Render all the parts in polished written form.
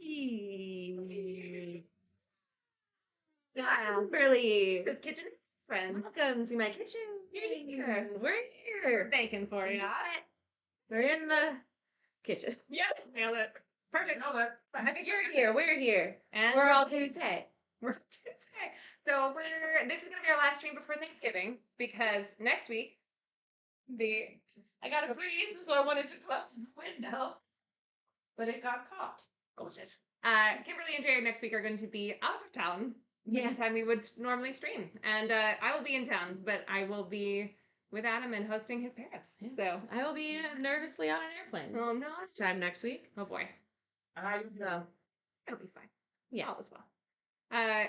Kimberly. The Kitchenette friend. Welcome to my kitchen. We're here. We're baking for you. We're in the kitchen. Yep, nailed it. Perfect. I think you're here. We're here. And we're all here today. So this is gonna be our last stream before Thanksgiving because next week I got a breeze, so I wanted to close the window, but it got caught. Oh shit. Kimberly and Jay next week are going to be out of town. Yes, time we would normally stream, and I will be in town, but I will be with Adam and hosting his parents. Yeah. So I will be nervously on an airplane. Oh no, this time next week. Oh boy. So it'll be fine. Yeah, all as well.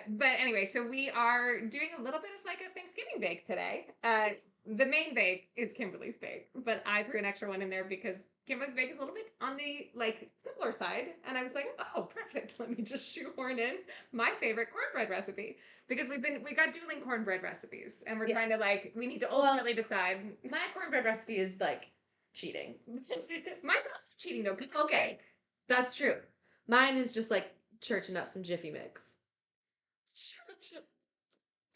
But anyway, so we are doing a little bit of like a Thanksgiving bake today. The main bake is Kimberly's bake, but I threw an extra one in there because Kimberly's bake is a little bit on the like simpler side, and I was like, oh, perfect. Let me just shoehorn in my favorite cornbread recipe because we got dueling cornbread recipes, and we're trying to like we need to ultimately decide. My cornbread recipe is like cheating. Mine's also cheating though. Okay, that's true. Mine is just like churching up some Jiffy mix.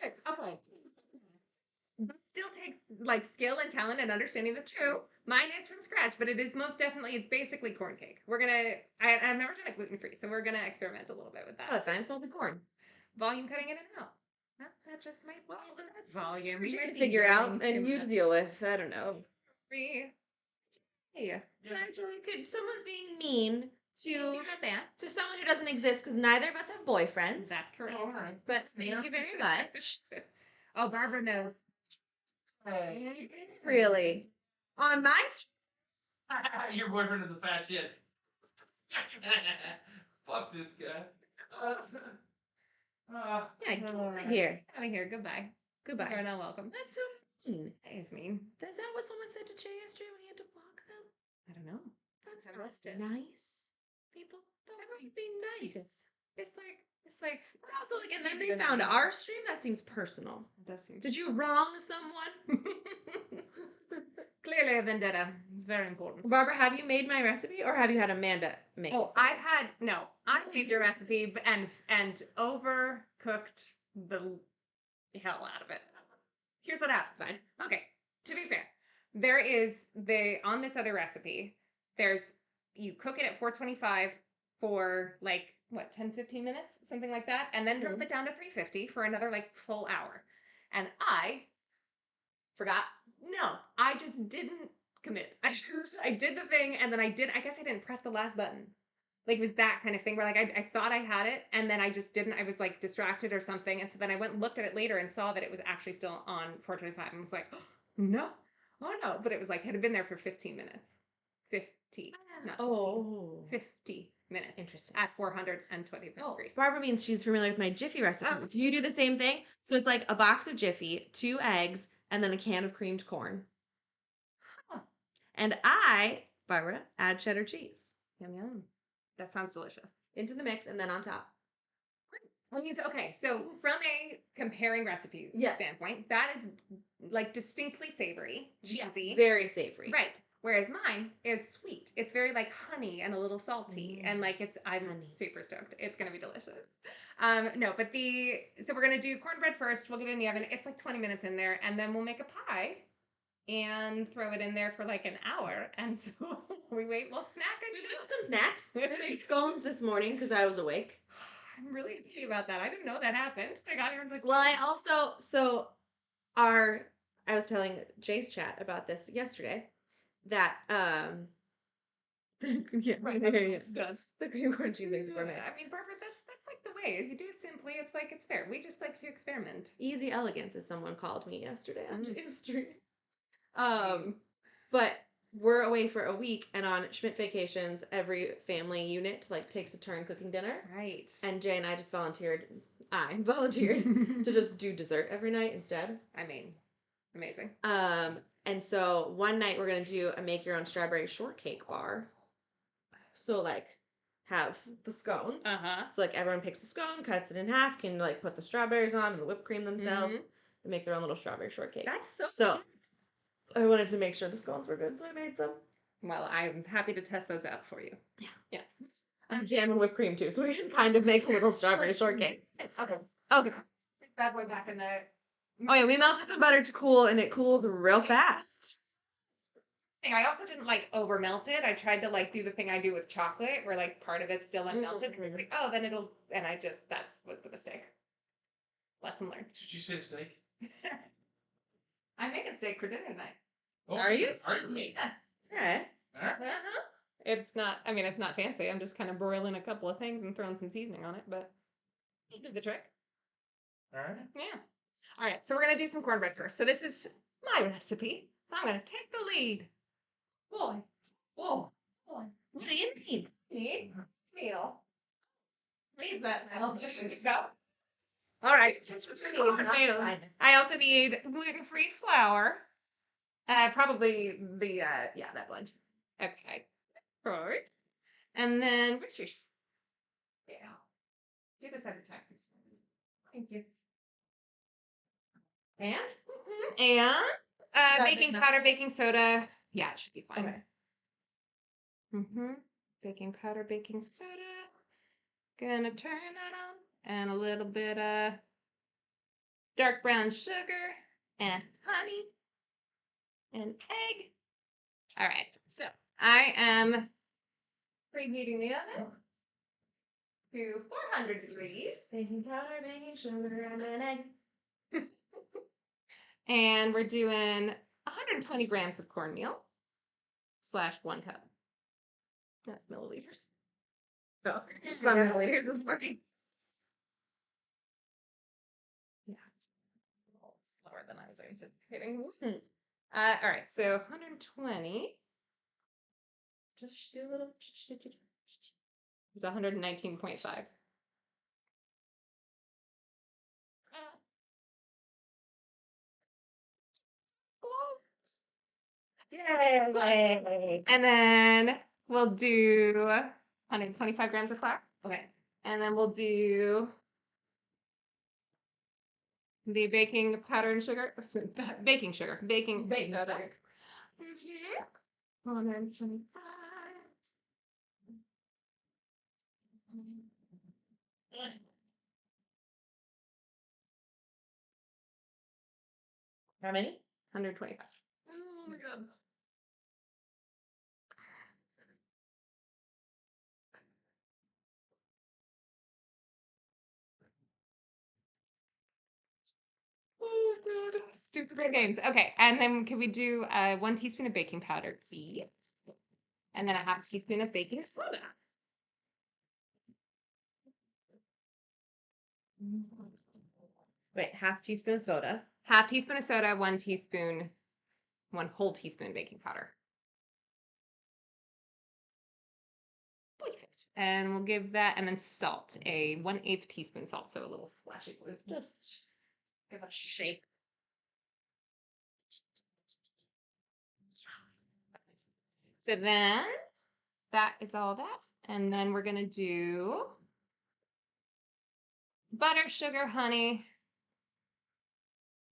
Okay. That still takes like skill and talent and understanding the two. Mine is from scratch, but it is most definitely, it's basically corn cake. I've never done it gluten-free, so we're gonna experiment a little bit with that. Oh, it fine. It smells like corn. Volume cutting in and out. That just might that's volume. We try to figure out and you to deal with. I don't know. Yeah. Actually, someone's being mean to someone who doesn't exist because neither of us have boyfriends. That's correct. But thank you very much. Oh, Barbara knows. Really? On my Your boyfriend is a fat shit. Fuck this guy. Yeah, get out of here. Out of here. Goodbye. Goodbye. You're not welcome. That's so mean. That is mean. Is that what someone said to Jay yesterday when he had to block them? I don't know. That's arrested. Nice. People don't everyone be nice. It's like but also like, and then they found our stream. That seems personal. It does seem. Did you wrong someone? Clearly a vendetta. It's very important. Barbara, have you made my recipe or have you had Amanda make it? I made your recipe and overcooked the hell out of it. Here's what happens, fine. Okay, to be fair, there is on this other recipe, you cook it at 425 for like, 10-15 minutes, something like that, and then drop it down to 350 for another like full hour. And I forgot. No, I just didn't commit. I did the thing, and then I guess I didn't press the last button. Like, it was that kind of thing where like I thought I had it, and then I just didn't. I was like distracted or something, and so then I went and looked at it later and saw that it was actually still on 425 and was like, oh no. But it was like, had been there for 15 minutes. 50, not 50 minutes. Interesting. At 420 degrees. Barbara means she's familiar with my Jiffy recipe. Oh. Do you do the same thing? So it's like a box of Jiffy, 2 eggs, and then a can of creamed corn. Huh. And I, Barbara, add cheddar cheese. Yum, yum. That sounds delicious. Into the mix and then on top. Okay, so from a comparing recipes standpoint, that is like distinctly savory, cheesy. Yes, very savory. Right. Whereas mine is sweet. It's very like honey and a little salty. And like I'm super stoked. It's gonna be delicious. So we're gonna do cornbread first. We'll get it in the oven. It's like 20 minutes in there, and then we'll make a pie and throw it in there for like an hour. And so we wait, we'll snack and got some snacks. I made scones this morning because I was awake. I'm really happy about that. I didn't know that happened. I got here and was like, well, I also I was telling Jay's chat about this yesterday. That it's done. The cream corn cheese makes it gourmet. I mean, perfect. That's like the way. If you do it simply, it's like it's fair. We just like to experiment. Easy elegance, as someone called me yesterday on Jay's stream. But we're away for a week, and on Schmidt vacations, every family unit like takes a turn cooking dinner. Right. And Jay and I just volunteered to just do dessert every night instead. I mean, amazing. And so one night we're going to do a make your own strawberry shortcake bar. So like have the scones. So like everyone picks a scone, cuts it in half, can like put the strawberries on and the whipped cream themselves and make their own little strawberry shortcake. That's so good. I wanted to make sure the scones were good, so I made some. Well, I'm happy to test those out for you. Yeah. I'm jamming whipped cream too, so we can kind of make a little strawberry shortcake. Okay. Okay. Bad boy back in the. Oh yeah, we melted some butter to cool, and it cooled real fast. I also didn't like over melt it. I tried to like do the thing I do with chocolate, where like part of it's still unmelted. Because it's like, oh, then it'll. And I just that's was the mistake. Lesson learned. Did you say steak? I'm making steak for dinner tonight. Oh, Are you? Are you? Yeah. Alright. Uh-huh. It's not. I mean, it's not fancy. I'm just kind of broiling a couple of things and throwing some seasoning on it, but it did the trick. All right. Yeah. All right. So we're gonna do some cornbread first. So this is my recipe. So I'm gonna take the lead. Boy. Whoa. Boy. What do you need? Need meal. Read that now. Go. All right. Cornmeal. I also need gluten-free flour. Probably the yeah, that blend. Okay. Right. And then what's your yeah. Do this every time. Thank you. And? And That baking big powder, baking soda. Yeah, it should be fine. Okay. Baking powder, baking soda. Gonna turn that on. And a little bit of dark brown sugar and honey and egg. All right. So I am preheating the oven to 400 degrees. Baking powder, baking sugar, and an egg. And we're doing 120 grams of cornmeal / 1 cup. That's milliliters. Oh, it's not milliliters this morning. Yeah, it's a little slower than I was anticipating. All right, so 120. Just do a little. It's 119.5. Yay! And then we'll do 125 grams of flour. Okay. And then we'll do the baking powder and sugar. Baking sugar. Baking powder. 125. How many? 125. Oh my god. Oh god. Stupid games. Okay, and then can we do 1 teaspoon of baking powder, please? And then a half teaspoon of baking soda. Wait, half teaspoon of soda. Half teaspoon of soda, 1 teaspoon, 1 whole teaspoon baking powder. Perfect. And we'll give that, and then salt, a 1/8 teaspoon salt, so a little splashy blue. Just give a shake. So then that is all that. And then we're going to do butter, sugar, honey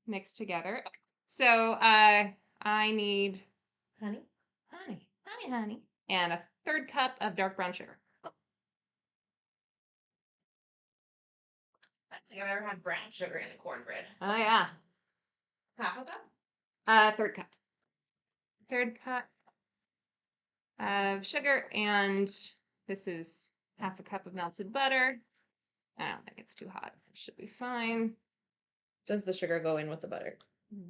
mixed together. Okay. So I need Honey? honey, and a 1/3 cup of dark brown sugar. I don't think I've ever had brown sugar in a cornbread. Oh, yeah. Half a cup? 1/3 cup. 1/3 cup of sugar, and this is half a cup of melted butter. I don't think it's too hot. It should be fine. Does the sugar go in with the butter?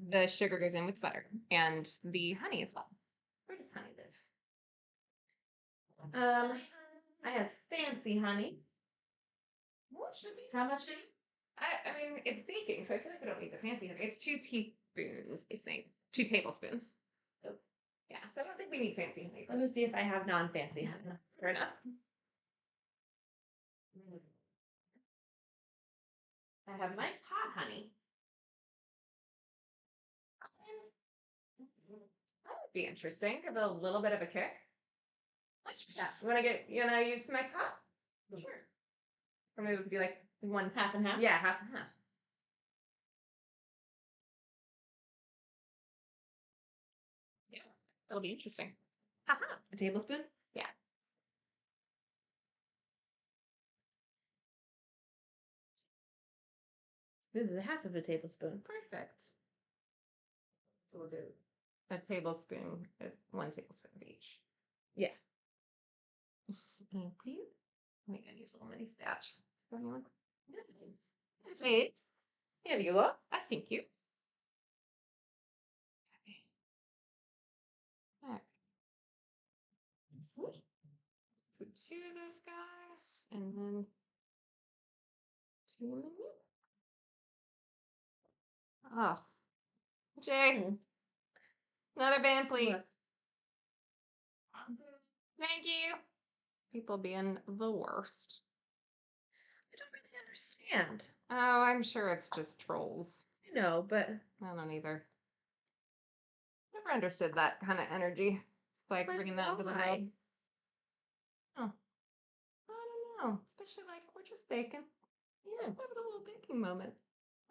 The sugar goes in with butter, and the honey as well. Where does honey live? I have fancy honey. What should be? How much do you? I mean, it's baking, so I feel like we don't need the fancy honey. It's 2 teaspoons, I think. 2 tablespoons. Oh. Yeah, so I don't think we need fancy honey. Let me see if I have non-fancy honey. Fair enough. I have nice hot honey. That would be interesting. Give it a little bit of a kick. Let's try that. You wanna use some nice hot? Sure. Or maybe it would be like 1 Half and half? Yeah, half and half. Yeah, that'll be interesting. Haha. A tablespoon? Yeah. This is half of a tablespoon. Perfect. So we'll do a tablespoon, 1 tablespoon of each. Yeah. Thank you. I think I need a little mini statch. Nice. Shapes. Here you go. I thank you. Okay. All right. So 2 of those guys, and then 2 of them. Oh, Jay. Another band, please. Thank you. People being the worst. I don't really understand. Oh, I'm sure it's just trolls. I know, but I don't either. Never understood that kind of energy. It's like bringing that into the world. Oh, I don't know. Especially like we're just baking. Yeah, having a little baking moment.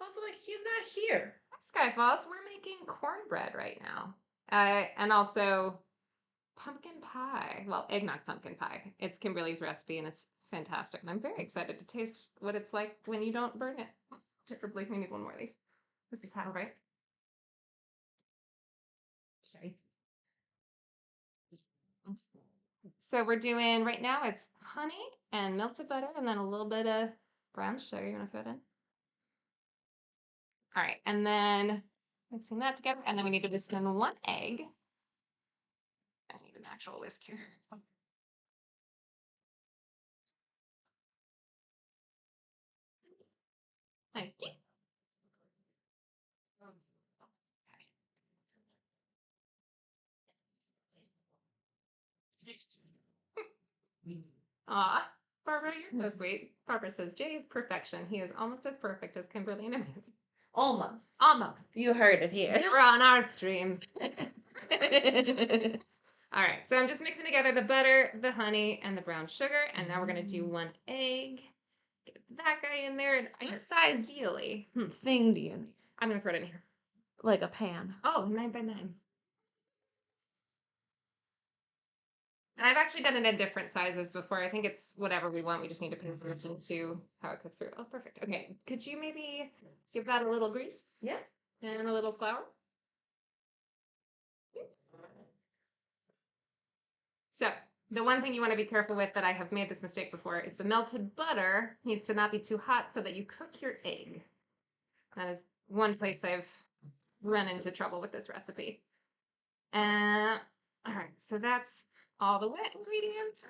Also, like, he's not here. Hi, Skyfalls. We're making cornbread right now. And also pumpkin pie. Well, eggnog pumpkin pie. It's Kimberly's recipe and it's fantastic. And I'm very excited to taste what it's like when you don't burn it. Differently, we need one more of these. This is how, right? Okay. So we're doing, right now it's honey and melted butter and then a little bit of brown sugar. You want to put in? All right, and then mixing that together, and then we need to whisk in 1 egg. I need an actual whisk here. Thank you. Aw, Barbara, you're so sweet. Barbara says Jay is perfection. He is almost as perfect as Kimberly and Amanda. Almost. Almost. You heard it here. We're on our stream. All right, so I'm just mixing together the butter, the honey, and the brown sugar, and now we're gonna do 1 egg. Get that guy in there, and What size ideally, thing do you need? I'm gonna throw it in here. Like a pan. Oh, 9 by 9. And I've actually done it in different sizes before. I think it's whatever we want. We just need to pay attention to how it cooks through. Oh, perfect. Okay, could you maybe give that a little grease? Yeah. And a little flour? So, the one thing you want to be careful with that I have made this mistake before is the melted butter needs to not be too hot so that you cook your egg. That is one place I've run into trouble with this recipe. All right, so that's all the wet ingredients.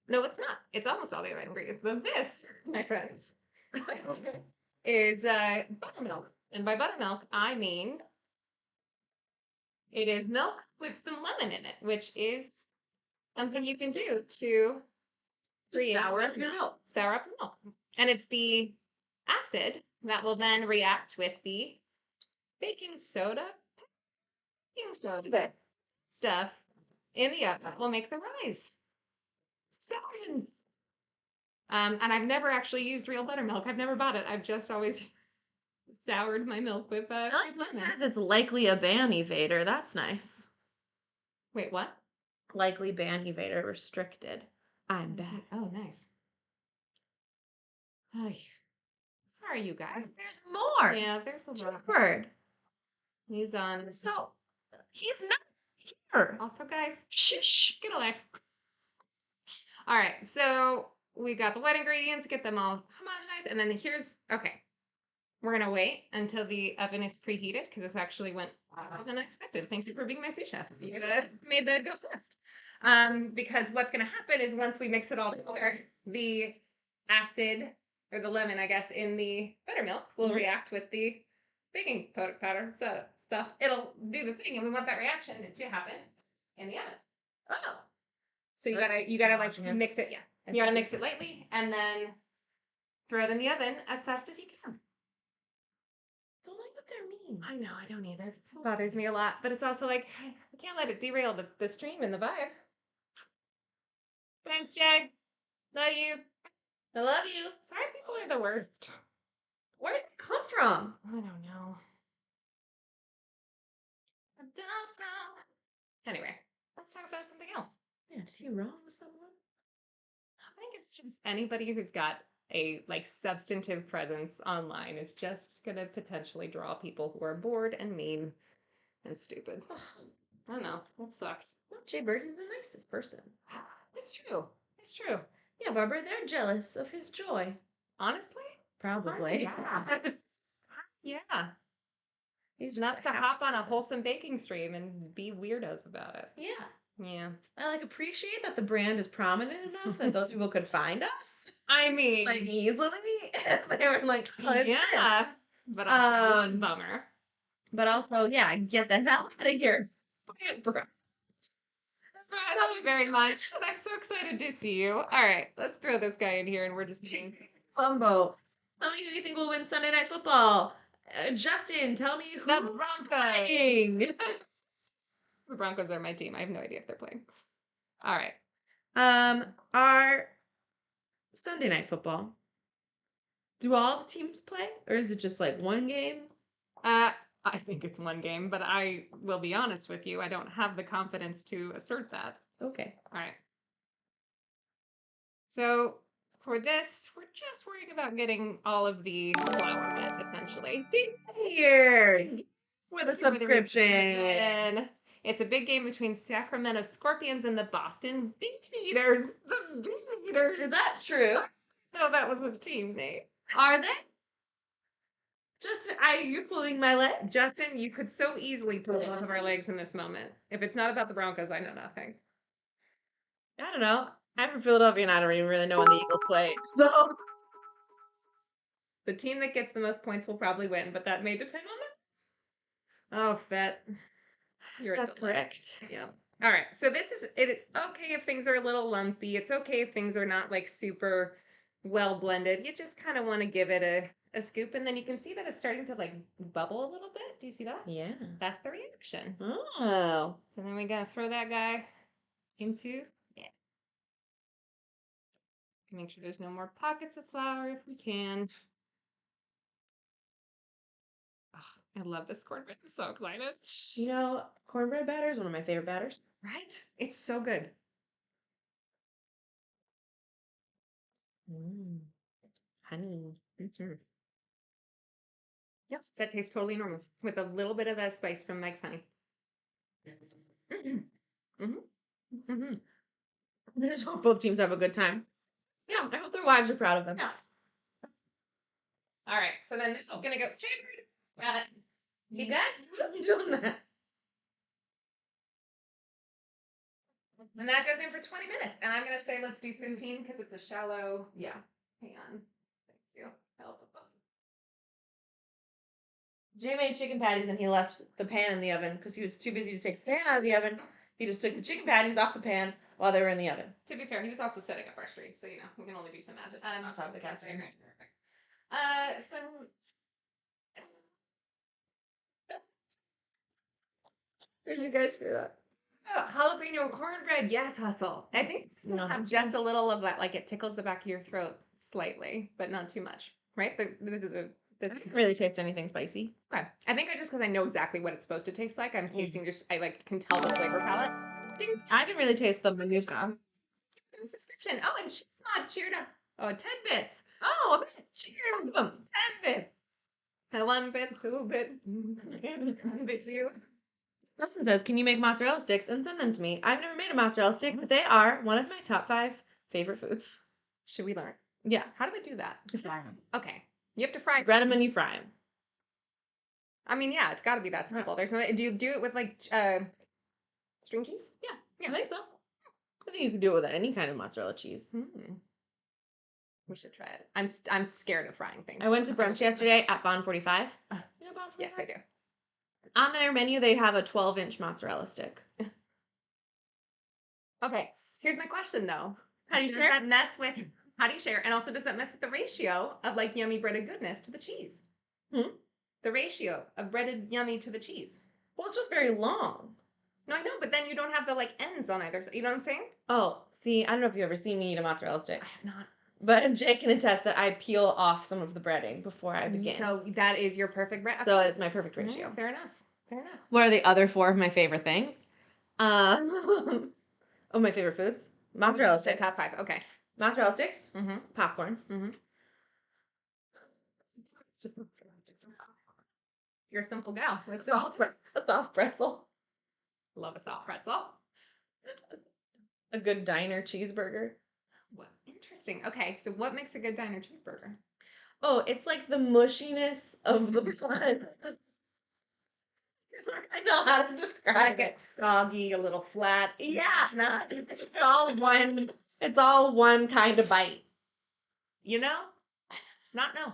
No, it's not. It's almost all the wet ingredients. But this, my friends, is buttermilk. And by buttermilk, I mean it is milk with some lemon in it, which is something you can do to Sour up your milk. Sour up your milk. And it's the acid that will then react with the baking soda stuff in the oven that will make the rise. Second. And I've never actually used real buttermilk. I've never bought it. I've just always soured my milk with lemon. It's likely a ban evader. That's nice. Wait, what? Likely ban evader restricted. I'm back. Oh, nice. Ay. Sorry, you guys. There's more. Yeah, there's a lot. Bird. He's on. So he's not here. Also, guys, Shh. get a life. All right, so we got the wet ingredients, get them all homogenized, and then here's, okay. We're gonna wait until the oven is preheated because this actually went longer than expected. Thank you for being my sous chef. You made that go fast. Because what's gonna happen is once we mix it all together, the acid or the lemon, I guess, in the buttermilk will react with the baking powder stuff. It'll do the thing, and we want that reaction to happen in the oven. Oh. So you gotta like mix it, You gotta mix it lightly and then throw it in the oven as fast as you can. Don't like what they're mean. I know, I don't either. It bothers me a lot, but it's also like I can't let it derail the stream and the vibe. Thanks, Jay. Love you. I love you. Sorry, people are the worst. Where did they come from? I don't know. I don't know. Anyway, let's talk about something else. Man, is he wrong with someone? I think it's just anybody who's got a like substantive presence online is just gonna potentially draw people who are bored and mean and stupid. I don't know. That sucks. Well, Jay Bird is the nicest person. It's true. It's true. Yeah, Barbara, they're jealous of his joy. Honestly? Probably. Yeah. Yeah. He's Not to hop on a wholesome baking stream and be weirdos about it. Yeah. Yeah. I like appreciate that the brand is prominent enough that those people could find us. I mean, Like easily. They were like, oh, it's yeah. But also one bummer. But also, yeah, get the hell out of here. Bro, thank you very much. And I'm so excited to see you. All right, let's throw this guy in here and we're just being Bumbo. Tell me who you think will win Sunday Night Football. Justin, tell me who's the Broncos. playing. The Broncos are my team. I have no idea if they're playing. All right. Our Sunday Night Football. Do all the teams play, or is it just like one game? I think it's one game, but I will be honest with you. I don't have the confidence to assert that. Okay. All right. So for this, we're just worried about getting all of the flour bit, essentially. Here with a subscription. It's a big game between Sacramento Scorpions and the Boston Bean Eaters. The Bean Eaters. Is that true? No, that was a team name. Are they? Justin, are you pulling my leg? Justin, you could so easily pull both of our legs in this moment. If it's not about the Broncos, I know nothing. I don't know. I'm from Philadelphia and I don't even really know when the Eagles play. So the team that gets the most points will probably win, but that may depend on it. Oh, Fett. That's correct. Yeah. All right. So it's okay if things are a little lumpy. It's okay if things are not like super well blended. You just kind of want to give it a scoop, and then you can see that it's starting to like bubble a little bit. Do you see that? Yeah. That's the reaction. Oh. So then we gotta throw that guy into make sure there's no more pockets of flour if we can. Oh, I love this cornbread. I'm so excited. You know, cornbread batter is one of my favorite batters. Right? It's so good. Honey. Mm-hmm. Yes, that tastes totally normal with a little bit of that spice from Mike's honey. I just hope both teams have a good time. Yeah, I hope their wives are proud of them. Yeah. All right, so then this is gonna go. Got it. You guys, what are you doing that? And that goes in for 20 minutes. And I'm gonna say let's do 15 because it's a shallow. Yeah. Hang on. Thank you. Help. Jay made chicken patties and he left the pan in the oven because he was too busy to take the pan out of the oven. He just took the chicken patties off the pan while they were in the oven. To be fair, he was also setting up our stream, so you know we can only be some magic. I'm on top of the cast iron. So Did you guys hear that? jalapeno cornbread, yes, hustle. I think have just a little of that, like it tickles the back of your throat slightly, but not too much, right? I didn't really taste anything spicy. Okay, I think just because I know exactly what it's supposed to taste like, I'm tasting I like can tell the flavor palette. I didn't really taste the manuska. Subscription. Oh, and she's not cheered up. Oh, 10 bits. Oh, a bit. Cheered them. 10 bits. 1 bit, 2 bit. You. Justin says, can you make mozzarella sticks and send them to me? I've never made a mozzarella stick, but they are one of my top 5 favorite foods. Should we learn? Yeah. How do we do that? Fry them. Okay. You have to fry. Bread them and you fry them. I mean, yeah, it's got to be that simple. There's no. Do you do it with like string cheese? Yeah, I think so. I think you can do it with any kind of mozzarella cheese. We should try it. I'm scared of frying things. I went to brunch yesterday at Bon 45. You know Bon 45? Yes, I do. On their menu, they have a 12-inch mozzarella stick. Okay, here's my question though. How do you does share? That mess with? How do you share? And also, does that mess with the ratio of like yummy breaded goodness to the cheese? The ratio of breaded yummy to the cheese. Well, it's just very long. No, I know, but then you don't have the like ends on either side. You know what I'm saying? Oh, see, I don't know if you've ever seen me eat a mozzarella stick. I have not. But Jay can attest that I peel off some of the breading before I begin. So that is your perfect bread. So it's my perfect ratio. Fair enough. Fair enough. What are the other 4 of my favorite things? Oh, my favorite foods? Mozzarella sticks. Top 5. Okay. Mozzarella sticks. Mm-hmm. Popcorn. Mm-hmm. Just you're a simple gal. Like A soft pretzel. love a soft pretzel. A good diner cheeseburger. What? Interesting. Okay, so what makes a good diner cheeseburger? Oh, it's like the mushiness of the bun. I know how to describe it. It's soggy, a little flat. Yeah, it's all one. It's all one kind of bite. You know? Not no.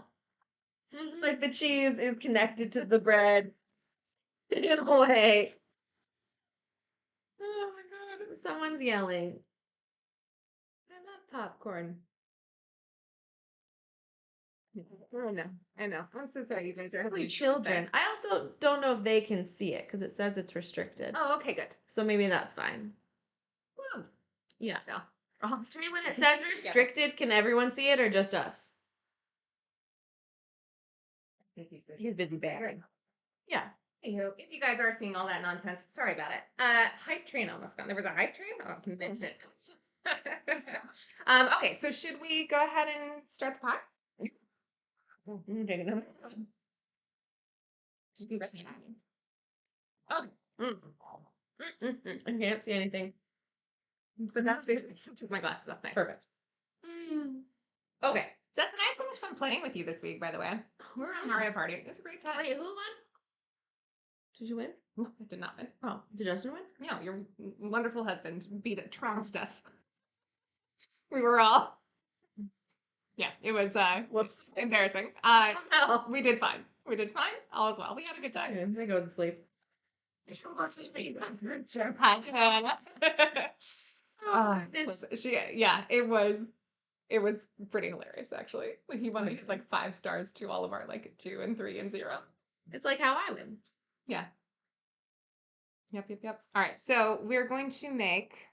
Like the cheese is connected to the bread in a way. Oh my god, someone's yelling. I love popcorn. I know. I'm so sorry you guys are having Children. I also don't know if they can see it because it says it's restricted. Oh, okay, good. So maybe that's fine. Woo. Yeah. So, See, when it says restricted, can everyone see it or just us? He's busy bearing. Yeah. Anywho, if you guys are seeing all that nonsense, sorry about it. Hype train almost gone. There was a hype train? Oh, I missed it. Okay, so should we go ahead and start the pie? Okay. I can't see anything. But that's basically took my glasses off. Perfect. Okay. Justin, I had so much fun playing with you this week, by the way. We were on Mario Party. It was a great time. Wait, who won? Did you win? No, I did not win. Oh, did Justin win? No, your wonderful husband trounced us. We were all. Yeah, it was Whoops. embarrassing. No. We did fine. We did fine. All is well. We had a good time. I go to sleep. It was pretty hilarious actually. He wanted like 5 stars to all of our like 2 and 3 and 0. It's like how I win. Yeah. Yep. All right, so we're going to make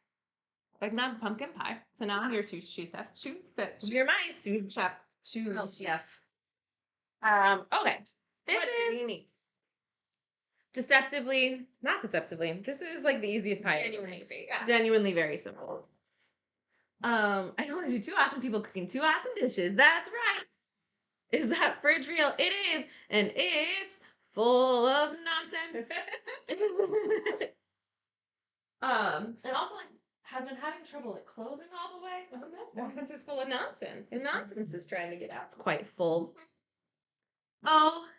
like not pumpkin pie. So now I'm your sous chef. You're my sous chef. Chef. Okay. This What is do you need? not deceptively. This is like the easiest pie. Genuinely easy. Yeah. Genuinely very simple. I know there's 2 awesome people cooking 2 awesome dishes. That's right. Is that fridge real? It is, and it's full of nonsense. And also like has been having trouble like closing all the way. Oh, no. This is full of nonsense. The nonsense is trying to get out. It's quite full.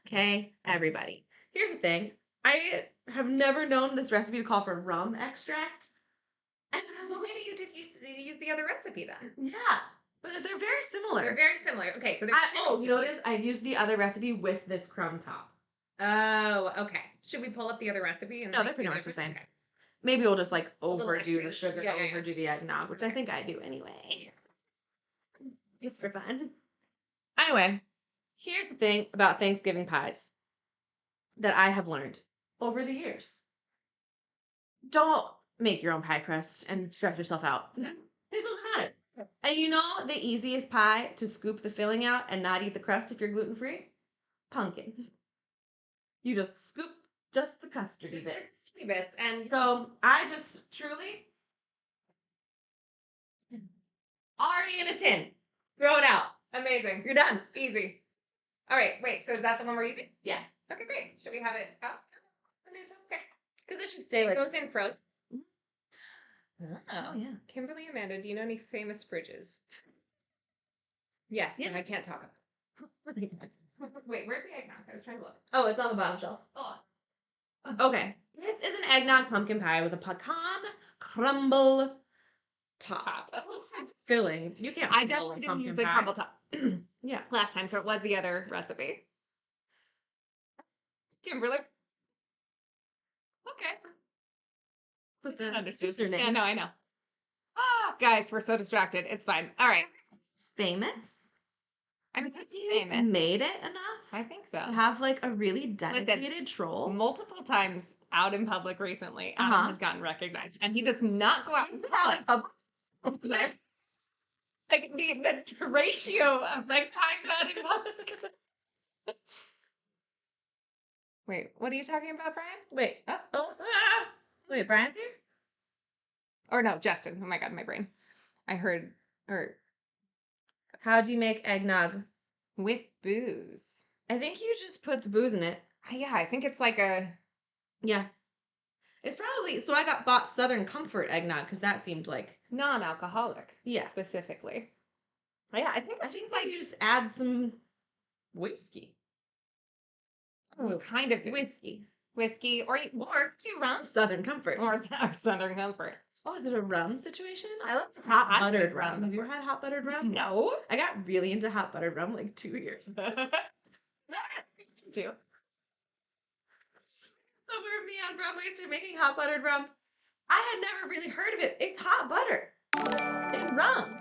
Okay, everybody. Here's the thing. I have never known this recipe to call for rum extract. And well, maybe you did use the other recipe then. Yeah, but they're very similar. They're very similar. Okay, so you notice I've used the other recipe with this crumb top. Oh, okay. Should we pull up the other recipe? No, they're pretty much the same. Okay. Maybe we'll just like overdo the sugar, overdo the eggnog, which I think I do anyway. Just for fun. Anyway, here's the thing about Thanksgiving pies that I have learned over the years. Don't make your own pie crust and stress yourself out. This doesn't matter. And you know the easiest pie to scoop the filling out and not eat the crust if you're gluten-free? Pumpkin. You just scoop just the custardy bits. And so I just truly already in a tin. Throw it out. Amazing. You're done. Easy. All right, wait, so is that the one we're using? Yeah. Okay, great. Should we have it out? Okay. Because it should stay it like goes in frozen. Oh yeah. Kimberly and Amanda, do you know any famous fridges? Yes, Yeah. but I can't talk about it. Wait, where's the eggnog? I was trying to look. Oh, it's on the bottom shelf. Oh. Okay. This is an eggnog pumpkin pie with a pecan crumble top. Filling. You can't. I definitely didn't use the crumble top. Yeah. Last time, so it was the other recipe. Kimberly. Okay. Put the username. Yeah, no, I know. Ah, guys, we're so distracted. It's fine. All right. It's famous. I mean, famous. Made it enough. I think so. To have like a really dedicated troll. Multiple times out in public recently, Adam has gotten recognized, and he does not go out in public. Like the ratio of like times out in public. Wait, what are you talking about, Brian? Wait. Wait, Brian's here? Or no, Justin. Oh my god, my brain. I heard. How do you make eggnog? With booze. I think you just put the booze in it. Yeah, I think it's like a... Yeah. It's probably, so I bought Southern Comfort eggnog because that seemed like. non-alcoholic. Yeah. Specifically. Yeah, I think I it's think just like... you just add some whiskey. Well, kind of Whiskey. Whiskey or two rums. Southern Comfort. Or Southern Comfort. Oh, is it a rum situation? I love hot buttered rum. Have you ever had hot buttered rum? No. I got really into hot buttered rum like 2 years. Too. Over me on Broadway Street making hot buttered rum. I had never really heard of it. It's hot butter and rum.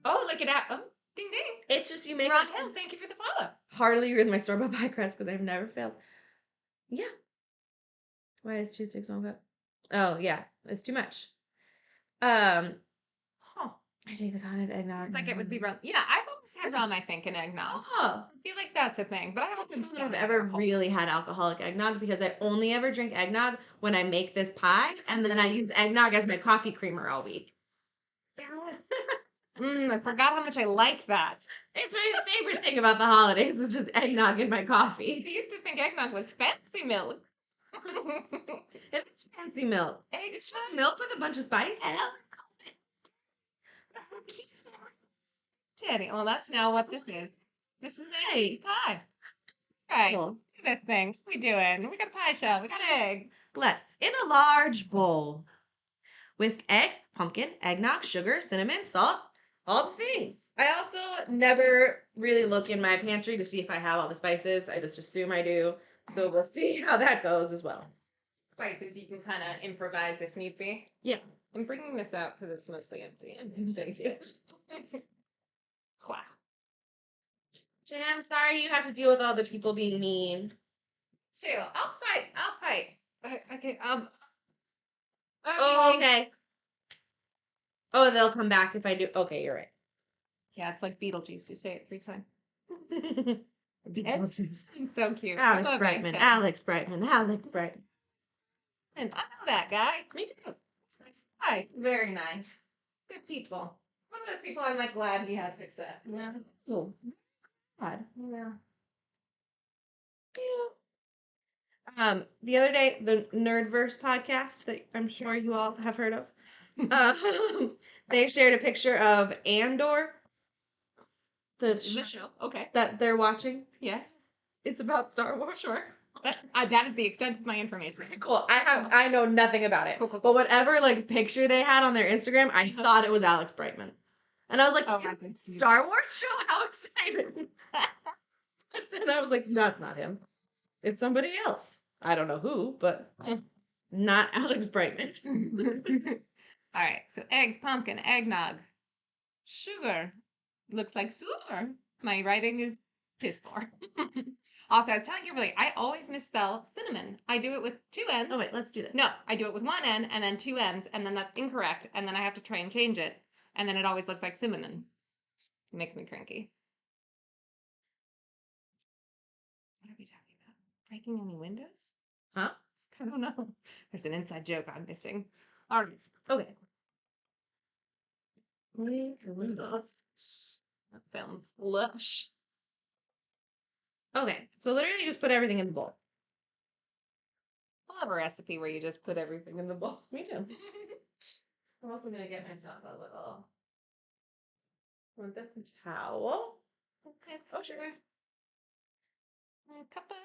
Look at that. Oh, ding ding. It's just you make Ron Hill, thank you for the follow. heartily with my store-bought pie crust because I've never fails. Yeah. Why is 2 sticks 1 cup? Oh yeah, it's too much. I take the kind of eggnog. Like it would be rum. Yeah, I've always had rum, I think, in eggnog. Oh. I feel like that's a thing, but I don't I don't think I've ever really had alcoholic eggnog because I only ever drink eggnog when I make this pie, and then I use eggnog as my coffee creamer all week. Yes. I forgot how much I like that. It's my favorite thing about the holidays, is just eggnog in my coffee. I used to think eggnog was fancy milk. It's fancy milk. It's just milk with a bunch of spices. That's so cute. Teddy. Well, that's now what this is. This is a pie. Right. Cool. Do this thing. What are we doing? We got a pie shell. We got egg. Let's, in a large bowl, whisk eggs, pumpkin, eggnog, sugar, cinnamon, salt, all the things. I also never really look in my pantry to see if I have all the spices. I just assume I do. So we'll see how that goes as well. Spices you can kind of improvise if need be. Yeah. I'm bringing this out because it's mostly empty. Thank you. Wow. Jen, I'm sorry you have to deal with all the people being mean. Chill. I'll fight. Okay. Oh, okay. Oh, they'll come back if I do. Okay, you're right. Yeah, it's like Beetlejuice. You say it 3 times. It's so cute. Alex Brightman. And I know that guy. Me too. Hi. Very nice. Good people. One of those people I'm like glad he had success. Yeah. Oh, God. Yeah. The other day, the Nerdverse podcast that I'm sure you all have heard of, they shared a picture of Andor, the show. Okay. that they're watching. Yes. It's about Star Wars. Sure. That is the extent of my information. Cool. I know nothing about it. Cool. But whatever picture they had on their Instagram, I thought it was Alex Brightman. And I was like, Star Wars show? How exciting. And I was like, no, it's not him. It's somebody else. I don't know who, but not Alex Brightman. All right. So eggs, pumpkin, eggnog, sugar. Looks like super. My writing is piss poor. Also, I was telling Kimberly, I always misspell cinnamon. I do it with 2 N's. Oh, wait, let's do that. No, I do it with 1 N and then 2 M's, and then that's incorrect, and then I have to try and change it, and then it always looks like cinnamon. It makes me cranky. What are we talking about? Breaking any windows? Huh? I don't know. There's an inside joke I'm missing. All right. Okay. Windows. That sounds lush. Okay, so literally just put everything in the bowl. I'll have a recipe where you just put everything in the bowl. Me too. I'm also going to get myself a little... Want this towel? Okay. Oh, sure. A cup of...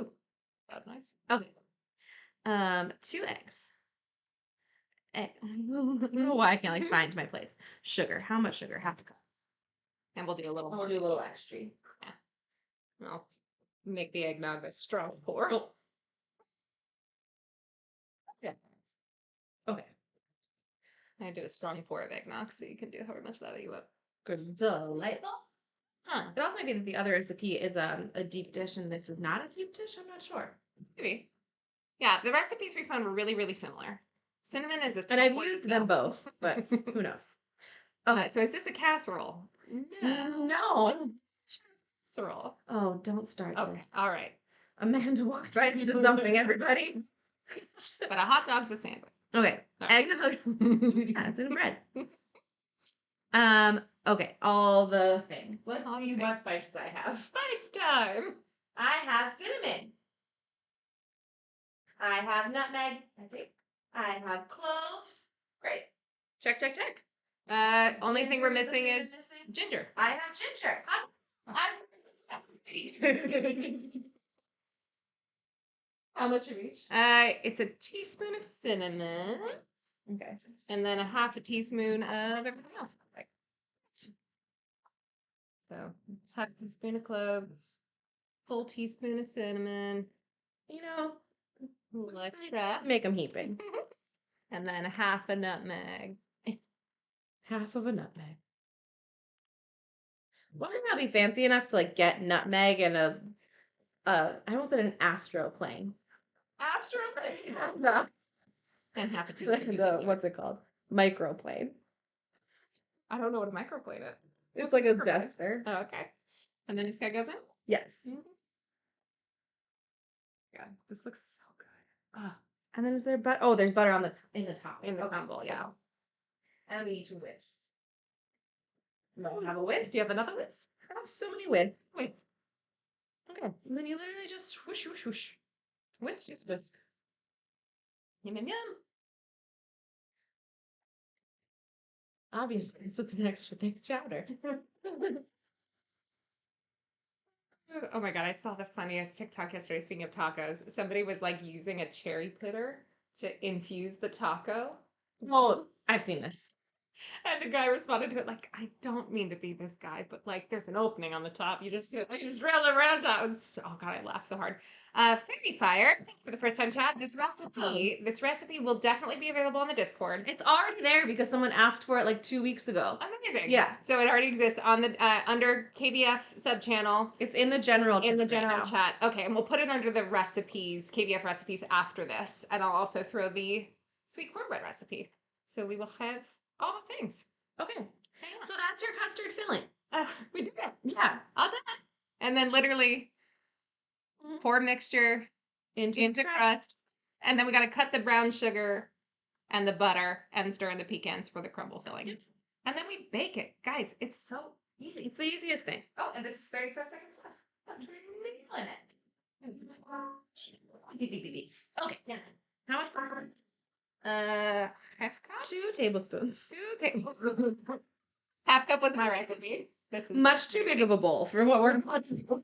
Ooh. That nice. Okay. 2 eggs. I don't know why I can't find my place. Sugar. How much sugar? Half a cup. And we'll do a little. We'll do a little extra. Yeah. I'll make the eggnog a strong pour. Yeah. Okay. I do a strong pour of eggnog, so you can do however much that you want. Good. Delightful. Huh. It also might be that the other recipe is a deep dish and this is not a deep dish. I'm not sure. Maybe. Yeah, the recipes we found were really, really similar. Cinnamon is a... And I've used them both, but who knows? Okay, so is this a casserole? No. Casserole. Oh, don't start this. All right. Amanda walked right into something, everybody. But a hot dog's a sandwich. Okay. Right. Eggnog. Yeah, it's in bread. Okay, all the things. Let's All the see things. what spices I have. Spice time. I have cinnamon. I have nutmeg. I have cloves. Great. Check, check, check. Only thing we're missing is ginger. I have ginger. How much of each? It's a teaspoon of cinnamon. Okay. And then a half a teaspoon of everything else. So half a teaspoon of cloves, full teaspoon of cinnamon, You know, like that. make them heaping. And then a half a nutmeg. Half of a nutmeg. Wonder if I'll be fancy enough to like get nutmeg and I almost said an astroplane. Astroplane. And half a teaspoon. What's it called? Microplane. I don't know what a microplane is. It's like a duster. Oh, okay. And then this guy goes in? Yes. God, this looks so good. Oh. And then is there butter? Oh, there's butter in the top. In the crumble, yeah. And we need to whisk. You have a whisk? Do you have another whisk? I have so many whisks. Wait. Okay. And then you literally just whoosh, whoosh, whoosh. Whisk, just whisk. Yum, yum, yum. Obviously, it's what's next for thick chowder. Oh my God, I saw the funniest TikTok yesterday. Speaking of tacos, somebody was like using a cherry pitter to infuse the taco. Well, I've seen this. And the guy responded to it like, I don't mean to be this guy, but like there's an opening on the top. You just drill it around top. It was so, oh God, I laughed so hard. Fairy Fire, thank you for the first time chat. This recipe will definitely be available on the Discord. It's already there because someone asked for it like 2 weeks ago. Amazing. Yeah. So it already exists on the under KBF sub channel. It's in the general chat. Okay, and we'll put it under the recipes, KBF recipes after this, and I'll also throw the sweet cornbread recipe. So we will have all the things. Okay. So that's your custard filling. We did it. Yeah. All done. And then literally pour mixture into crust. And then we got to cut the brown sugar and the butter and stir in the pecans for the crumble filling. Yes. And then we bake it. Guys, it's so easy. It's the easiest thing. Oh, and this is 35 seconds less. I'm feeling it. Okay. Yeah. How much butter? Half cup? 2 tablespoons. 2 tablespoons. Half cup was my recipe. This is much too big of a bowl for what we're about to do.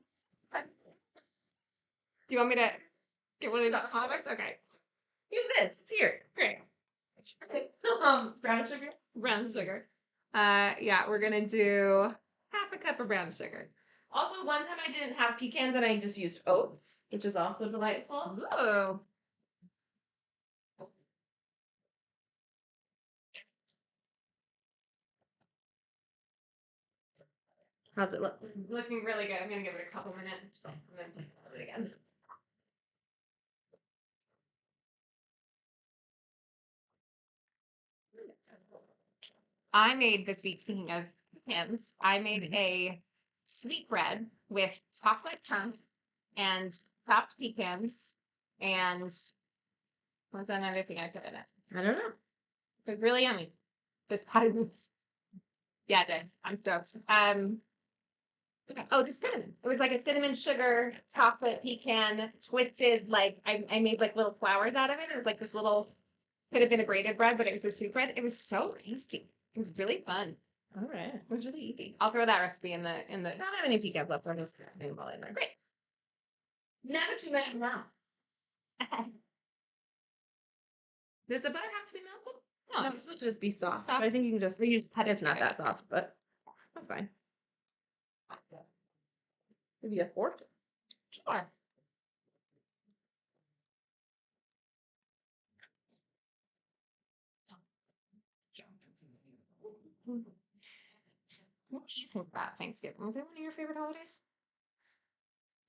Do you want me to get one of these comics? Okay. Use this. It's here. Great. Brown sugar? Brown sugar. Yeah, we're gonna do half a cup of brown sugar. Also, one time I didn't have pecans and I just used oats, which is also delightful. Ooh. How's it look? Looking really good. I'm gonna give it a couple minutes and then put it again. I made this week, speaking of pecans, I made a sweetbread with chocolate chunk and chopped pecans and what's another thing I put in it? I don't know. It was really yummy. This pie was, yeah, it did. I'm stoked. Oh, just cinnamon. It was like a cinnamon sugar chocolate pecan twisted, like I made like little flowers out of it. It was like this little, could have been a braided bread, but it was a sweetbread. It was so tasty. It was really fun. All right. It was really easy. I'll throw that recipe in the. I don't have any pecans left. I'm just putting them all in there. Great. Never too many now. Does the butter have to be melted? No, it's supposed to just be soft. Soft. I think you can just cut it. It's not that soft, but that's fine. Maybe a fork? Sure. What do you think about Thanksgiving? Is it one of your favorite holidays?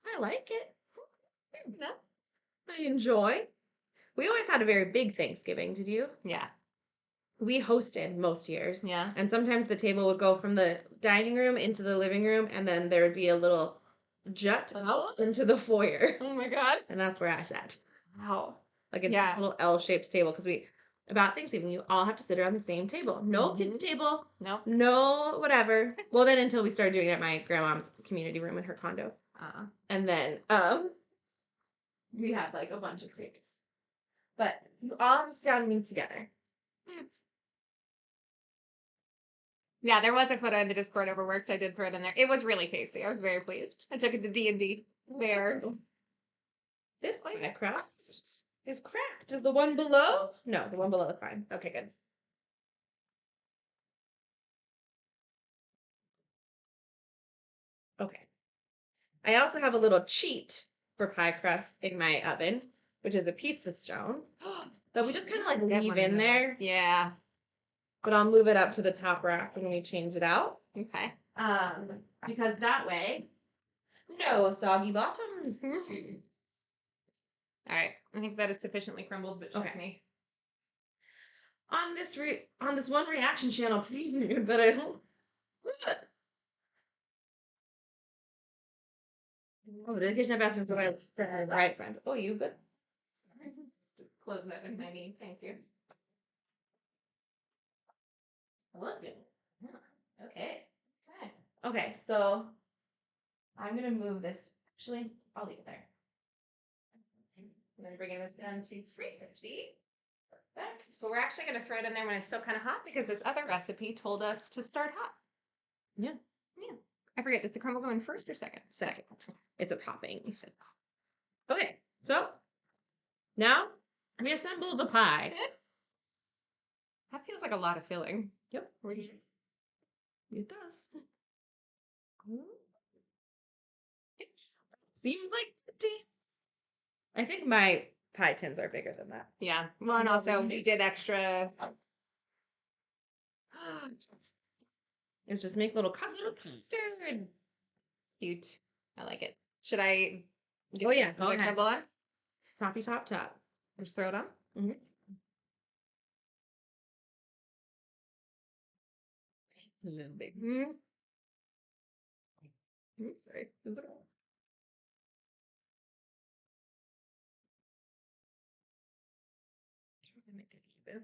I like it. Yeah. I enjoy. We always had a very big Thanksgiving, did you? Yeah. We hosted most years. Yeah. And sometimes the table would go from the dining room into the living room, and then there would be a little jut out into the foyer. Oh my God. And that's where I sat. Wow. Like a Yeah. little L-shaped table, because about Thanksgiving. You all have to sit around the same table. No kids table. Nope. No whatever. Well, then until we started doing it at my grandmom's community room in her condo. And then we had like a bunch of cakes. But you all have to sit down and eat together. Yeah, there was a photo in the Discord overworked. I did throw it in there. It was really tasty. I was very pleased. I took it to D&D there. This pie crust is cracked. Is the one below? No, the one below is fine. Okay, good. Okay. I also have a little cheat for pie crust in my oven, which is a pizza stone that we just kind of like leave in there. Yeah. But I'll move it up to the top rack when we change it out. Okay. Because that way, no soggy bottoms. All right. I think that is sufficiently crumbled, but check me. On this one reaction channel preview that I don't. Oh, the kitchen bathroom for my right friend. Oh, you good? Just close that in my knee. Thank you. Well, that's good. Yeah. Okay. Okay, so I'm gonna move this. Actually, I'll leave it there. I'm going to bring this down to 350. Perfect. So we're actually going to throw it in there when it's still kind of hot because this other recipe told us to start hot. Yeah. Yeah. I forget, does the crumble go in first or second? Second. It's a topping. Okay, so now we assemble the pie. That feels like a lot of filling. Yep. It does. Seems like 50. I think my pie tins are bigger than that. Yeah. Well, and also we did extra. It's just make little custard. Cute. I like it. Should I get Oh, yeah. the Go ahead. crumble on? Toppy top top. Just throw it on? Mm-hmm. A little bit. Sorry. Trying to make it even.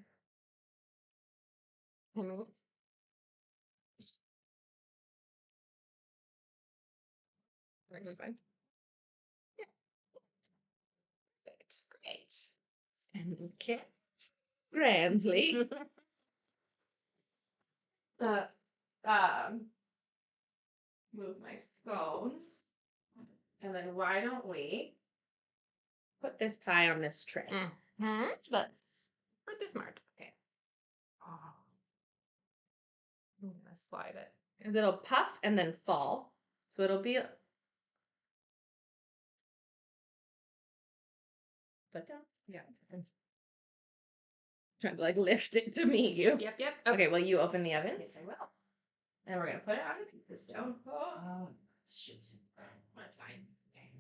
Fine. Yeah. Perfect. Great. And okay. Grandly. Move my scones. And then why don't we put this pie on this tray? Let's put this mark. Okay. Oh. I'm gonna slide it. And it'll puff and then fall. So it'll be put down. Yeah. Trying to like lift it to meet you. Yep. Okay, well you open the oven. Yes, I will. And we're gonna put it on the pizza stone. Oh shoot. That's fine. Okay.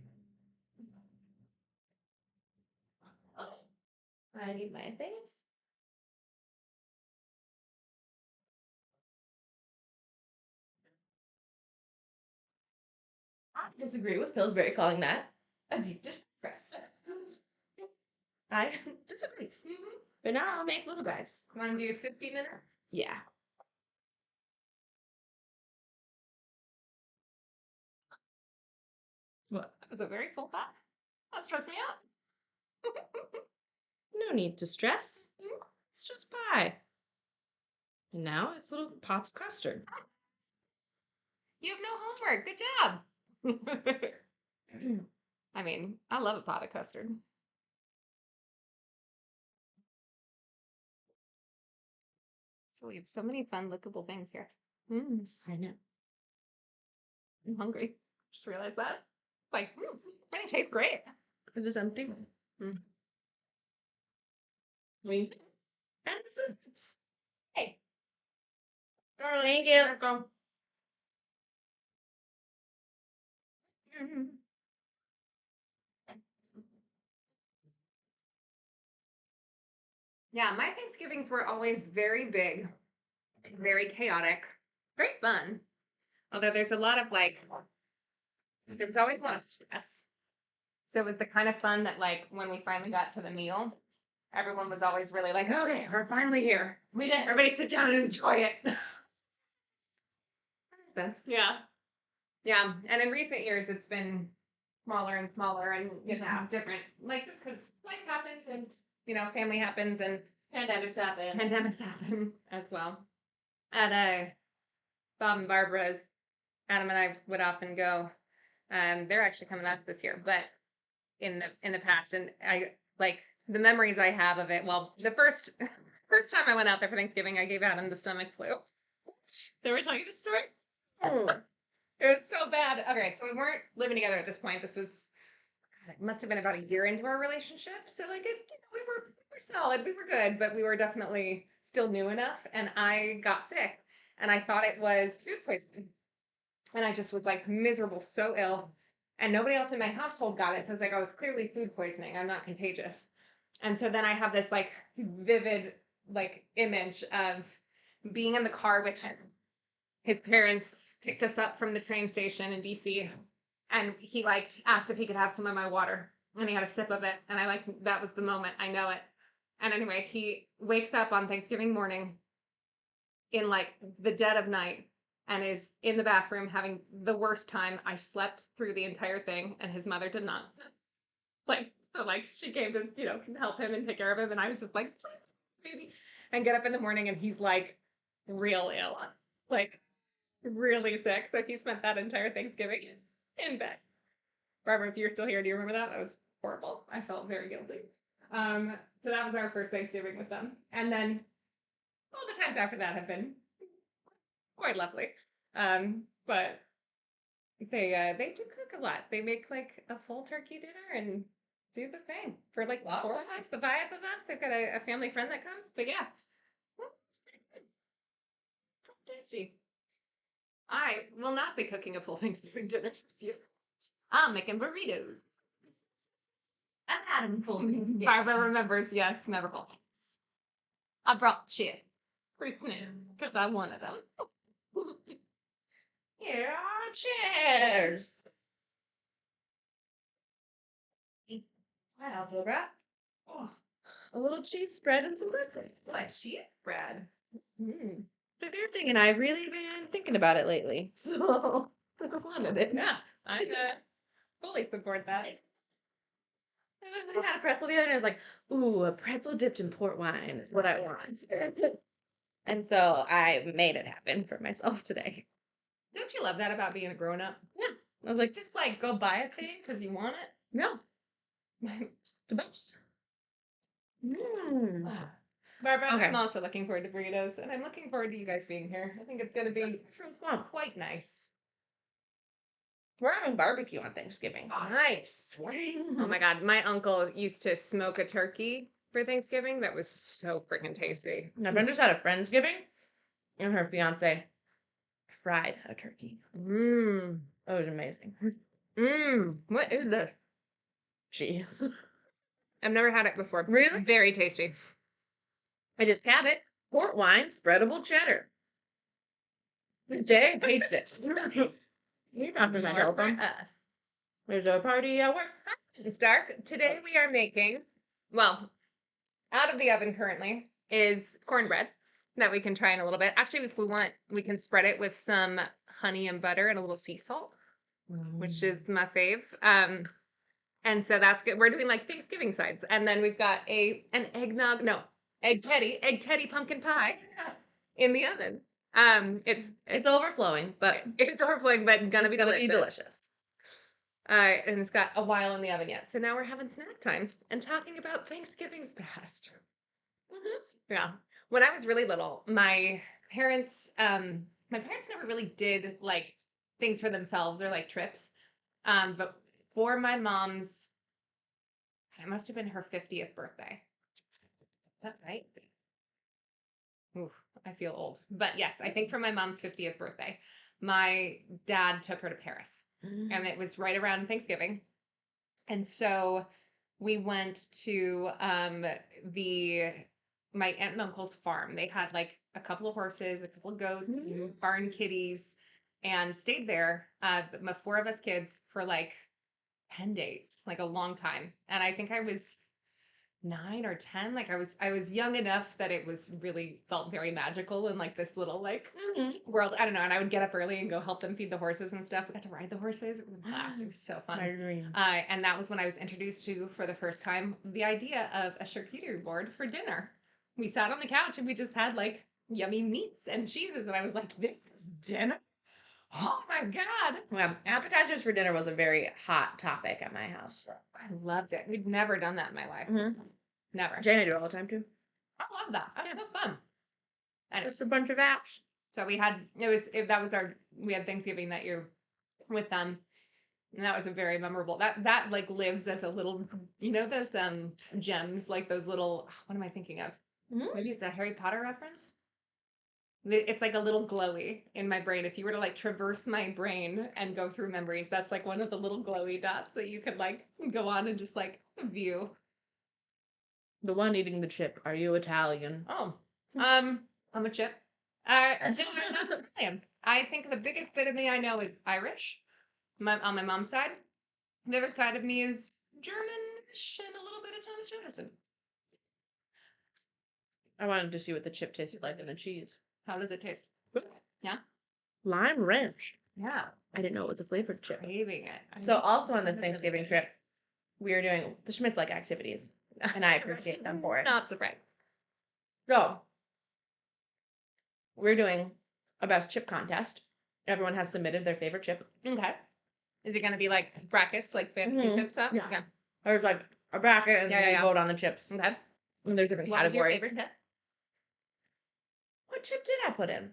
I need my things. I disagree with Pillsbury calling that a deep dish crust. I disagree. But now I'll make little guys. You want to do 50 minutes? Yeah. What? That was a very full pot. That stressed me out. No need to stress. It's just pie. And now it's little pots of custard. You have no homework. Good job. I mean, I love a pot of custard. So we have so many fun, lookable things here. I know. I'm hungry. Just realized that. Like, everything tastes great. It is empty. Mm. And this is Hey. thank you. Go. Yeah, my Thanksgivings were always very big, very chaotic, great fun. Although there's a lot of there's always a lot of stress. So it was the kind of fun that when we finally got to the meal, everyone was always really like, okay, we're finally here. We did. Everybody sit down and enjoy it. That makes sense. Yeah. Yeah. And in recent years, it's been smaller and smaller and, different. Like this because life happens and, family happens and pandemics happen as well. At Bob and Barbara's, Adam and I would often go. They're actually coming up this year, but in the past, and I like the memories I have of it. Well, the first time I went out there for Thanksgiving, I gave Adam the stomach flu. Did we tell you this story? Oh. It was so bad. Okay, so we weren't living together at this point. This was it must have been about a year into our relationship. So like we were solid, we were good, but we were definitely still new enough. And I got sick, and I thought it was food poisoning, and I just was like miserable, so ill. And nobody else in my household got it. So I was like, oh, it's clearly food poisoning. I'm not contagious. And so then I have this like vivid like image of being in the car with him. His parents picked us up from the train station in DC, and he like asked if he could have some of my water, and he had a sip of it, and I like that was the moment. I know it. And anyway, he wakes up on Thanksgiving morning in like the dead of night and is in the bathroom having the worst time. I slept through the entire thing, and his mother did not. Like, so like she came to, help him and take care of him, and I was just like, baby, and get up in the morning, and he's like real ill, like really sick. So he spent that entire Thanksgiving in bed. Barbara, if you're still here, do you remember that? That was horrible. I felt very guilty. So that was our first Thanksgiving with them, and then all the times after that have been quite lovely. But they do cook a lot. They make like a full turkey dinner and do the thing for like 4 of us, the 5 of us. They've got a family friend that comes. But yeah, it's pretty good. Tasty. I will not be cooking a full Thanksgiving dinner this year. I'm making burritos. I've had them full. Barbara remembers, yes, memorable. I brought shit. Because I wanted them. Yeah, cheers. Wow, Barbara. Oh, a little cheese spread and some pretzel. What cheese bread? Mm. The fair thing, and I've really been thinking about it lately. So I wanted it. Yeah, I fully support that. I had a pretzel the other day. I was like, ooh, a pretzel dipped in port wine is what I want. And so I made it happen for myself today. Don't you love that about being a grown up? Yeah. I was like, just like go buy a thing because you want it. no. The best. Barbara, Okay. I'm also looking forward to burritos, and I'm looking forward to you guys being here. I think it's going to be fun. Quite nice. We're having barbecue on Thanksgiving. Nice. Oh my God. My uncle used to smoke a turkey for Thanksgiving. That was so freaking tasty. My friend just had a Friendsgiving, and her fiance fried a turkey. Mmm. It was amazing. Mmm. What is this? Cheese. I've never had it before. Really? Very tasty. I just have it. Port wine, spreadable cheddar. Jay hates it. You're not going to help him. Us. There's a party at work. It's dark. Today we are making, well, out of the oven currently is cornbread that we can try in a little bit. Actually, if we want, we can spread it with some honey and butter and a little sea salt, which is my fave. And so that's good. We're doing like Thanksgiving sides. And then we've got an eggnog, no, egg teddy pumpkin pie in the oven. It's overflowing, but it's overflowing, but gonna be delicious. And it's got a while in the oven yet. So now we're having snack time and talking about Thanksgiving's past. Mm-hmm. Yeah. When I was really little, my parents never really did like things for themselves or like trips. But for my mom's, it must have been her 50th birthday. Is that right? Oof, I feel old. But yes, I think for my mom's 50th birthday, my dad took her to Paris. And it was right around Thanksgiving. And so we went to my aunt and uncle's farm. They had like a couple of horses, a couple of goats, barn kitties, and stayed there, the 4 of us kids, for like 10 days, like a long time. And I think I was 9 or 10. Like I was young enough that it was really felt very magical in like this little like world. I don't know. And I would get up early and go help them feed the horses and stuff. We got to ride the horses. It was a blast. It was so fun. My dream. And that was when I was introduced to, for the first time, the idea of a charcuterie board for dinner. We sat on the couch and we just had like yummy meats and cheeses. And I was like, this is dinner? Oh my God. Yeah, appetizers for dinner was a very hot topic at my house. I loved it. We'd never done that in my life. Mm-hmm. Never. Jane, I do it all the time too. I love that. Oh, so fun. And Just a bunch of apps. so we had we had Thanksgiving that year with them. And that was a very memorable, that like lives as a little, you know, those gems, like those little, what am I thinking of? Mm-hmm. Maybe it's a Harry Potter reference. It's like a little glowy in my brain. If you were to like traverse my brain and go through memories, that's like one of the little glowy dots that you could like go on and just like view. The one eating the chip. Are you Italian? Oh, I'm a chip. I'm not Italian. I think the biggest bit of me I know is Irish. On my mom's side. The other side of me is Germanish and a little bit of Thomas Jefferson. I wanted to see what the chip tasted like in the cheese. How does it taste? Yeah. Lime ranch. Yeah. I didn't know it was a flavored chip. Craving it. So also on the Thanksgiving trip, we were doing the Schmitz like activities, and I appreciate them for it. Not surprised. So we're doing a best chip contest. Everyone has submitted their favorite chip. Okay. Is it going to be like brackets, like fancy Mhm. chip stuff? Yeah. Okay. There's like a bracket, and then you vote on the chips. Okay. And there's different What was your categories. favorite chip? What chip did I put in?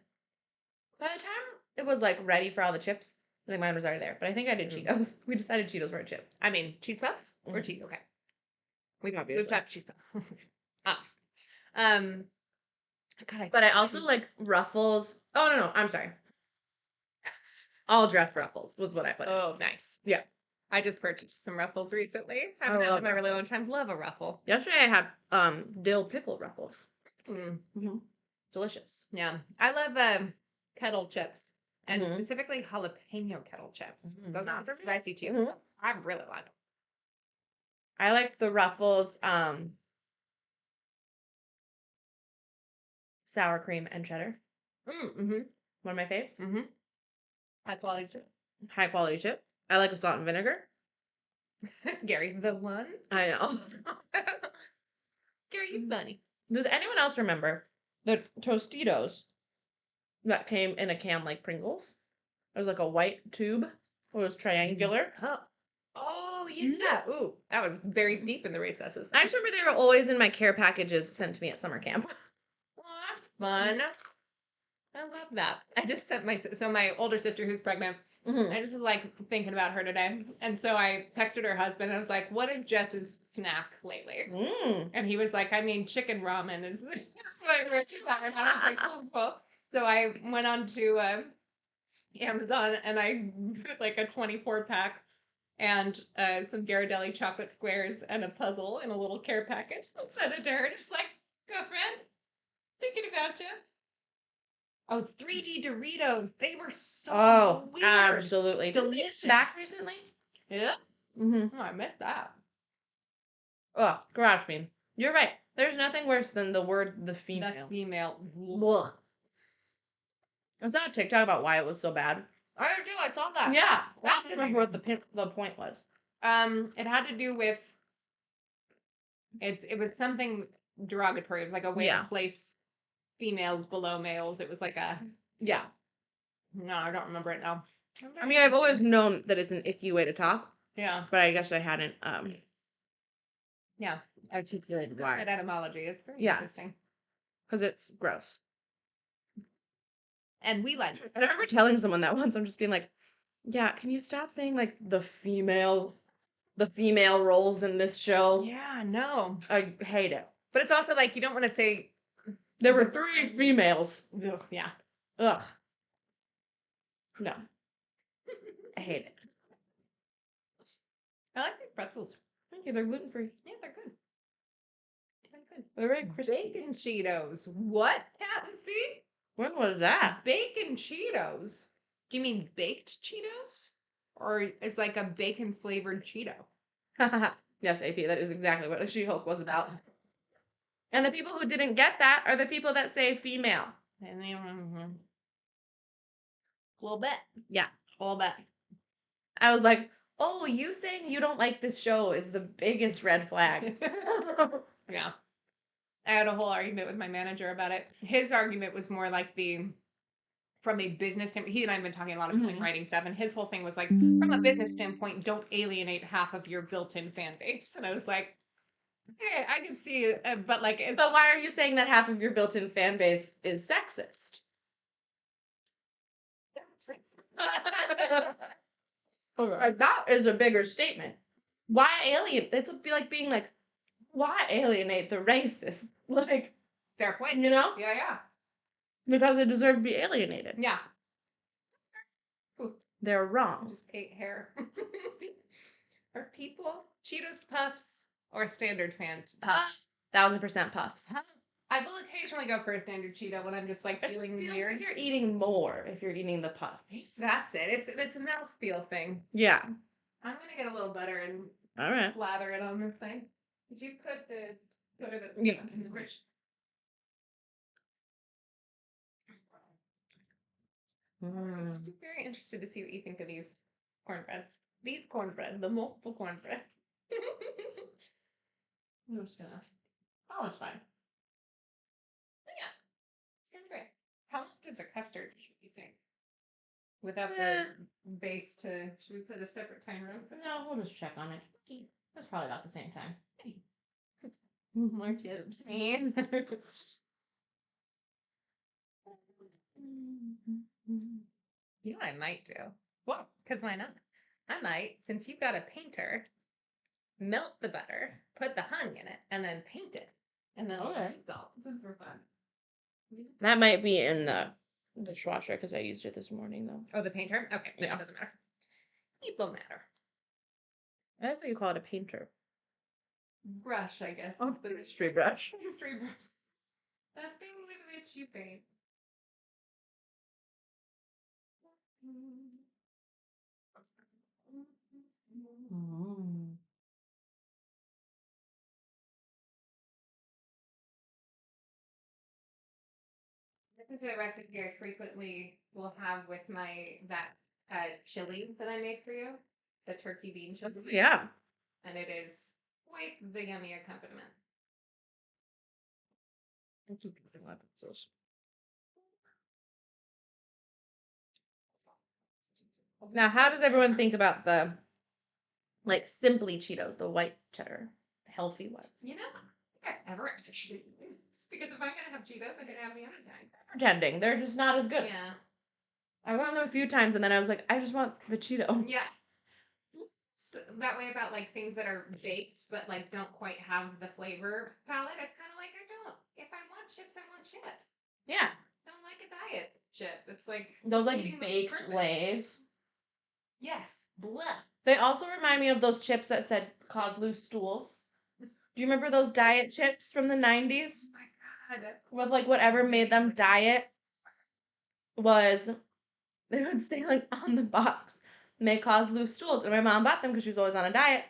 By the time it was like ready for all the chips, I think mine was already there. But I think I did Cheetos. We decided Cheetos were a chip. I mean, cheese puffs or Mhm. cheese? Okay. Obviously. We've got cheese puffs. Us. God, But I also like Ruffles. Oh no, I'm sorry. All dress Ruffles was what I put in. Oh, nice. Yeah. I just purchased some Ruffles recently. I I haven't had love them in a really long Ruffles. time. Love a Ruffle. Yesterday I had dill pickle Ruffles. Mm. Delicious. Yeah. I love kettle chips. And Mhm. specifically jalapeno kettle chips. Mhm. Those are spicy too. Mhm. I really like them. I like the Ruffles sour cream and cheddar. Mm-hmm. One of my faves. Mm-hmm. High quality chip. High quality chip. I like with salt and vinegar. Gary, the one. I know. Gary, you funny. Does anyone else remember the Tostitos that came in a can like Pringles? It was like a white tube. It was triangular. Oh, yeah. Ooh, that was very deep in the recesses. I just remember they were always in my care packages sent to me at summer camp. Oh, that's fun. I love that. I just sent my older sister who's pregnant. I just was like thinking about her today. And so I texted her husband and I was like, what is Jess's snack lately? And he was like, I mean, chicken ramen is what we're talking about. I was like, oh, cool. So I went on to Amazon and I put like a 24-pack and some Ghirardelli chocolate squares and a puzzle in a little care package. I sent it to her, just like, girlfriend, thinking about you. Oh, 3D Doritos. They were so weird. Absolutely. Delicious. Did they back recently? Yeah. Mm-hmm. Oh, I missed that. Oh, garage bean. You're right. There's nothing worse than the word the female. The female. Blah. I saw a TikTok about why it was so bad. I do. I saw that. Yeah. I don't remember what the point was. It had to do with it was something derogatory. It was like a way to place females below males. It was like a No, I don't remember it now. I mean, I've always known that it's an icky way to talk. Yeah. But I guess I hadn't Yeah. articulated why. At etymology. It's very interesting. Because it's gross. And we like it. I remember telling someone that once. I'm just being like, yeah, can you stop saying like the female roles in this show? Yeah, no. I hate it. But it's also like you don't want to say there were 3 females. Ugh, yeah. Ugh. No. I hate it. I like these pretzels. Thank you. They're gluten-free. Yeah, they're good. They're good. They're very crispy. Bacon Cheetos. What, Patsy? When was that? Bacon Cheetos? Do you mean baked Cheetos? Or is like a bacon flavored Cheeto? Yes, AP, that is exactly what She-Hulk was about. And the people who didn't get that are the people that say female. A little bit. Yeah, a little bit. I was like, oh, you saying you don't like this show is the biggest red flag. Yeah. I had a whole argument with my manager about it. His argument was more like from a business standpoint. He and I have been talking a lot about like writing stuff, and his whole thing was like, from a business standpoint, don't alienate half of your built-in fan base. And I was like, hey, I can see it, but like, so why are you saying that half of your built-in fan base is sexist? That is a bigger statement. Why alienate? It's like being like, why alienate the racist? Like, fair point. You know? Yeah. Because they deserve to be alienated. Yeah. They're wrong. Just ate hair. Are people Cheetos Puffs or standard fans? Puffs. 1000% Puffs. I will occasionally go for a standard Cheeto when I'm just like feeling weird. Like you're eating more if you're eating the Puffs. That's it. It's a mouthfeel thing. Yeah. I'm gonna get a little butter and all right, lather it on this thing. Did you put the butter that's in the fridge? I'm very interested to see what you think of these cornbread. These cornbread, the multiple cornbread. I'm just gonna. Oh, it's fine. Yeah, it's kind of great. How much is a custard, you think? Without the base to, should we put a separate timer on? No, we'll just check on it. That's probably about the same time. More tips. Man. You know what I might do? What? Because why not? I might, since you've got a painter, melt the butter, put the hung in it, and then paint it. And then salt, since we're fun. That might be in the dishwasher because I used it this morning though. Oh, the painter? Okay, yeah, it doesn't matter. It don't matter. I thought you call it a painter. Brush, I guess. Oh, the mystery brush. Mystery brush. That thing with which you paint. This is a recipe I frequently will have with that chili that I made for you, the turkey bean chili. Yeah. And it is quite the yummy accompaniment. Now, how does everyone think about the like Simply Cheetos, the white cheddar, healthy ones? You know, I think I've ever actually because if I'm gonna have Cheetos, I can have the other kind. Pretending they're just not as good. Yeah. I went them a few times and then I was like, I just want the Cheeto. Yeah. So that way about like things that are baked but like don't quite have the flavor palette, it's kind of like if I want chips, I want chips. Yeah. I don't like a diet chip. It's like those like baked Lays. Yes. Bless. They also remind me of those chips that said cause loose stools. Do you remember those diet chips from the 90s? Oh my god. With like whatever made them diet was they would say like on the box may cause loose stools. And my mom bought them because she was always on a diet.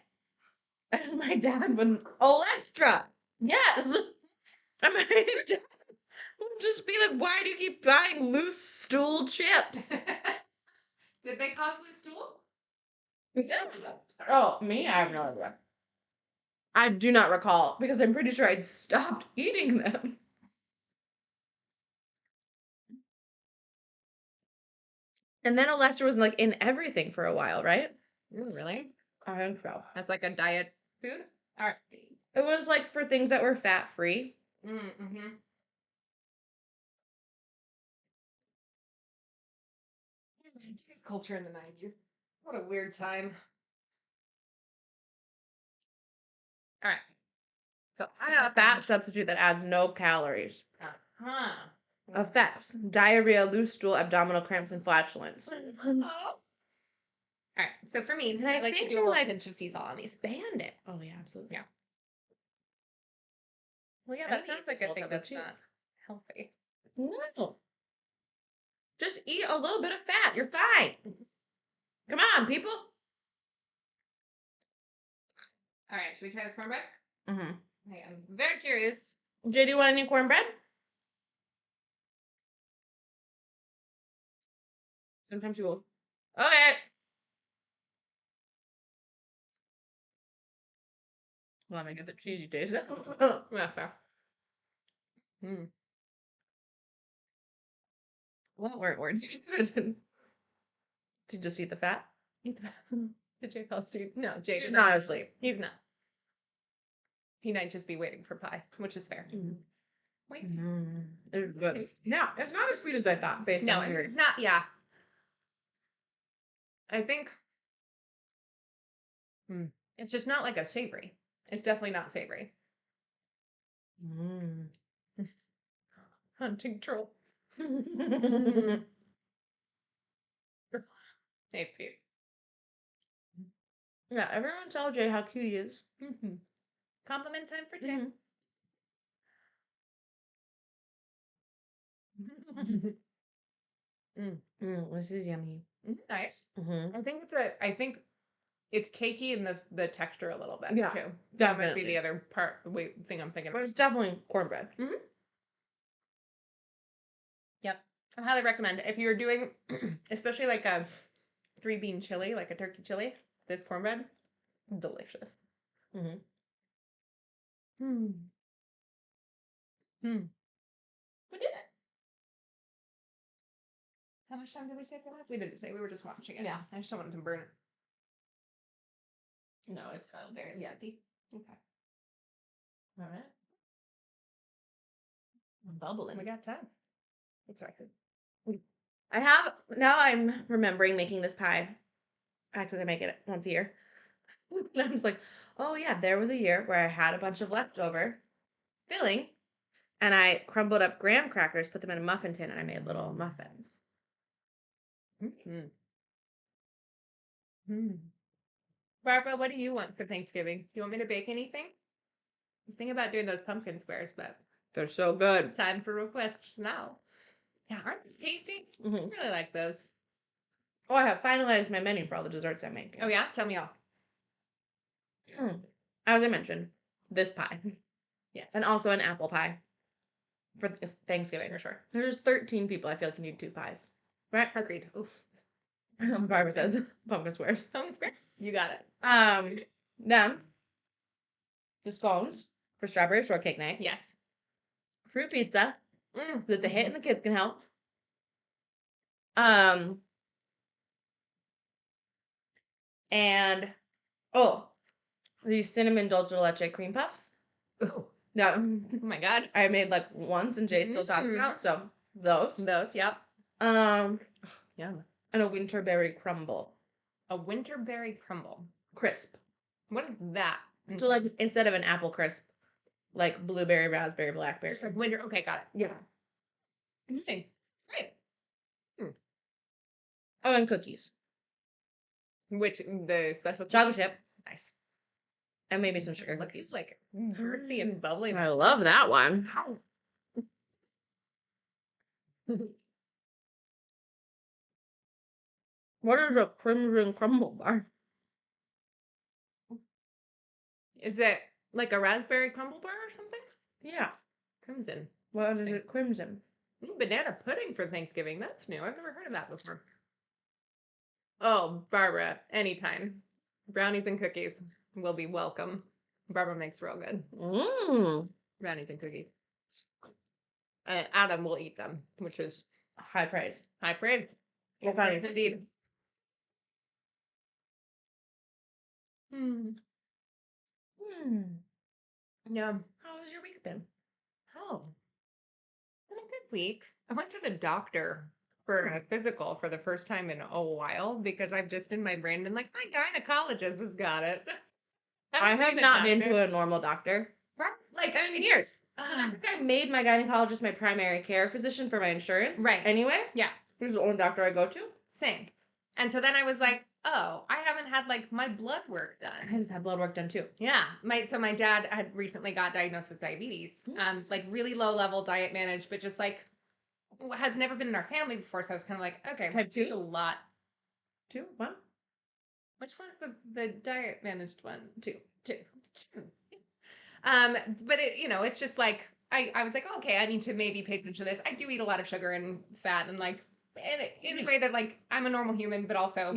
And my dad would Olestra. Yes. And my dad would just be like, why do you keep buying loose stool chips? Did they cause loose stool? Yeah. Oh, me? I have no idea. I do not recall because I'm pretty sure I'd stopped eating them. And then Olestra was like in everything for a while, right? Really? I think so. That's like a diet food? All right. It was like for things that were fat free. Mm-hmm. Culture in the 90s. What a weird time. All right. So I got a fat substitute that adds no calories. Uh-huh. Effects: diarrhea, loose stool, abdominal cramps, and flatulence. Oh. All right. So for me, I like to do a little pinch of sea salt on these. Banned it. Oh yeah, absolutely. Yeah. Well, yeah, that sounds like a thing that's not healthy. No. Just eat a little bit of fat. You're fine. Come on, people. All right, should we try this cornbread? Mm-hmm. Okay, I'm very curious. Jay, do you want any cornbread? Sometimes you will. Okay. Let me get the cheesy taste. Yeah, fair. Mm. What weren't words? To just eat the fat? Eat the Did Jay fall asleep? No, Jay He's did not not. asleep. He's not. He might just be waiting for pie, which is fair. Mm. Wait. It's good. Yeah, it's not as sweet as I thought based No, on your... it's not. Yeah. I think it's just not like a savory. It's definitely not savory. Mm. Hunting trolls. Hey, Pete. Yeah, everyone tell Jay how cute he is. Mm-hmm. Compliment time for Jay. This is yummy. Nice. Mm-hmm. I think it's cakey in the texture a little bit Yeah, too. That might be definitely. the other thing I'm thinking But of. it's definitely cornbread. Mm-hmm. Yep. I highly recommend if you're doing, especially like a 3-bean chili, like a turkey chili. This cornbread, delicious. Mm-hmm. We did it. How much time did we say for this? We didn't say. We were just watching it. Yeah. I just don't want it to burn it. No, it's still very yucky. Okay. All right. I'm bubbling. We got time. Exactly. I'm remembering making this pie. Actually, I make it once a year. And I'm just like, oh yeah, there was a year where I had a bunch of leftover filling and I crumbled up graham crackers, put them in a muffin tin, and I made little muffins. Barbara, what do you want for Thanksgiving? Do you want me to bake anything? I was thinking about doing those pumpkin squares, but They're so good. time for requests now. Yeah, aren't these tasty? Mm-hmm. I really like those. Oh, I have finalized my menu for all the desserts I'm making. Oh yeah? Tell me all. As I mentioned, this pie. Yes. And also an apple pie for Thanksgiving. For sure. There's 13 people. I feel like you need 2 pies. Right? Agreed. Oof. Barbara says pumpkin squares. Pumpkin squares? You got it. Then the scones for strawberry shortcake night. Yes. Fruit pizza. That's a hit and the kids can help. And these cinnamon dulce de leche cream puffs. Oh. That Oh my god. I made like once and Jay's still talking about, so those. Those, yep. Yeah. And a winterberry crumble. a winterberry crumble. Crisp. What is that? So like instead of an apple crisp, like blueberry, raspberry, blackberry. It's like winter. Okay, got it. Yeah. Interesting. Great. Oh, and cookies. Which the special Chocolate chip. Nice. And maybe some sugar Look, cookies. it's like earthy and bubbly. I love that one. What is a crimson crumble bar? Is it like a raspberry crumble bar or something? Yeah. Crimson. What is it? Crimson. Banana pudding for Thanksgiving. That's new. I've never heard of that before. Oh, Barbara, anytime. Brownies and cookies will be welcome. Barbara makes real good. Brownies and cookies. And Adam will eat them, which is High praise. high praise. Well, fine. Indeed. Yeah. How has your week been? Oh. Been a good week. I went to the doctor for a physical for the first time in a while because I've just in my brain been like, my gynecologist has got it. I have not been to a normal doctor. Like in years. I think I made my gynecologist my primary care physician for my insurance. Right. Anyway. Yeah. Who's the only doctor I go to? Same. And so then I was like, oh, I haven't had like my blood work I done. just had blood work done too. Yeah. My dad had recently got diagnosed with diabetes. Like really low level diet managed, but just like has never been in our family before. So I was kind of like, okay, Type 2? a lot. 2? 1? Which was the diet managed one? 2. Two. But it's just like I was like, oh, okay, I need to maybe pay attention to this. I do eat a lot of sugar and fat and like in a way that like I'm a normal human, but also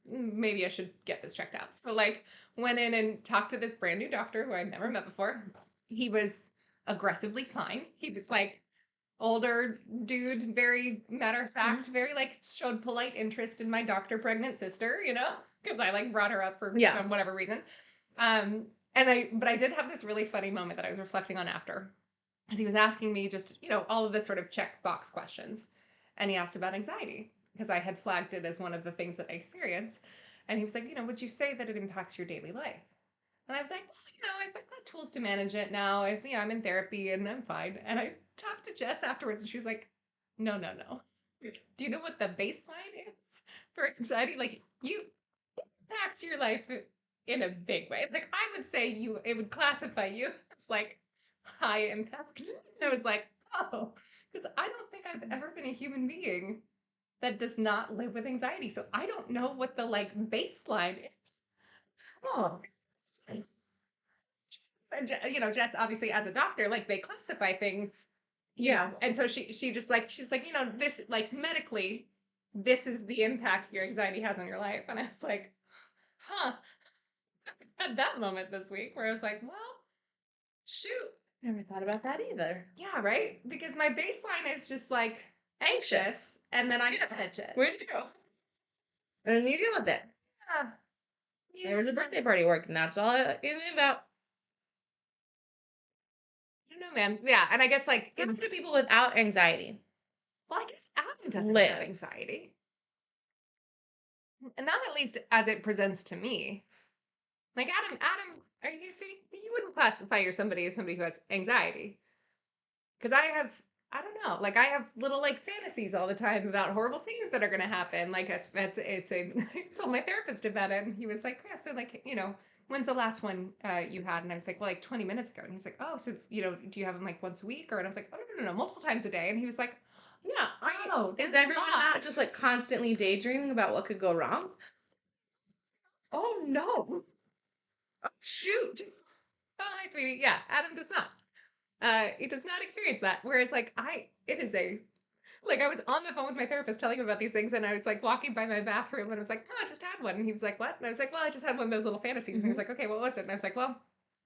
maybe I should get this checked out. So like went in and talked to this brand new doctor who I'd never met before. He was aggressively fine. He was like older dude, very matter of fact, very like showed polite interest in my doctor pregnant sister, because I like brought her up for whatever reason. But I did have this really funny moment that I was reflecting on after, as he was asking me just, all of this sort of checkbox questions. And he asked about anxiety, because I had flagged it as one of the things that I experience. And he was like, would you say that it impacts your daily life? And I was like, well, I've got tools to manage it now. I'm in therapy and I'm fine. And I talked to Jess afterwards and she was like, no. Do you know what the baseline is for anxiety? Like, you impacts your life in a big way. It's like, I would say it would classify you as like high impact. And I was like, oh, because I don't think I've ever been a human being that does not live with anxiety. So I don't know what the like baseline is. Oh. And Jess obviously as a doctor, like they classify things, and so she was like, this like medically, this is the impact your anxiety has on your life. And I was like, huh. I had that moment this week where I was like, well, shoot. Never thought about that either. Yeah, right? Because my baseline is just like anxious and then I manage it. Where'd you go? And you deal with it. Yeah. There was a birthday party working. That's all it's about. I don't know, man. Yeah, and I guess like How do people without anxiety? Well, I guess Adam doesn't have anxiety. And not at least as it presents to me. Like Adam, are you saying you wouldn't classify somebody as somebody who has anxiety? Because I don't know, like I have little like fantasies all the time about horrible things that are going to happen. Like I told my therapist about it, and he was like, yeah, so like when's the last one you had? And I was like, well, like 20 minutes ago. And he was like, oh, so do you have them like once a week? And I was like, oh no, multiple times a day. And he was like, yeah, I know. Is everyone not just like constantly daydreaming about what could go wrong? Oh no. Oh, shoot. Oh, hi, sweetie. Yeah, Adam does not. He does not experience that. Whereas, like, I was on the phone with my therapist telling him about these things, and I was like walking by my bathroom, and I was like, oh, I just had one. And he was like, what? And I was like, well, I just had one of those little fantasies. And he was like, okay, what was it? And I was like, well,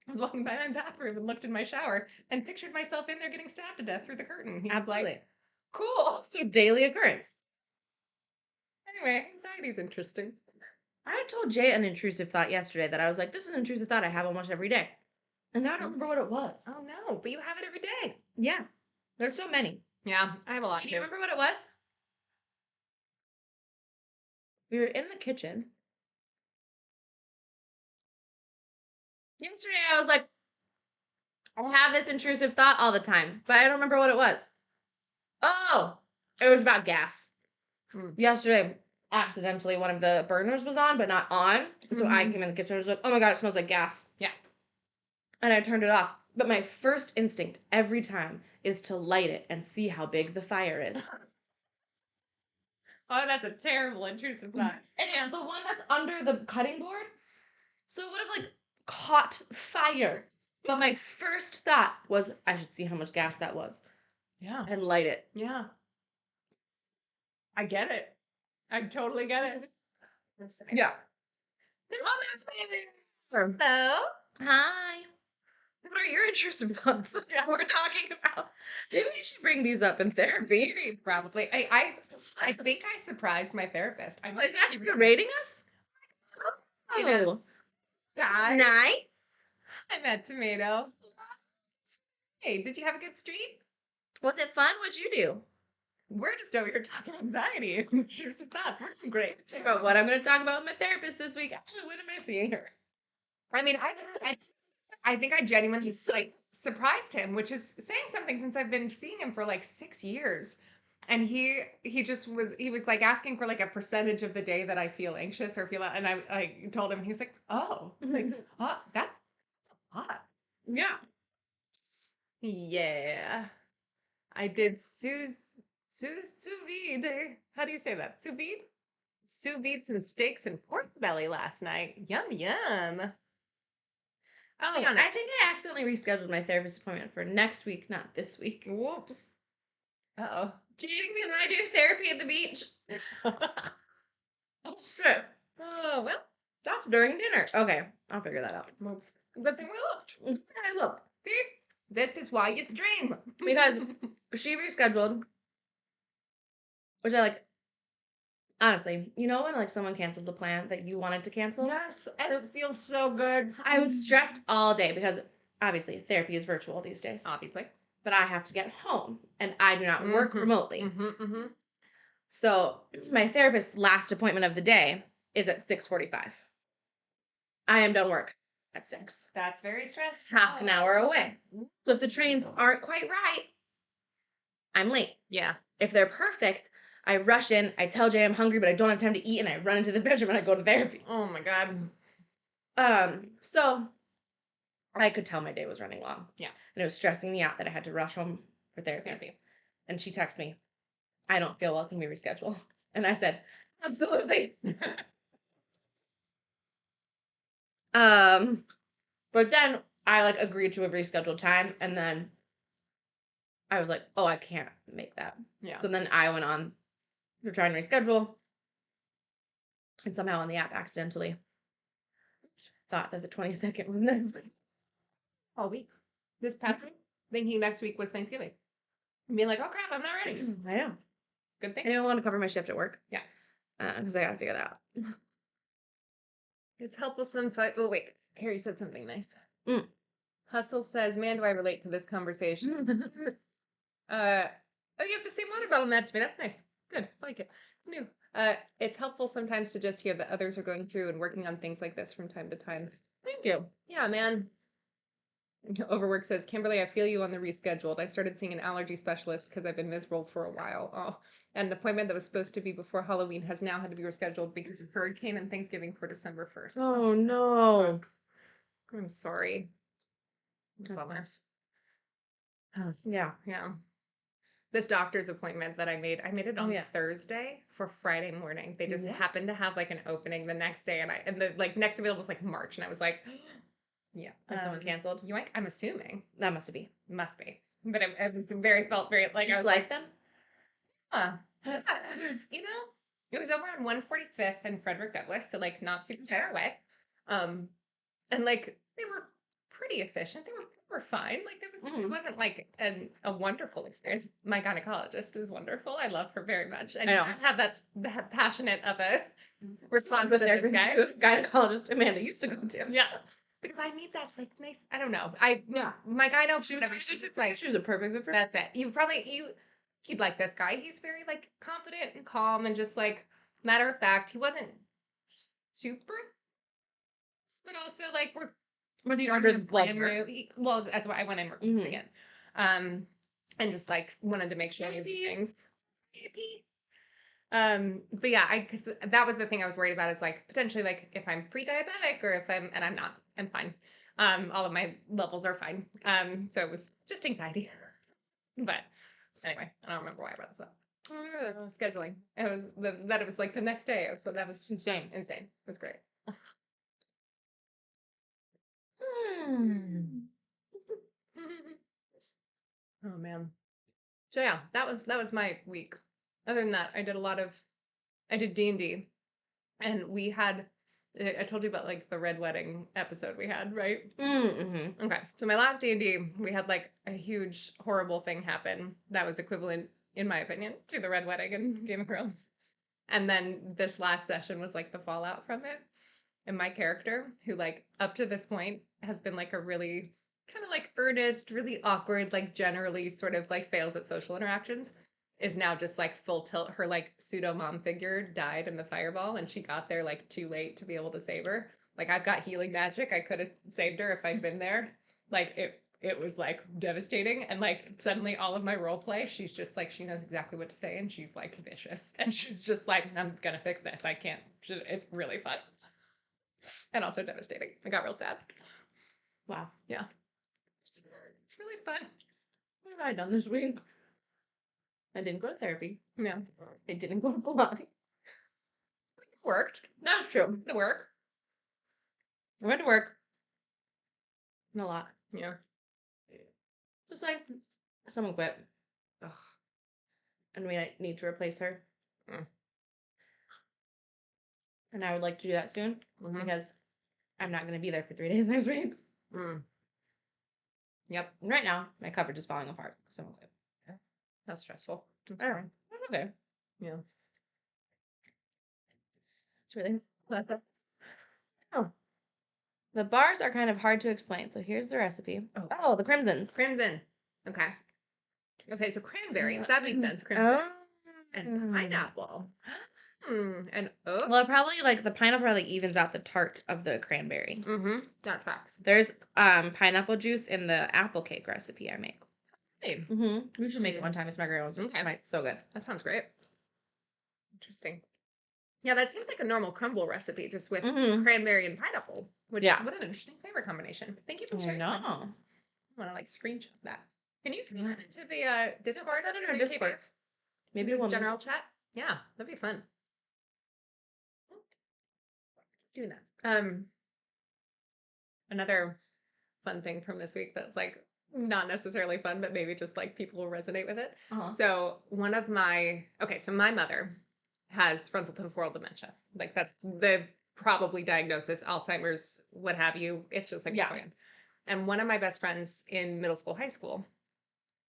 I was walking by my bathroom and looked in my shower and pictured myself in there getting stabbed to death through the curtain. He was like, cool. It's a daily occurrence. Anyway, anxiety's interesting. I told Jay an intrusive thought yesterday that I was like, this is an intrusive thought I have almost every day. And now I don't remember what it was. Oh no, but you have it every day. Yeah. There's so many. Yeah, I have a lot. Do you remember what it was? We were in the kitchen. Yesterday I was like, I have this intrusive thought all the time, but I don't remember what it was. Oh, it was about gas. Yesterday, accidentally, one of the burners was on, but not on. So I came in the kitchen and was like, oh my God, it smells like gas. Yeah. And I turned it off. But my first instinct every time is to light it and see how big the fire is. Oh, that's a terrible intrusive thought. And it's the one that's under the cutting board. So it would have like caught fire. But my first thought was I should see how much gas that was. Yeah. And light it. Yeah. I get it. I totally get it. Yeah. Hello. Hi. What are your intrusive thoughts that we're talking about? Maybe we should bring these up in therapy. Probably. I think I surprised my therapist. Is Matthew rating us? Oh. Hi. Night. I met Tomato. Hey, did you have a good street? Was it fun? What'd you do? We're just over here talking anxiety and intrusive thoughts. Great. About what I'm going to talk about with my therapist this week. Actually, when am I seeing her? I mean, I think I genuinely like surprised him, which is saying something since I've been seeing him for like 6 years. And he was like asking for like a percentage of the day that I feel anxious or feel, and I told him, he's like, oh, like, oh, that's a lot. Yeah. Yeah. I did sous vide. How do you say that? Sous vide? Sous vide some steaks and pork belly last night. Yum, yum. Oh, I think I accidentally rescheduled my therapist appointment for next week, not this week. Whoops. Uh-oh. Do you think I do therapy at the beach? Oh, shit. Oh, well, that's during dinner. Okay, I'll figure that out. Whoops. Good thing we looked. I look. See? This is why you stream. Because she rescheduled, which I like. Honestly, you know when like someone cancels a plan that you wanted to cancel? Yes, and it feels so good. I was stressed all day because obviously therapy is virtual these days. Obviously. But I have to get home and I do not work remotely. Mm-hmm. So my therapist's last appointment of the day is at 6:45. I am done work at 6. That's very stressful. Half an hour away. So if the trains aren't quite right, I'm late. Yeah. If they're perfect, I rush in, I tell Jay I'm hungry, but I don't have time to eat, and I run into the bedroom and I go to therapy. Oh my God. So I could tell my day was running long. Yeah. And it was stressing me out that I had to rush home for therapy. And she texted me, I don't feel well, can we reschedule? And I said, absolutely. But then I like agreed to a rescheduled time, and then I was like, oh, I can't make that. Yeah. So then I went on to try and reschedule, and somehow on the app accidentally thought that the 22nd was next week. All week. This past week, thinking next week was Thanksgiving. And being like, oh crap, I'm not ready. I know. Good thing. I don't want to cover my shift at work. Yeah. Because I got to figure that out. It's helpful sometimes. Oh, wait. Harry said something nice. Mm. Hustle says, man, do I relate to this conversation? Oh, you have the same water bottle, Matt, to me. That's nice. Good. I like it. New. It's helpful sometimes to just hear that others are going through and working on things like this from time to time. Thank you. Yeah, man. Overwork says, Kimberly, I feel you on the rescheduled. I started seeing an allergy specialist because I've been miserable for a while. Oh, and an appointment that was supposed to be before Halloween has now had to be rescheduled because of hurricane and Thanksgiving for December 1st. Oh, no. I'm sorry. Bummer. Yeah. Yeah. This doctor's appointment that I made it on Thursday for Friday morning. They just happened to have like an opening the next day, and the like next available was like March, and I was like, yeah, Has someone canceled? You I'm assuming That must be. but it was felt very like I was like them. it was it was over on 145th and Frederick Douglass, so like not super far away, and like they were pretty efficient. They were fine. Like it wasn't like a wonderful experience. My gynecologist is wonderful. I love her very much. I don't have that passionate of a response to this guy. Gynecologist Amanda used to go to. Yeah. Because I need that like nice. I don't know. My gyno. She's just like she was a perfect fit for. That's it. You'd like this guy. He's very like confident and calm and just like matter of fact. He wasn't super, but also like When he ordered blood work. Well, that's why I went in requesting it. And just like wanted to make sure of things. But yeah, because that was the thing I was worried about is like potentially like if I'm pre-diabetic or if I'm not, I'm fine. All of my levels are fine. So it was just anxiety. But anyway, I don't remember why I brought this up. Scheduling. It was like the next day. That was insane. It was great. Oh man. So yeah, that was my week. Other than that, I did D&D, and we had. I told you about like the red wedding episode we had, right? Mm-hmm. Okay, so my last D&D, we had like a huge horrible thing happen that was equivalent, in my opinion, to the red wedding in Game of Thrones. And then this last session was like the fallout from it. And my character, who like up to this point has been like a really kind of like earnest, really awkward, like generally sort of like fails at social interactions, is now just like full tilt. Her like pseudo mom figure died in the fireball, and she got there like too late to be able to save her. Like I've got healing magic. I could have saved her if I'd been there. Like it was like devastating, and like suddenly all of my role play, she's just like she knows exactly what to say, and she's like vicious, and she's just like I'm gonna fix this. I can't. It's really fun. And also devastating. I got real sad. Wow. Yeah. It's really fun. What have I done this week? I didn't go to therapy. Yeah. I didn't go to Pilates. It worked. That's true. It worked. I went to work. A lot. Yeah. Just like someone quit. Ugh. And we need to replace her. Mm. And I would like to do that soon because I'm not going to be there for 3 days next week. Mm. Yep. And right now, my coverage is falling apart. Someone quit. Yeah. That's stressful. I don't know. Okay. Yeah. It's really. Oh. The bars are kind of hard to explain. So here's the recipe. Oh, the crimsons. Crimson. Okay. Okay, so cranberry. That makes sense. Crimson. And pineapple. And oats. Well, probably like the pineapple probably evens out the tart of the cranberry. That tracks. There's pineapple juice in the apple cake recipe I make. Hey. We should make it one time. It's my grandma's. Okay. So good. That sounds great. Interesting. Yeah, that seems like a normal crumble recipe, just with cranberry and pineapple. Which, what an interesting flavor combination. Thank you for sharing. I want to like screenshot that. Can you throw that into the Discord? Or Discord. Maybe a general chat. Yeah, that'd be fun. Doing that. Another fun thing from this week that's like not necessarily fun, but maybe just like people will resonate with it. So so my mother has frontal temporal dementia. Like that's the probably diagnosis, Alzheimer's, what have you. It's just like and one of my best friends in middle school, high school,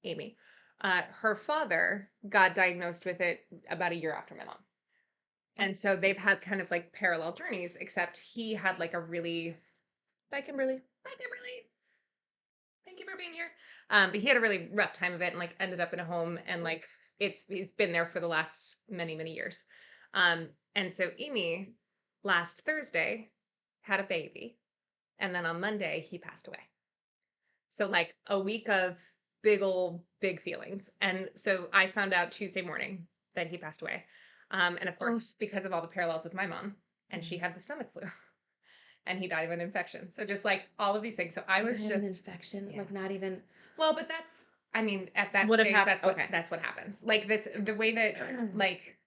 Amy, her father got diagnosed with it about a year after my mom. And so they've had kind of like parallel journeys, except he had like a really... Bye, Kimberly. Bye, Kimberly. Thank you for being here. But he had a really rough time of it and like ended up in a home, and like he's been there for the last many, many years. And so Amy last Thursday had a baby, and then on Monday he passed away. So like a week of big feelings. And so I found out Tuesday morning that he passed away. And of course, because of all the parallels with my mom, and she had the stomach flu, and he died of an infection. So just like all of these things. So I was just an infection, like not even. Well, but that's, I mean, at that stage, that's what happens. Like the way that like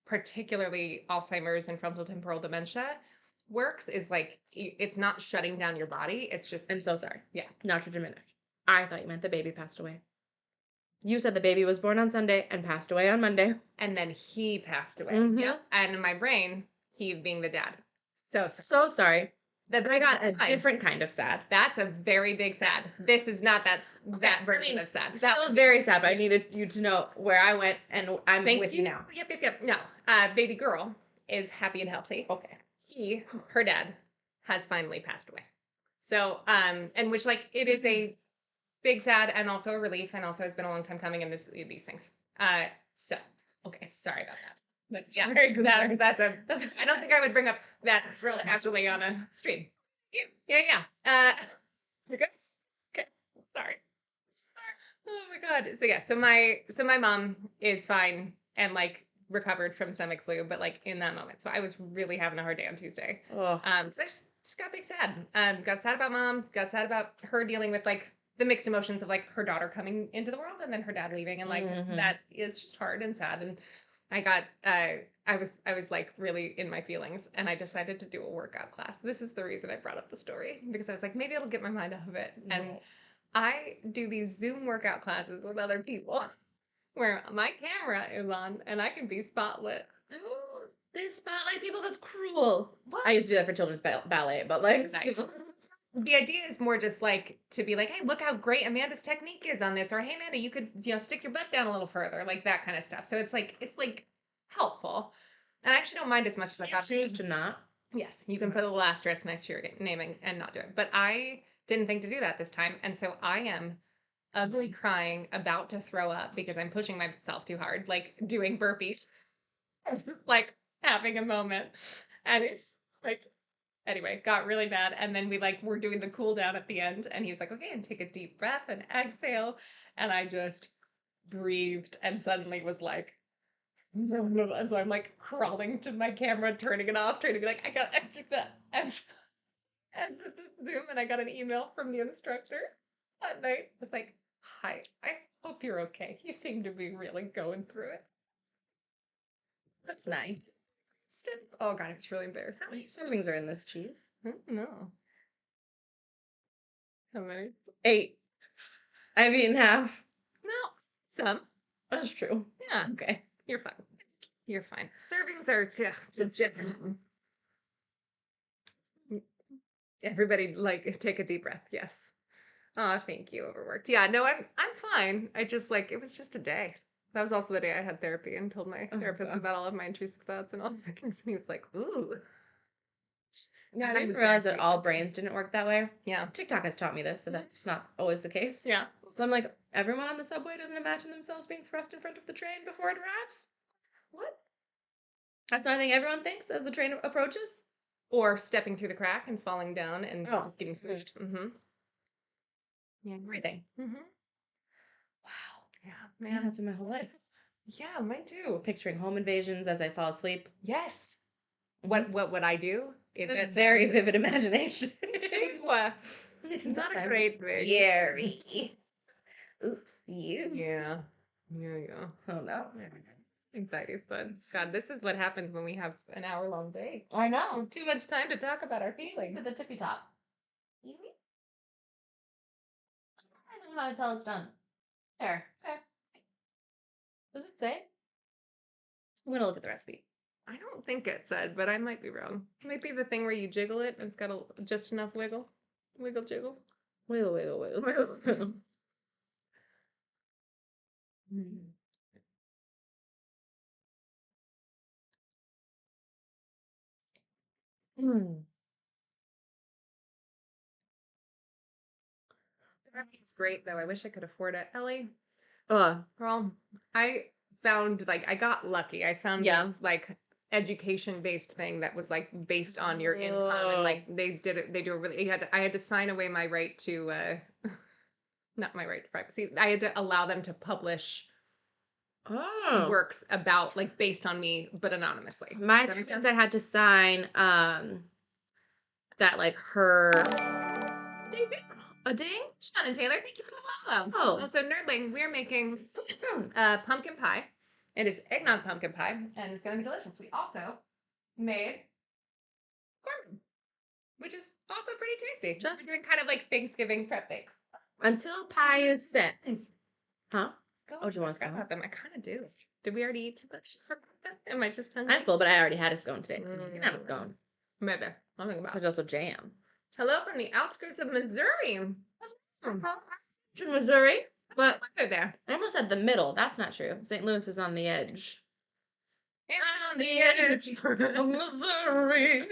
particularly Alzheimer's and frontal temporal dementia works is like it's not shutting down your body. It's just. I'm so sorry. Yeah, not to diminish. I thought you meant the baby passed away. You said the baby was born on Sunday and passed away on Monday. And then he passed away. Yep. And in my brain, he being the dad. So sorry. That I got a different kind of sad. That's a very big sad. This is not that version of sad. Still very sad, but I needed you to know where I went, and I'm with you now. Yep. No. Baby girl is happy and healthy. Okay. Her dad, has finally passed away. So, and which like it is a big sad and also a relief, and also it's been a long time coming, and these things. So okay, sorry about that. That's that's I don't think I would bring up that real casually on a stream. Yeah. You're good? Okay. Sorry. Oh my god. So my mom is fine and like recovered from stomach flu, but like in that moment. So I was really having a hard day on Tuesday. So I just got big sad. Got sad about mom, got sad about her dealing with like the mixed emotions of like her daughter coming into the world and then her dad leaving, and like that is just hard and sad. And I was like really in my feelings, and I decided to do a workout class. This is the reason I brought up the story, because I was like, maybe it'll get my mind off of it. And I do these Zoom workout classes with other people where my camera is on and I can be spotlit. They spotlight people? That's cruel. What? I used to do that for children's ballet, but like... The idea is more just like to be like, hey, look how great Amanda's technique is on this, or hey, Amanda, you could stick your butt down a little further, like that kind of stuff. So it's like helpful, and I actually don't mind as much as I thought. Choose to not. Yes, you can put a little asterisk next to your name and not do it. But I didn't think to do that this time, and so I am ugly crying, about to throw up because I'm pushing myself too hard, like doing burpees, like having a moment, and it's like. Anyway, got really bad. And then we were doing the cool down at the end. And he's like, okay, and take a deep breath and exhale. And I just breathed and suddenly was like, and so I'm like crawling to my camera, turning it off, trying to be like, I got to exit that. And Zoom. And I got an email from the instructor that night. It's like, hi, I hope you're okay. You seem to be really going through it. That's nice. Oh god, it's really embarrassing. How many servings are in this cheese? I don't know. How many? 8. I've eaten half. No, some. That's true. Yeah. Okay. You're fine. You're fine. Servings are legit. Everybody, like, take a deep breath. Yes. Oh, thank you. Overworked. Yeah. No, I'm fine. I just it was just a day. That was also the day I had therapy and told my therapist God. about all of my intrusive thoughts and all the things. And he was like, "Ooh." Yeah, I didn't realize that all brains didn't work that way. Yeah. TikTok has taught me this, that that's not always the case. Yeah. So I'm like, everyone on the subway doesn't imagine themselves being thrust in front of the train before it arrives? What? That's not a thing everyone thinks as the train approaches? Or stepping through the crack and falling down and Oh. just getting smooshed. Mm-hmm. Yeah, everything. Mm-hmm. Wow. Yeah, Man, man. that's been my whole life. Yeah, mine too. Picturing home invasions as I fall asleep. Yes. What would I do? If It's it's very vivid imagination. too. It's not a great thing. Scary. Oops, you. Yeah. Yeah. Oh no. Anxiety's fun. God, this is what happens when we have an hour-long day. I know. Too much time to talk about our feelings. With the tippy top. I don't know how to tell it's done. There. Okay. Does it say? I'm gonna look at the recipe. I don't think it said, but I might be wrong. It might be the thing where you jiggle it and it's got just enough wiggle. Wiggle jiggle. Wiggle, wiggle, wiggle, wiggle, wiggle. It's great though. I wish I could afford it. Ellie, Uh, girl, I found I got lucky. I found Yeah. education based thing that was based on your income and they do a really I had to sign away my right to not my right to privacy. I had to allow them to publish works about based on me but anonymously. My therapist, I had to sign that her a ding? Sean and Taylor, thank you for the follow. Oh. So Nerdling, we're making pumpkin pie. It is eggnog pumpkin pie, and it's going to be delicious. We also made cornbread, which is also pretty tasty. Just We're doing kind of like Thanksgiving prep bakes. until pie is set. Huh? Let's go. Oh, do you want to about them? I kind of do. Did we already eat too much? Am I just hungry? I'm full, but I already had a scone today. You can have a scone. Maybe. I'll think about it. There's also jam. Hello from the outskirts of Missouri. To Missouri? But They're there. I almost said the middle. That's not true. St. Louis is on the edge. It's on the edge of Missouri.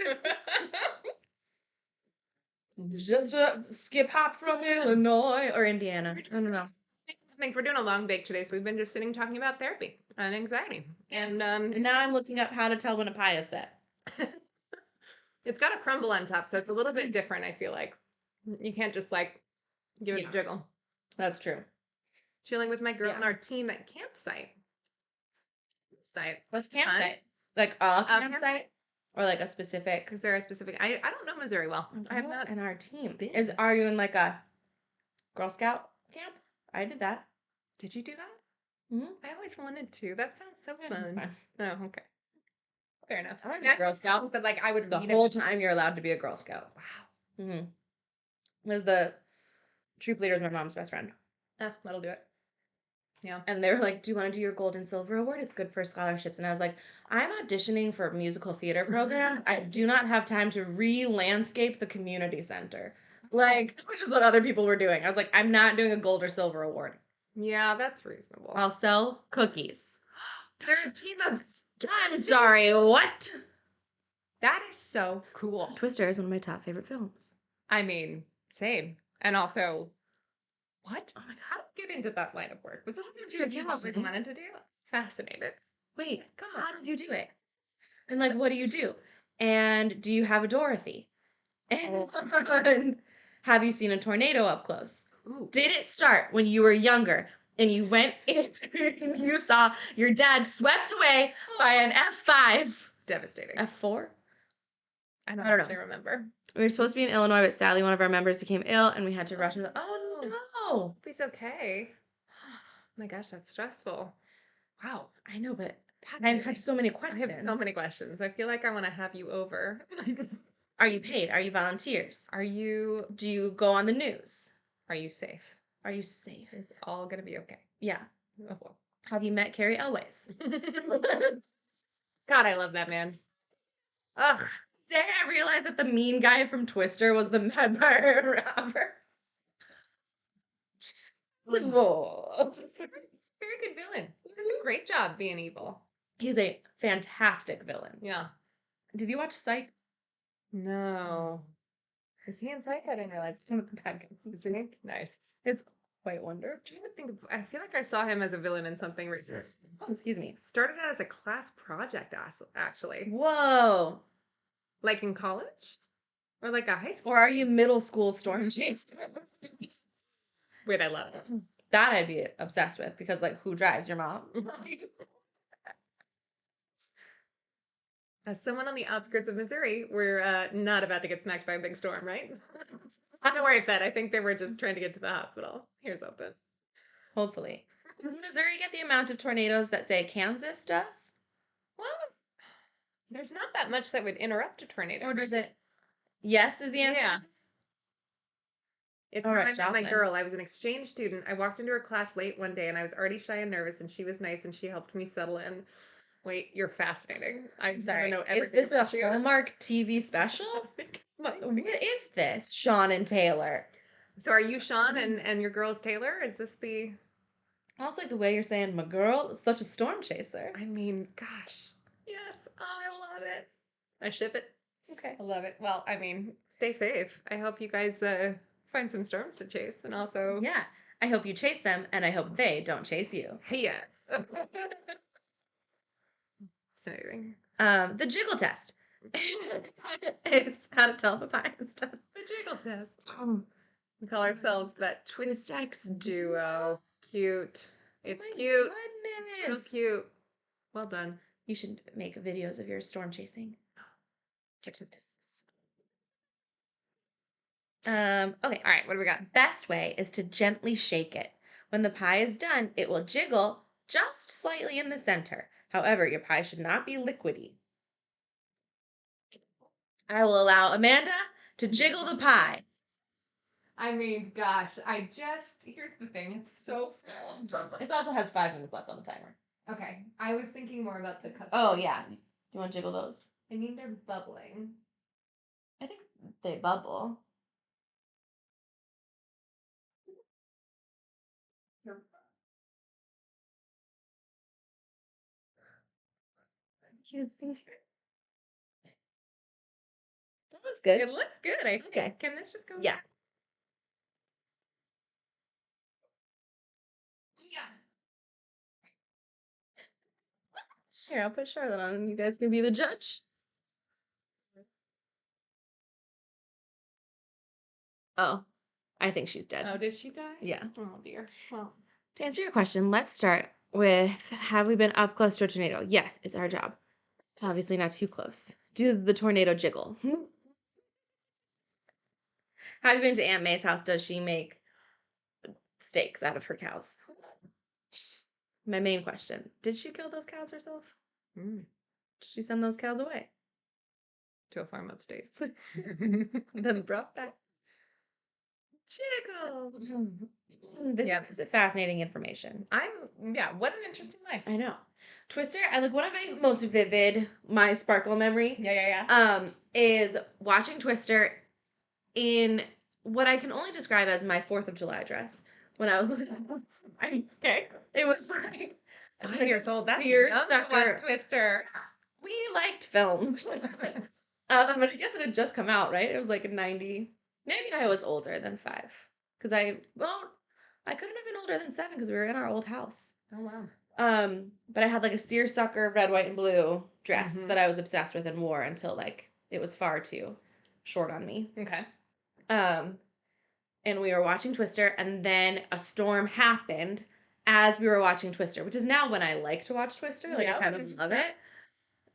Just a skip hop from Illinois or Indiana. I don't know. Thanks. We're doing a long bake today, so we've been just sitting talking about therapy and anxiety. And now I'm looking up how to tell when a pie is set. It's got a crumble on top, so it's a little bit different, I feel like. You can't just give it a jiggle. That's true. Chilling with my girl and our team at campsite. What's campsite? Like a campsite? Or a specific? Is there a specific? I don't know Missouri well. I have not. And our team. Are you in a Girl Scout camp? I did that. Did you do that? Mm-hmm. I always wanted to. That sounds so fun. Fun. Oh, okay. Fair enough. I was a Girl Scout. But I would the whole time you're allowed to be a Girl Scout. Wow. Mm-hmm. Was the troop leader, my mom's best friend. That'll do it. Yeah. And they were like, do you want to do your gold and silver award? It's good for scholarships. And I was like, I'm auditioning for a musical theater program. I do not have time to re-landscape the community center. Which is what other people were doing. I was like, I'm not doing a gold or silver award. Yeah, that's reasonable. I'll sell cookies. They're a team of I'm sorry, what? That is so cool. Twister is one of my top favorite films. I mean, same. And also, what? Oh my God. How to get into that line of work? Was that what you always wanted to do? Fascinated. Wait, how did you do it? And what do you do? And do you have a Dorothy? And have you seen a tornado up close? Ooh. Did it start when you were younger and you went in and you saw your dad swept away by an F5? Devastating. F4? I don't know. actually remember. We were supposed to be in Illinois, but sadly one of our members became ill and we had to rush him. Oh no. He's okay. Oh my gosh, that's stressful. Wow. I know, but I have so many questions. I have so many questions. I feel like I want to have you over. Are you paid? Are you volunteers? Do you go on the news? Are you safe? Are you safe? It's all gonna be okay. Yeah. Oh, well. Have you met Carrie Elways? God, I love that man. Ugh. Did I realize that the mean guy from Twister was the Mad Mire rapper? Whoa. He's a very good villain. He does a great job being evil. He's a fantastic villain. Yeah. Did you watch Psych? No. Is he in Psych? I didn't realize. He's one of the bad guys. Is he? Nice. It's quite wonderful. I'm trying to think of, I feel like I saw him as a villain in something recent. Oh, excuse me. Started out as a class project, actually. Whoa. Like in college? Or like a high school? Or are you middle school storm chase? Wait, I love it. That I'd be obsessed with because, like, who drives your mom? As someone on the outskirts of Missouri, we're not about to get smacked by a big storm, right? Don't worry, Fed. I think they were just trying to get to the hospital. Here's open. Hopefully. Does Missouri get the amount of tornadoes that, say, Kansas does? Well, there's not that much that would interrupt a tornado. Or does it? Yes is the answer? Yeah. It's All how right, I met my Jocelyn. girl. I was an exchange student. I walked into her class late one day and I was already shy and nervous, and she was nice and she helped me settle in. Wait, you're fascinating. I'm Sorry. Know Is everything this a about you. Hallmark TV special? What is this, Sean and Taylor? So are you Sean and your girl is Taylor? Is this the... I also like the way you're saying my girl is such a storm chaser. I mean, gosh. Yes, I love it. I ship it. Okay. I love it. Well, I mean, stay safe. I hope you guys find some storms to chase, and also... Yeah. I hope you chase them, and I hope they don't chase you. Yes. Fascinating. The jiggle test is how to tell if a pie is done. The jiggle test. We call ourselves that Twist X duo. Cute. It's My cute. goodness. Real cute. Well done. You should make videos of your storm chasing. Kitchen tests. Okay, All right, what do we got? best way is to gently shake it. When the pie is done, it will jiggle just slightly in the center. However, your pie should not be liquidy. I will allow Amanda to jiggle the pie. I mean, gosh, here's the thing. It's so full. It also has 5 minutes left on the timer. Okay, I was thinking more about the custards. Oh, yeah. You want to jiggle those? I mean, they're bubbling. I think they bubble. You see? That looks good. It looks good, I think. Okay. Can this just go? Yeah. Yeah. Here, I'll put Charlotte on and you guys can be the judge. Oh, I think she's dead. Oh, did she die? Yeah. Oh, dear. Well, To answer your question, let's start with, have we been up close to a tornado? Yes, it's our job. Obviously not too close. Do the tornado jiggle. Have you been to Aunt May's house? Does she make steaks out of her cows? My main question. Did she kill those cows herself? Did she send those cows away? to a farm upstate. Then brought back. Jiggle. This is fascinating information. What an interesting life. I know. Twister, I like one of my most vivid, my sparkle memory. Yeah. Is watching Twister in what I can only describe as my 4th of July dress when I was Okay. It was like 9 years old. That's Weird young to sucker. watch Twister. we liked films. But I guess it had just come out, right? It was like a 90. Maybe I was older than 5. Because I couldn't have been older than 7 because we were in our old house. Oh, wow. But I had like a seersucker red, white, and blue dress that I was obsessed with and wore until like it was far too short on me. Okay. And we were watching Twister, and then a storm happened as we were watching Twister, which is now when I like to watch Twister. Like I kind of love it.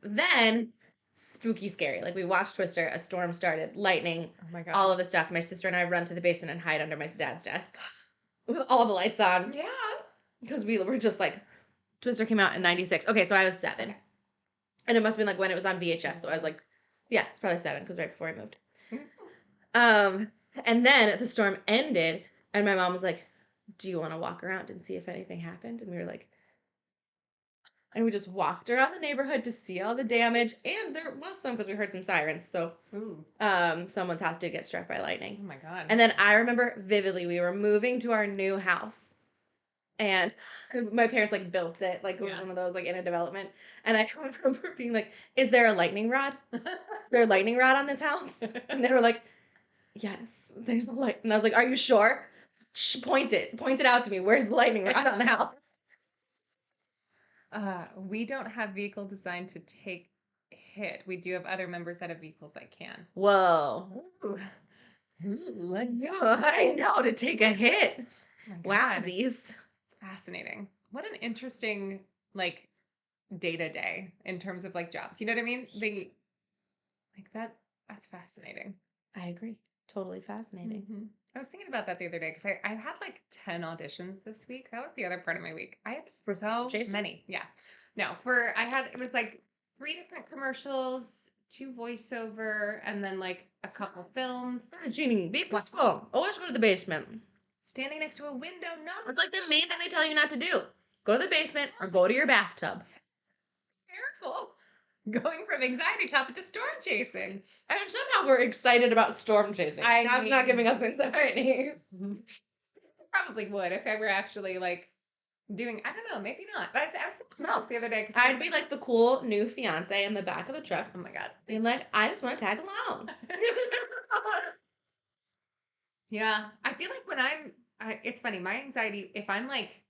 Then spooky, scary. Like we watched Twister, a storm started, lightning, Oh my god. all of the stuff. My sister and I run to the basement and hide under my dad's desk with all the lights on. Yeah. Because we were just like, Twister came out in 96. Okay, so I was 7. And it must have been like when it was on VHS. So I was like, yeah, it's probably 7 because right before I moved. And then the storm ended And my mom was like, do you want to walk around and see if anything happened? And we were like, and we just walked around the neighborhood to see all the damage. And there was some because we heard some sirens. So someone's house did get struck by lightning. Oh my God. And then I remember vividly, we were moving to our new house. And my parents like built it, like it was one of those like in a development. And I remember being like, is there a lightning rod? Is there a lightning rod on this house? And they were like, yes, there's a light. And I was like, are you sure? Point it out to me. Where's the lightning rod on the house? We don't have vehicle designed to take hit. We do have other members that have vehicles that can. Whoa. Ooh, let's go. I know, to take a hit. Oh my God. Wowsies. It's fascinating. What an interesting like day-to-day in terms of like jobs. You know what I mean? They like that's fascinating. I agree. Totally fascinating. Mm-hmm. I was thinking about that the other day because I had like 10 auditions this week. That was the other part of my week. I had so many. Yeah. No, it was like 3 different commercials, 2 voiceover, and then like a couple films. Jeannie, be careful. Always go to the basement. Standing next to a window, no. It's like the main thing they tell you not to do. Go to the basement or go to your bathtub. Careful. Going from anxiety topic to storm chasing. And somehow we're excited about storm chasing. That's not giving us anxiety. Probably would if I were actually like doing, I don't know, maybe not. But I was thinking about this the other day. Cause I'd be like the cool new fiance in the back of the truck. Oh my God. Being like, I just want to tag along. Yeah. I feel like when it's funny, my anxiety, if I'm like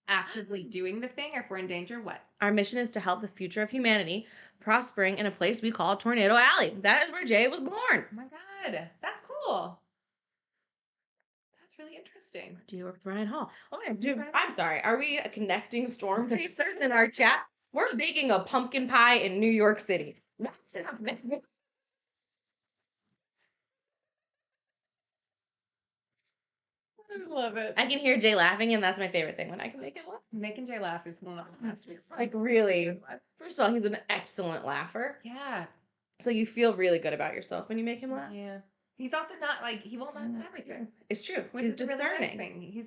actively doing the thing or if we're in danger, what? Our mission is to help the future of humanity prospering in a place we call Tornado Alley. That is where Jay was born. Oh my God. That's cool. That's really interesting. Do you work with Ryan Hall? Oh, dude, I'm sorry. Are we connecting storm chasers in our chat? We're baking a pumpkin pie in New York City. What's happening? I love it. I can hear Jay laughing, and that's my favorite thing when I can make him laugh. Making Jay laugh is one of the best ways. Like, really. First of all, he's an excellent laugher. Yeah. So you feel really good about yourself when you make him laugh. Yeah. He's also not like, he won't laugh at everything. It's true. Which is really learning.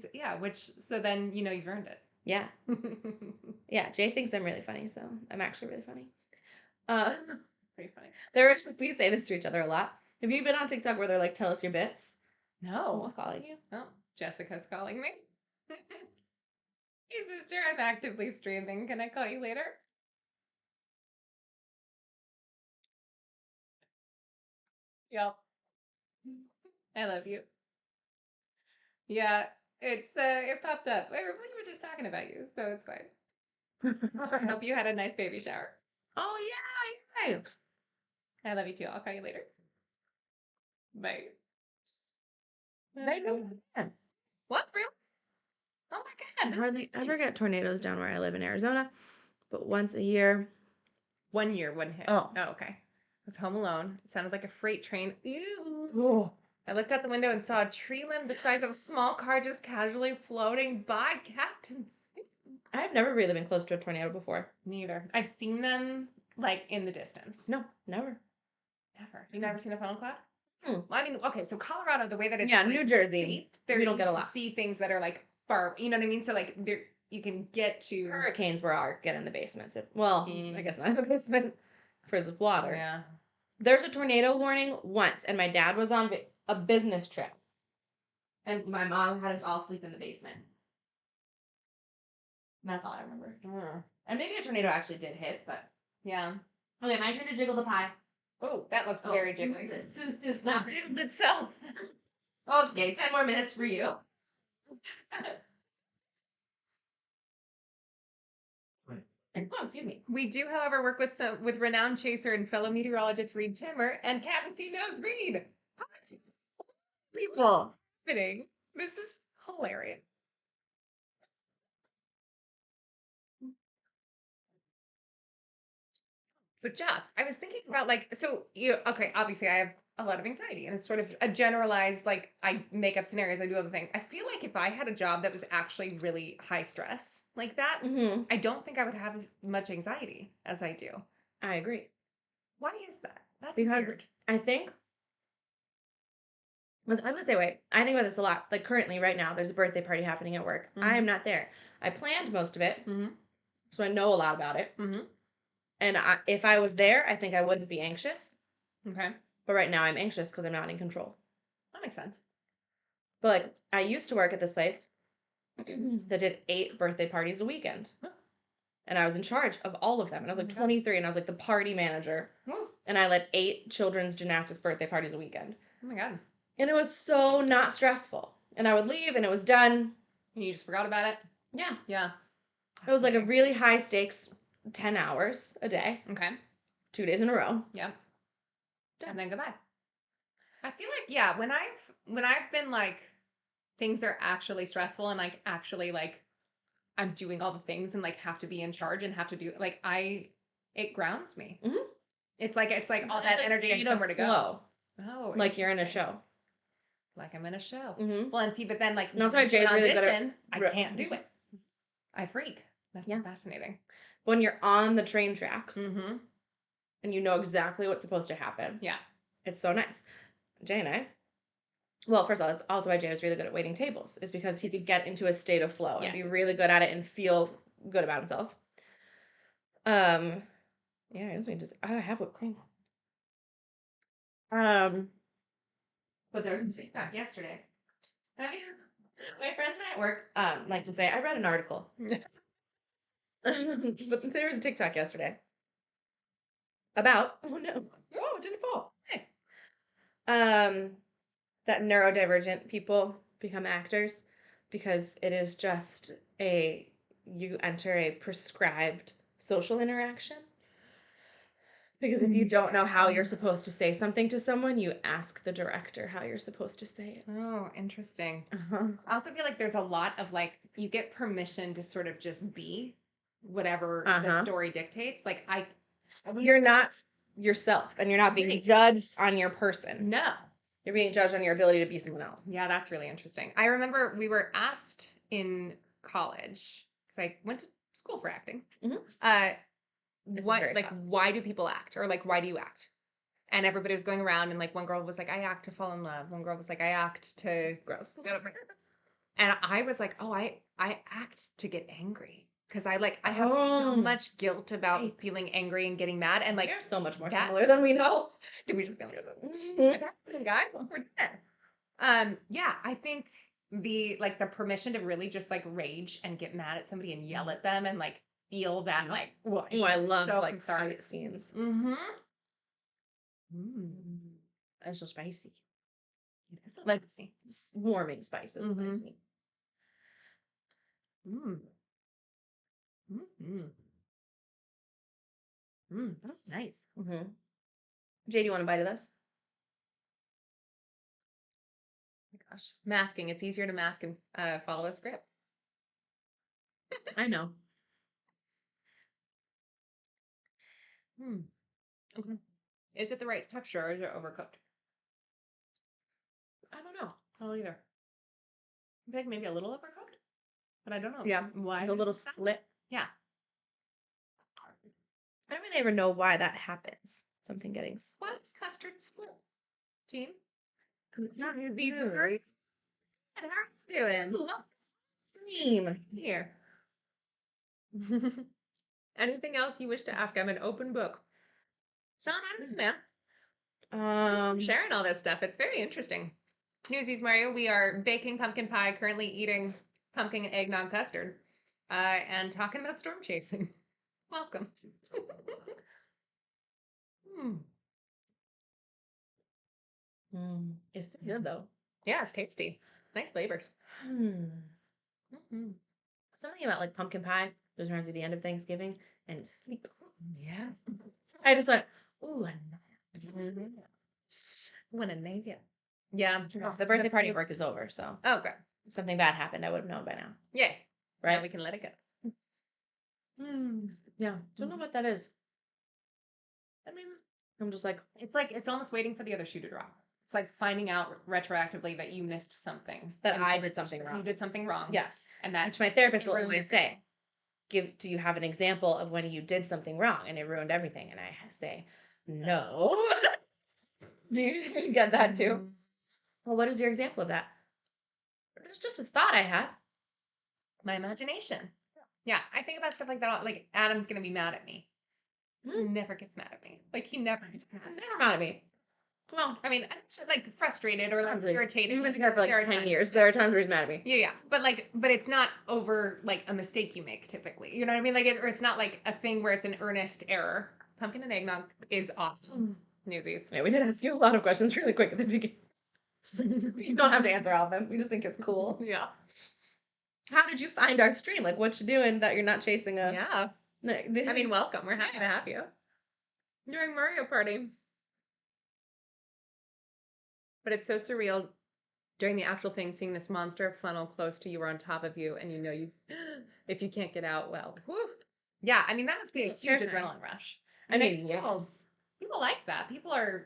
So then, you've earned it. Yeah. Yeah, Jay thinks I'm really funny, so I'm actually really funny. Pretty funny. We say this to each other a lot. Have you been on TikTok where they're like, tell us your bits? No. Who's calling you? Oh, Jessica's calling me. Hey, sister, I'm actively streaming. Can I call you later? Yep. I love you. Yeah, it popped up. We were just talking about you, so it's fine. I hope you had a nice baby shower. Oh, yeah. I love you too. I'll call you later. Bye. I know. What? Really? Oh my God. I hardly ever get tornadoes down where I live in Arizona, but once a year. 1 year, one hit. Oh, okay. I was home alone. It sounded like a freight train. Ew. Oh. I looked out the window and saw a tree limb the size of a small car just casually floating by. Captain. I've never really been close to a tornado before. Neither. I've seen them like in the distance. No, never. Never. You've never seen a funnel cloud? Well, I mean, okay, so Colorado, the way that it's New Jersey, there we don't get a lot. See things that are like far, you know what I mean? So like there, you can get to hurricanes where ours get in the basement. So, well, I guess not in the basement for the water. Yeah. There's a tornado warning once, and my dad was on a business trip, and my mom had us all sleep in the basement. And that's all I remember. And maybe a tornado actually did hit, but yeah. Okay, my turn to jiggle the pie. Oh, that looks very jiggly. Now jiggled itself. Okay, 10 more minutes for you. Oh, excuse me. We do, however, work with renowned chaser and fellow meteorologist Reed Timmer and Cabin Sea knows Reed. People. Fitting. This is hilarious. The jobs. I was thinking about okay, obviously I have a lot of anxiety and it's sort of a generalized, like I make up scenarios, I do other things. I feel like if I had a job that was actually really high stress like that, I don't think I would have as much anxiety as I do. I agree. Why is that? That's because weird. I think I'm the same way. I think about this a lot. Like currently, right now, there's a birthday party happening at work. I am not there. I planned most of it, so I know a lot about it. And if I was there, I think I wouldn't be anxious. Okay. But right now, I'm anxious because I'm not in control. That makes sense. But like, I used to work at this place that did 8 birthday parties a weekend. And I was in charge of all of them. And I was like 23, and I was like the party manager. And I led 8 children's gymnastics birthday parties a weekend. Oh my God. And it was so not stressful. And I would leave, and it was done. And you just forgot about it? Yeah. Yeah. It was like a really high stakes 10 hours a day. Okay. 2 days in a row. Yeah. Done. And then goodbye. I feel like, yeah, when I've been like, things are actually stressful and like actually like I'm doing all the things and like have to be in charge and have to do like it grounds me. It's like all that energy and somewhere to go. Oh, like you're in a show. Like I'm in a show. Well, and see, but then like not that Jay's really good at I can't do it. I freak. That's fascinating. When you're on the train tracks and you know exactly what's supposed to happen. Yeah. It's so nice. Jay and I. Well, first of all, that's also why Jay was really good at waiting tables, is because he could get into a state of flow and be really good at it and feel good about himself. Yeah, I have whipped cream. But there was a TikTok yesterday. My friends and I at work like to say, I read an article. But there was a TikTok yesterday about, it didn't fall. Nice. That neurodivergent people become actors because it is just you enter a prescribed social interaction. Because if you don't know how you're supposed to say something to someone, you ask the director how you're supposed to say it. Oh, interesting. I also feel like there's a lot of like, you get permission to sort of just be whatever the story dictates. Like you're not yourself, and you're not being judged on your person. No. You're being judged on your ability to be someone else. Yeah, that's really interesting. I remember we were asked in college, because I went to school for acting. Why do people act? Or like, why do you act? And everybody was going around, and like one girl was like, I act to fall in love. One girl was like, I act to gross. And I was like, oh, I act to get angry. Because I have so much guilt about feeling angry and getting mad. And like, we're so much more similar than we know. Did we just feel like guy? We're dead. Yeah, I think the permission to really just like rage and get mad at somebody and yell at them and like feel that like, I love like fight scenes. That's so spicy. It's so spicy. Warming spices. That's nice. Jay, do you want a bite of this? Oh my gosh. Masking. It's easier to mask and follow a script. I know. Okay. Is it the right texture or is it overcooked? I don't know. I don't either. I think maybe a little overcooked, but I don't know. Yeah. Why? Like a little slit. Yeah. I don't really ever know why that happens. Something getting split. Why is custard split? Team? It's not going to be good. How are you doing? Cream. Here. Anything else you wish to ask? I'm an open book. So, I don't know, man. Sharing all this stuff. It's very interesting. Newsies, Mario. We are baking pumpkin pie, currently eating pumpkin and eggnog custard, and talking about storm chasing. Welcome. It's good though. Yeah, it's tasty. Nice flavors. Something about like pumpkin pie just reminds me of the end of Thanksgiving and sleep. Yeah. I just went, ooh, When a name, yeah. Yeah. The birthday party work is over, so. Oh, okay. If something bad happened, I would have known by now. Yeah. Right? Now we can let it go. Yeah. Don't know what that is. I mean, I'm just like. It's almost waiting for the other shoe to drop. It's like finding out retroactively that you missed something. That I did something wrong. You did something wrong. Yes. And that. Which my therapist will always say, do you have an example of when you did something wrong and it ruined everything? And I say, no. Do you get that too? Well, what is your example of that? It's just a thought I had. My imagination. Yeah, I think about stuff like that. Like Adam's gonna be mad at me. He never gets mad at me. Like he never gets mad. Never mad at me. Well, I mean, I'm just, like frustrated or like irritated. We've been together for like There are 10 times. years. There are times where he's mad at me. Yeah. But it's not over like a mistake you make typically. You know what I mean? Like, or it's not like a thing where it's an earnest error. Pumpkin and eggnog is awesome. Newsies. Yeah, we did ask you a lot of questions really quick at the beginning. You don't have to answer all of them. We just think it's cool. Yeah. How did you find our stream? Like, what you doing that you're not chasing a... Yeah. I mean, welcome. We're happy to have you. During Mario Party. But it's so surreal during the actual thing, seeing this monster funnel close to you or on top of you, and you, if you can't get out, well, whew. Yeah, I mean, that must be a huge adrenaline rush. I mean, yes. People like that. People are,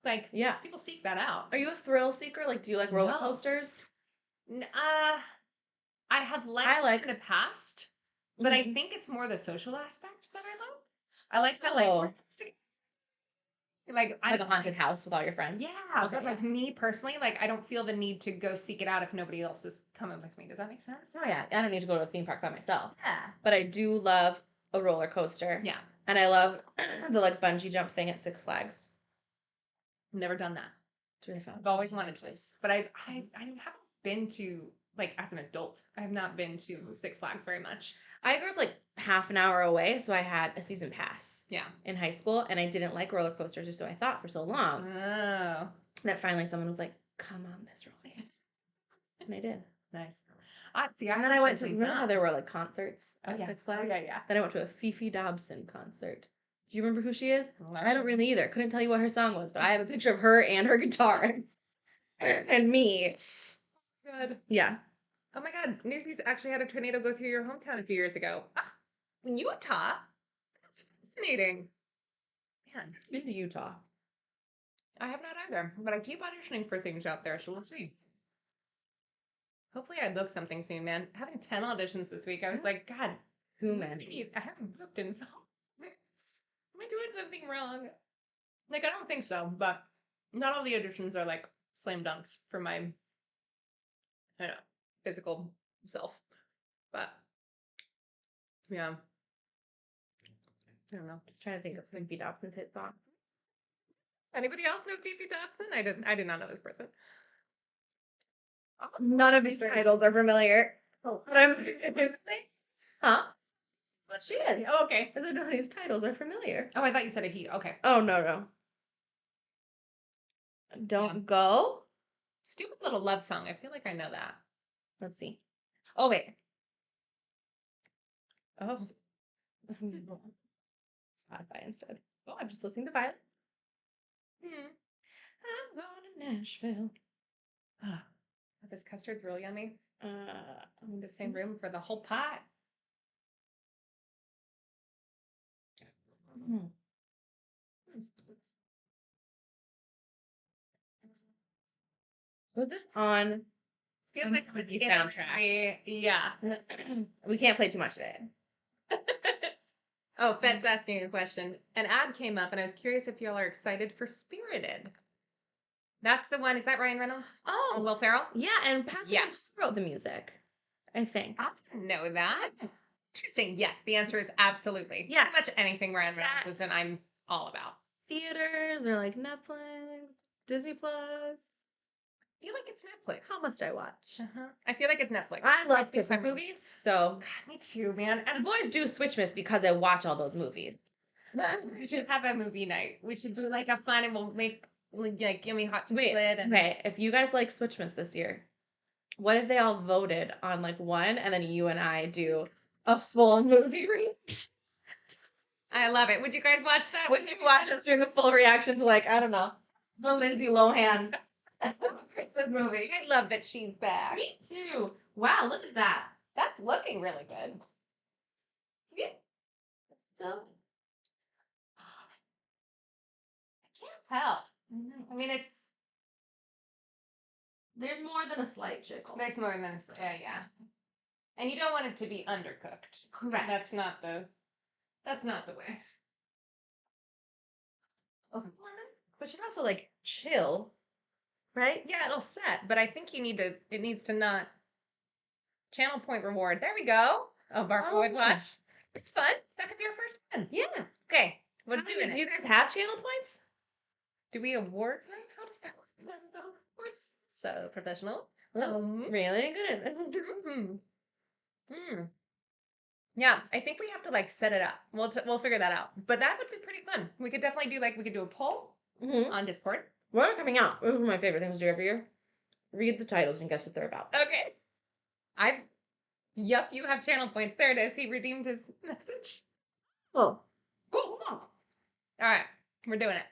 like, yeah. People seek that out. Are you a thrill seeker? Like, do you like roller coasters? I have liked in the past, but I think it's more the social aspect that I love. I like that, like a haunted house with all your friends. Yeah, but like me personally, like I don't feel the need to go seek it out if nobody else is coming with me. Does that make sense? Oh yeah, I don't need to go to a theme park by myself. Yeah, but I do love a roller coaster. Yeah, and I love the like bungee jump thing at Six Flags. Never done that. It's really fun. I've always wanted to, but I haven't been to like as an adult. I have not been to Six Flags very much. I grew up like half an hour away, so I had a season pass. Yeah. In high school, and I didn't like roller coasters, or so I thought for so long. Oh. That finally someone was like, "Come on this roller coaster," and I did. Nice. See, and then I went to remember how there were like concerts at Six Flags. Oh, yeah. Then I went to a Fifi Dobson concert. Do you remember who she is? I don't really either. Couldn't tell you what her song was, but I have a picture of her and her guitar and me. Good. Yeah. Oh my God, Newsies actually had a tornado go through your hometown a few years ago. In Utah? That's fascinating. Man. I've been to Utah. I have not either, but I keep auditioning for things out there, so we'll see. Hopefully I book something soon, man. Having 10 auditions this week, I was like, God, who many? I haven't booked in so long. Am I doing something wrong? Like, I don't think so, but not all the auditions are like slam dunks for my, I don't know, physical self. But yeah. I don't know. Just trying to think of Fifi Dobson's hit song. Anybody else know Fifi Dobson? I did not know this person. None of these titles are familiar. Oh, but I'm huh? But she is. Oh, okay. I don't know these titles are familiar. Oh, I thought you said a he. Okay. Oh no. Don't go. Stupid Little Love Song. I feel like I know that. Let's see. Oh wait. Oh. Spotify instead. Oh, I'm just listening to Violet. I'm going to Nashville. This custard's real yummy. I'm in the same room for the whole pot. Was this on? This feels like the soundtrack. Yeah. We can't play too much of it. Oh, Fed's asking a question. An ad came up, and I was curious if y'all are excited for Spirited. That's the one. Is that Ryan Reynolds? Oh, and Will Ferrell? Yeah, and Pasadena wrote the music, I think. I didn't know that. Interesting. Yes, the answer is absolutely. Yeah. Pretty much anything Ryan Reynolds is in, I'm all about. Theaters or like Netflix, Disney Plus. I feel like it's Netflix. How must I watch? I feel like it's Netflix. I love Christmas movies, so. God, me too, man. And boys do Switchmas because I watch all those movies. We should have a movie night. We should do like a fun, and we'll make like yummy hot chocolate. Okay, if you guys like Switchmas this year, what if they all voted on like one, and then you and I do a full movie reaction? I love it. Would you guys watch that? Would you watch us doing a full reaction to like, I don't know, the Lindsay Lohan Christmas movie? I love that she's back. Me too. Wow, look at that. That's looking really good. Yeah. So, I can't tell. I mean, there's more than a slight jiggle. There's more than yeah. And you don't want it to be undercooked. Correct. That's not the way. Oh. But you can also like chill right? Yeah, it'll set, but I think it needs to not channel point reward. There we go. Oh, Barker would watch. It's fun. That could be our first one. Yeah. Okay, we're doing Do it. you guys have channel points? Do we award them? How does that work? So professional. Really good at that. Yeah, I think we have to like set it up. We'll figure that out. But that would be pretty fun. We could definitely do a poll on Discord. What are coming out? This is my favorite things to do every year. Read the titles and guess what they're about. Okay. Yup, you have channel points. There it is. He redeemed his message. Oh. Cool. All right, we're doing it.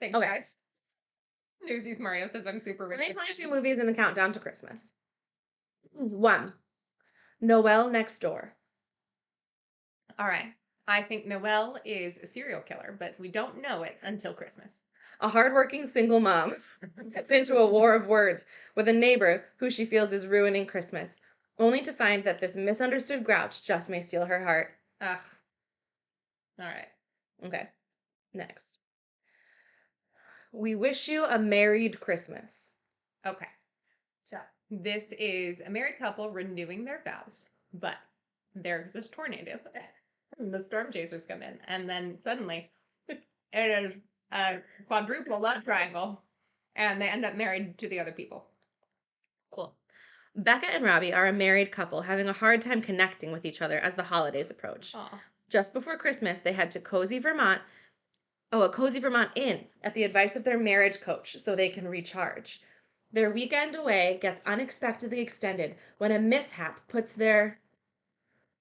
Thanks, guys. Newsies Mario says I'm super rich. Name 22 movies in the countdown to Christmas. 1. Noel Next Door. All right. I think Noelle is a serial killer, but we don't know it until Christmas. A hardworking single mom gets into a war of words with a neighbor who she feels is ruining Christmas, only to find that this misunderstood grouch just may steal her heart. Ugh. All right. Okay. Next. We wish you a married Christmas. Okay. So this is a married couple renewing their vows, but there's this tornado. And the storm chasers come in, and then suddenly it is a quadruple love triangle, and they end up married to the other people. Cool. Becca and Robbie are a married couple having a hard time connecting with each other as the holidays approach. Aww. Just before Christmas, they head to a Cozy Vermont Inn at the advice of their marriage coach so they can recharge. Their weekend away gets unexpectedly extended when a mishap puts their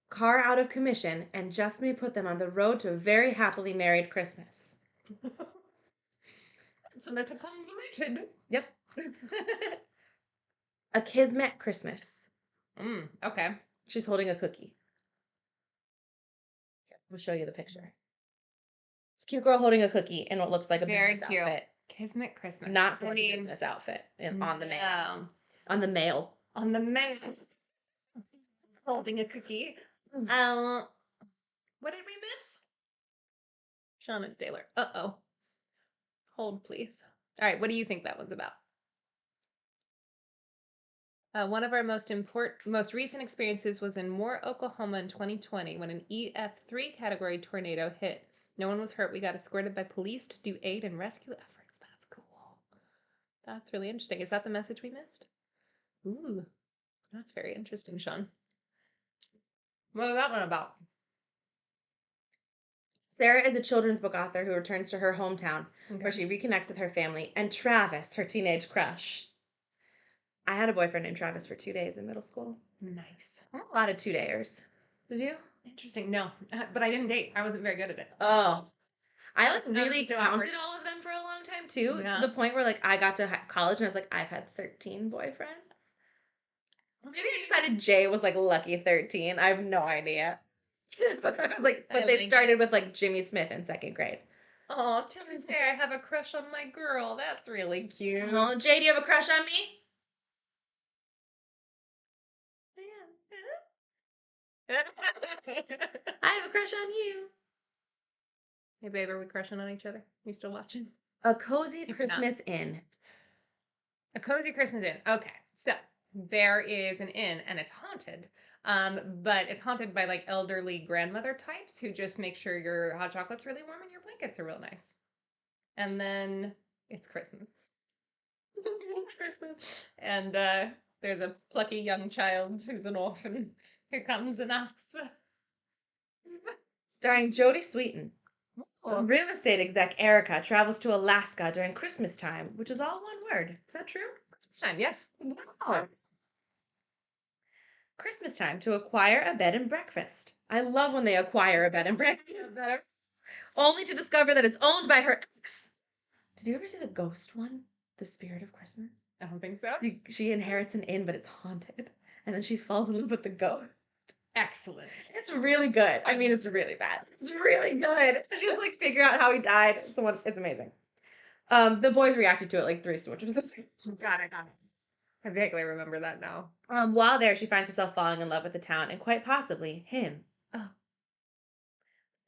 car out of commission and just may put them on the road to a very happily married Christmas. It's a little convoluted. Yep. A Kismet Christmas. Okay. She's holding a cookie. We'll show you the picture. It's a cute girl holding a cookie in what looks like a very business cute outfit. Kismet Christmas. Not so much a business outfit on the mail. On the mail. On the mail. Holding a cookie. What did we miss? Shauna Taylor. Uh-oh. Hold, please. All right, what do you think that was about? One of our most recent experiences was in Moore, Oklahoma in 2020 when an EF3 category tornado hit. No one was hurt. We got escorted by police to do aid and rescue efforts. That's cool. That's really interesting. Is that the message we missed? Ooh, that's very interesting, Sean. What is that one about? Sarah is a children's book author who returns to her hometown where she reconnects with her family and Travis, her teenage crush. I had a boyfriend named Travis for 2 days in middle school. Nice. A lot of 2-dayers. Did you? Interesting. No, but I didn't date. I wasn't very good at it. Oh. I really counted all of them for a long time too. Yeah. To the point where I got to college and I was like, I've had 13 boyfriends. Maybe I decided Jay was lucky 13. I have no idea. But they started with Jimmy Smith in 2nd grade. Oh, till this day I have a crush on my girl. That's really cute. Oh, Jay, do you have a crush on me? I have a crush on you. Hey, babe, are we crushing on each other? You still watching? A Cozy Christmas Inn. A Cozy Christmas Inn. Okay, so there is an inn, and it's haunted. But it's haunted by elderly grandmother types who just make sure your hot chocolate's really warm and your blankets are real nice. And then it's Christmas. It's Christmas. And there's a plucky young child who's an orphan who comes and asks. Starring Jodie Sweetin. Oh. Real estate exec Erica travels to Alaska during Christmas time, which is all one word. Is that true? Christmas time, yes. Wow. Christmas time to acquire a bed and breakfast. I love when they acquire a bed and breakfast. Only to discover that it's owned by her ex. Did you ever see the ghost one? The Spirit of Christmas? I don't think so. She inherits an inn, but it's haunted. And then she falls in love with the ghost. Excellent. It's really good. I mean, it's really bad. It's really good. She's figure out how he died. It's amazing. The boys reacted to it 3 switches. Got it. I vaguely remember that now. While there, she finds herself falling in love with the town and quite possibly him. Oh.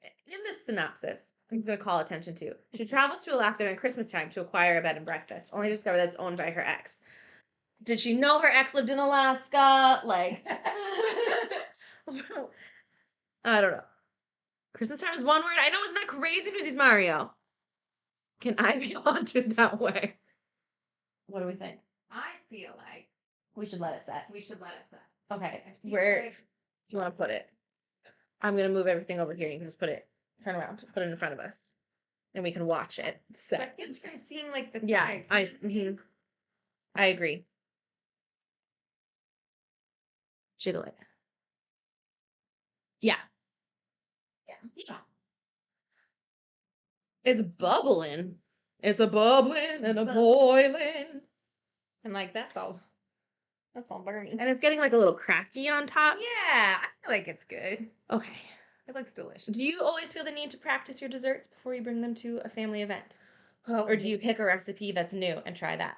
In this synopsis, I'm going to call attention to. She travels to Alaska during Christmas time to acquire a bed and breakfast, only to discover that it's owned by her ex. Did she know her ex lived in Alaska? Like, I don't know. Christmas time is one word. I know, isn't that crazy? Because he's Mario. Can I be haunted that way? What do we think? I feel like We should let it set. we should let it set. Okay. Where do you want to put it? I'm going to move everything over here. You can just turn around, put it in front of us. And we can watch it set. I'm seeing like the Yeah, thing. I agree. Jiggle it. Yeah. Yeah. It's bubbling. It's a bubbling and a boiling. And like that's all burning. And it's getting like a little cracky on top. Yeah, I feel like it's good. Okay. It looks delicious. Do you always feel the need to practice your desserts before you bring them to a family event? Oh, Or do you pick a recipe that's new and try that?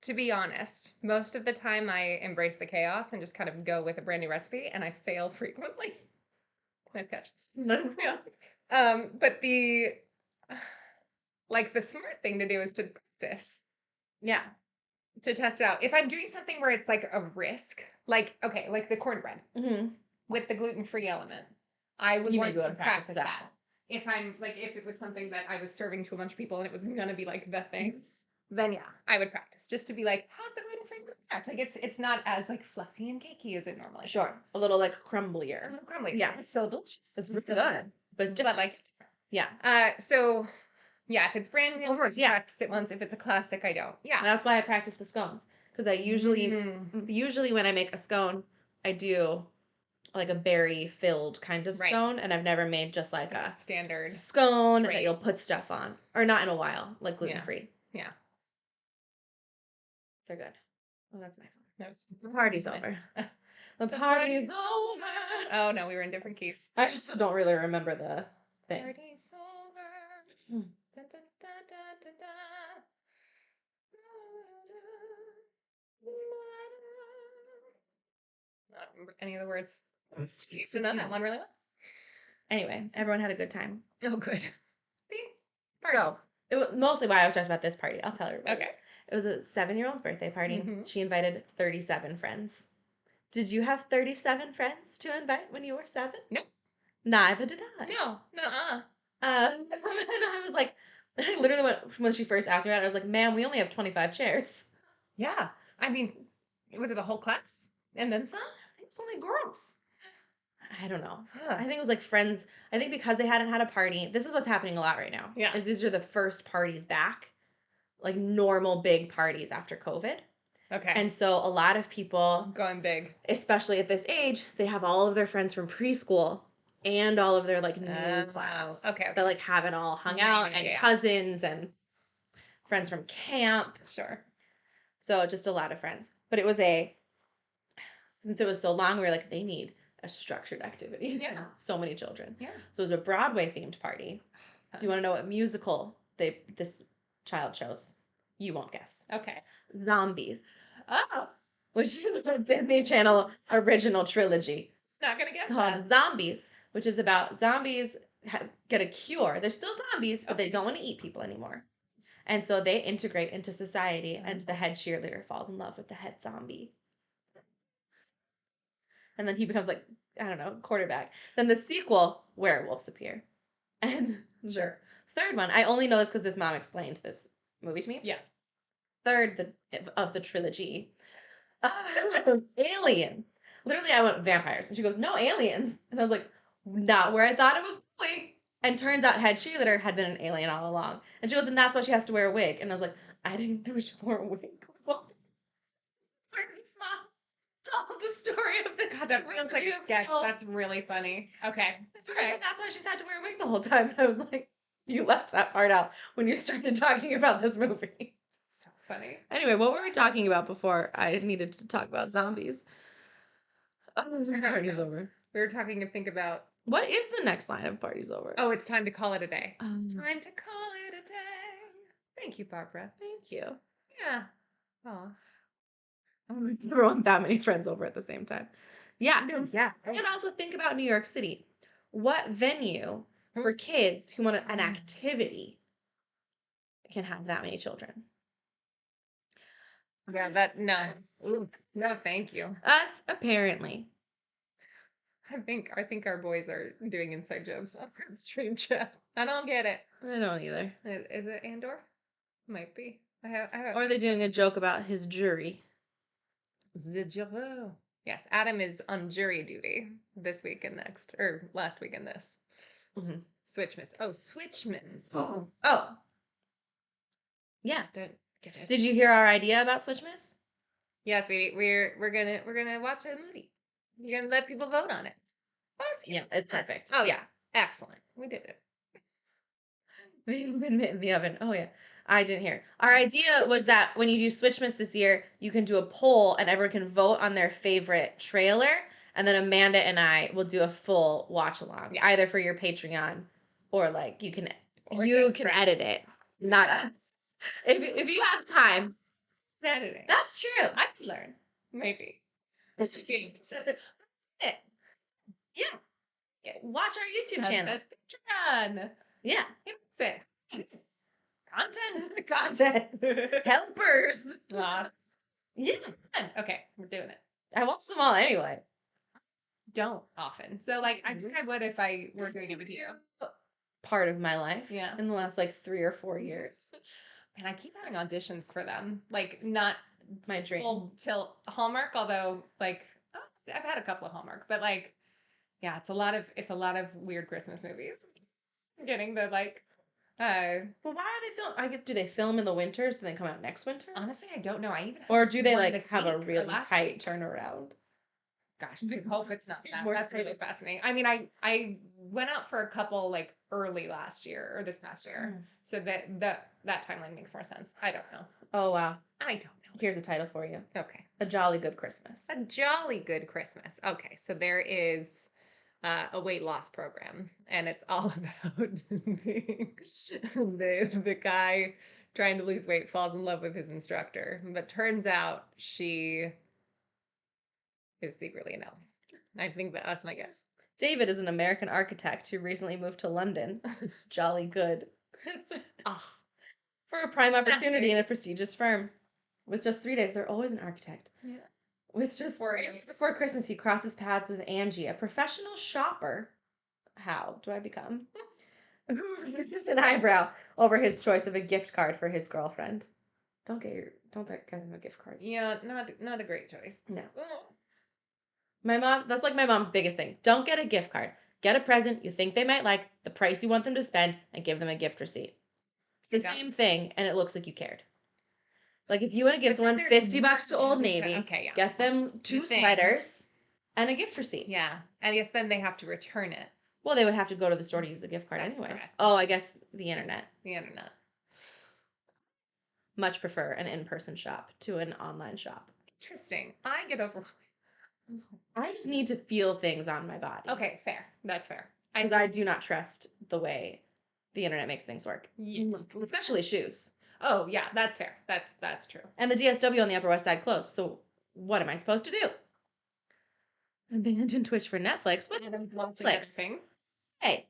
to be honest, most of the time I embrace the chaos and just kind of go with a brand new recipe, and I fail frequently. Nice catch. Yeah. But the smart thing to do is to practice. Yeah. To test it out. If I'm doing something where it's like a risk, like the cornbread with the gluten-free element, I would want to practice that. If it was something that I was serving to a bunch of people and it was gonna be like the things, then yeah, I would practice just to be like, how's the gluten-free act? Like it's not as like fluffy and cakey as it normally. Sure. A little like crumblier. A little crumbly. Yeah. It's still delicious. It's really good. But it's different. Yeah. So yeah, if it's brand new, Of course, I practice it once. If it's a classic, I don't. Yeah. And that's why I practice the scones. Because I usually when I make a scone, I do like a berry filled kind of scone. And I've never made just like a standard scone that you'll put stuff on. Or not in a while, like gluten free. Yeah. They're good. Oh, that's my phone. The party's over. The party's over. Oh no, we were in different keys. I also don't really remember the thing. Party's over. Da, da, da, da, da, da. I don't remember any of the words. You used to know that one really well. Anyway, everyone had a good time. Oh, good. See? So, it was mostly why I was stressed about this party. I'll tell everybody. Okay. It was a 7-year-old's birthday party. Mm-hmm. She invited 37 friends. Did you have 37 friends to invite when you were 7? No. Neither did I. No. Nuh-uh. And I was like, I literally went, when she first asked me about it, I was like, ma'am, we only have 25 chairs. Yeah. I mean, was it the whole class? And then some? It was only girls. I don't know. Huh. I think it was like friends. I think because they hadn't had a party. This is what's happening a lot right now. Yeah. Is these are the first parties back. Like normal big parties after COVID. Okay. And so a lot of people going big, especially at this age, they have all of their friends from preschool and all of their like new class. Okay. That like haven't all hung out and cousins and friends from camp. Sure. So just a lot of friends. But it was since it was so long, we were like, they need a structured activity. Yeah. So many children. Yeah. So it was a Broadway themed party. Do you want to know what musical this child chose? You won't guess. Okay. Zombies. Oh. Which is a Disney Channel original trilogy. It's not going to guess called Zombies, which is about zombies get a cure. They're still zombies, but they don't want to eat people anymore. And so they integrate into society, and the head cheerleader falls in love with the head zombie. And then he becomes like, I don't know, quarterback. Then the sequel, werewolves appear. And Sure. Third one, I only know this because this mom explained this movie to me. Yeah. Third of the trilogy, alien. Literally, I went vampires. And she goes, no, aliens. And I was like, not where I thought it was going. And turns out head cheerleader had been an alien all along. And she goes, and that's why she has to wear a wig. And I was like, I didn't know she wore a wig. Mom told the story of the God, that feels like a sketch. That's really funny. Okay. Right. That's why she's had to wear a wig the whole time. And I was like, you left that part out when you started talking about this movie. So funny. Anyway, what were we talking about before I needed to talk about zombies? Oh, the party's over. We were talking to think about... What is the next line of party's over? Oh, it's time to call it a day. It's time to call it a day. Thank you, Barbara. Thank you. Yeah. Oh. I never want that many friends over at the same time. Yeah. No, yeah. And also think about New York City. What venue for kids who want an activity can have that many children. Yeah, no. Ooh, no, thank you. Us, apparently. I think our boys are doing inside jokes on stream chat. I don't get it. I don't either. Is it Andor? Might be. Or are they doing a joke about his jury? The jury. Yes, Adam is on jury duty this week and next, or last week and this. Mm-hmm. Switchmas. Oh, Switchmas. Oh. Yeah. Don't get it. Did you hear our idea about Switchmas? Yeah, sweetie. We're gonna watch a movie. You're gonna let people vote on it. Awesome. Yeah, it's perfect. Oh yeah, excellent. We did it. Been in the oven. Oh yeah. I didn't hear. Our idea was that when you do Switchmas this year, you can do a poll and everyone can vote on their favorite trailer, and then Amanda and I will do a full watch along, either for your Patreon or like you can edit it. Not if you have time. Editing. That's true. I could learn. Maybe. Yeah. Watch our YouTube channel. That's Patreon. Yeah. It. Content. Helpers. Yeah. Okay, we're doing it. I watch them all anyway. Don't often. So like I think I would if I were doing it with you. Part of my life. Yeah. In the last like 3 or 4 years. And I keep having auditions for them. Like not my dream. Full till Hallmark, although like I've had a couple of Hallmark, but like yeah, it's a lot of weird Christmas movies. Getting the like Well, why are they film? Do they film in the winters and then come out next winter? Honestly, I don't know. Or do they like have a really tight turnaround? Gosh, I hope it's not that. That's really fascinating. I mean, I went out for a couple like early last year or this past year, so that timeline makes more sense. I don't know. Oh wow, I don't know. Here's the title for you. Okay, A Jolly Good Christmas. A Jolly Good Christmas. Okay, so there is a weight loss program, and it's all about the guy trying to lose weight falls in love with his instructor, but turns out she is secretly an elf. I think that's my guess. David is an American architect who recently moved to London. Jolly good. For a prime opportunity in a prestigious firm. With just 3 days, they're always an architect. Yeah. With just 4 days before Christmas, he crosses paths with Angie, a professional shopper. How do I become? Who raises an eyebrow over his choice of a gift card for his girlfriend. Don't get him a gift card. Yeah, not a great choice. No. That's like my mom's biggest thing. Don't get a gift card. Get a present you think they might like, the price you want them to spend, and give them a gift receipt. It's the same thing, and it looks like you cared. Like if you want to give someone $50 to Old Navy, get them 2 sweaters and a gift receipt. Yeah. I guess then they have to return it. Well, they would have to go to the store to use the gift card anyway. Correct. Oh, I guess the internet. Much prefer an in-person shop to an online shop. Interesting. I get over. I just need to feel things on my body. Okay, fair. That's fair. Because I do not trust the way the internet makes things work. Yeah. Especially shoes. Oh, yeah, that's fair. That's true. And the DSW on the Upper West Side closed, so what am I supposed to do? Abandon Twitch for Netflix? What's Netflix? Hey.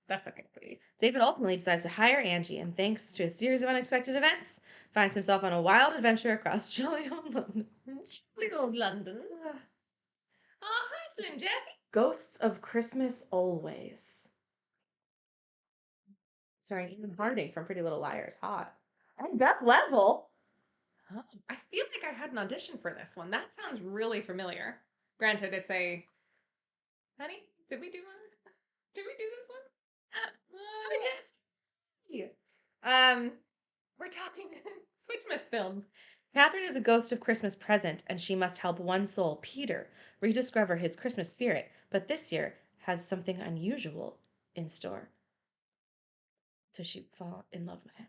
That's okay for you. David ultimately decides to hire Angie, and thanks to a series of unexpected events, finds himself on a wild adventure across jolly old London. Jolly old London. Oh, hi, Slim Jessie. Ghosts of Christmas Always. Starring Ian Harding from Pretty Little Liars. Hot. And Beth Level. Oh, I feel like I had an audition for this one. That sounds really familiar. Granted, it's a... Honey, did we do one? Did we do this one? We're talking Switchmas films. Catherine is a ghost of Christmas present, and she must help one soul, Peter, rediscover his Christmas spirit. But this year has something unusual in store. So she fall in love with him.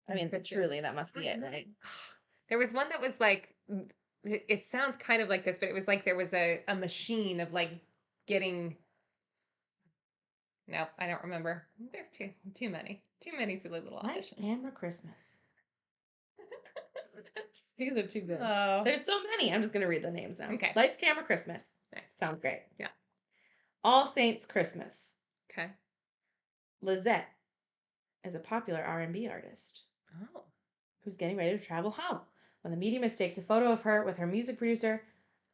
I mean, but truly, that must be it, right? There was one that was like, it sounds kind of like this, but it was like there was a machine of like getting... No, I don't remember. There's too many silly little auditions. Lights, Camera, Christmas. These are too good. Oh. There's so many. I'm just going to read the names now. Okay. Lights, Camera, Christmas. Nice. Sounds great. Yeah. All Saints Christmas. Okay. Lizette is a popular R&B artist. Oh. Who's getting ready to travel home. When the media mistakes a photo of her with her music producer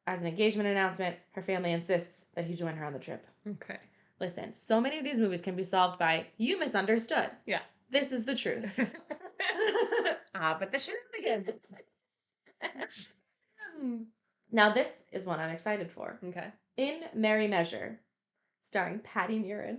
as an engagement announcement, her family insists that he join her on the trip. Okay. Listen, so many of these movies can be solved by, you misunderstood. Yeah. This is the truth. But the shenanigans. Now this is one I'm excited for. Okay. In Merry Measure, starring Patty Murin,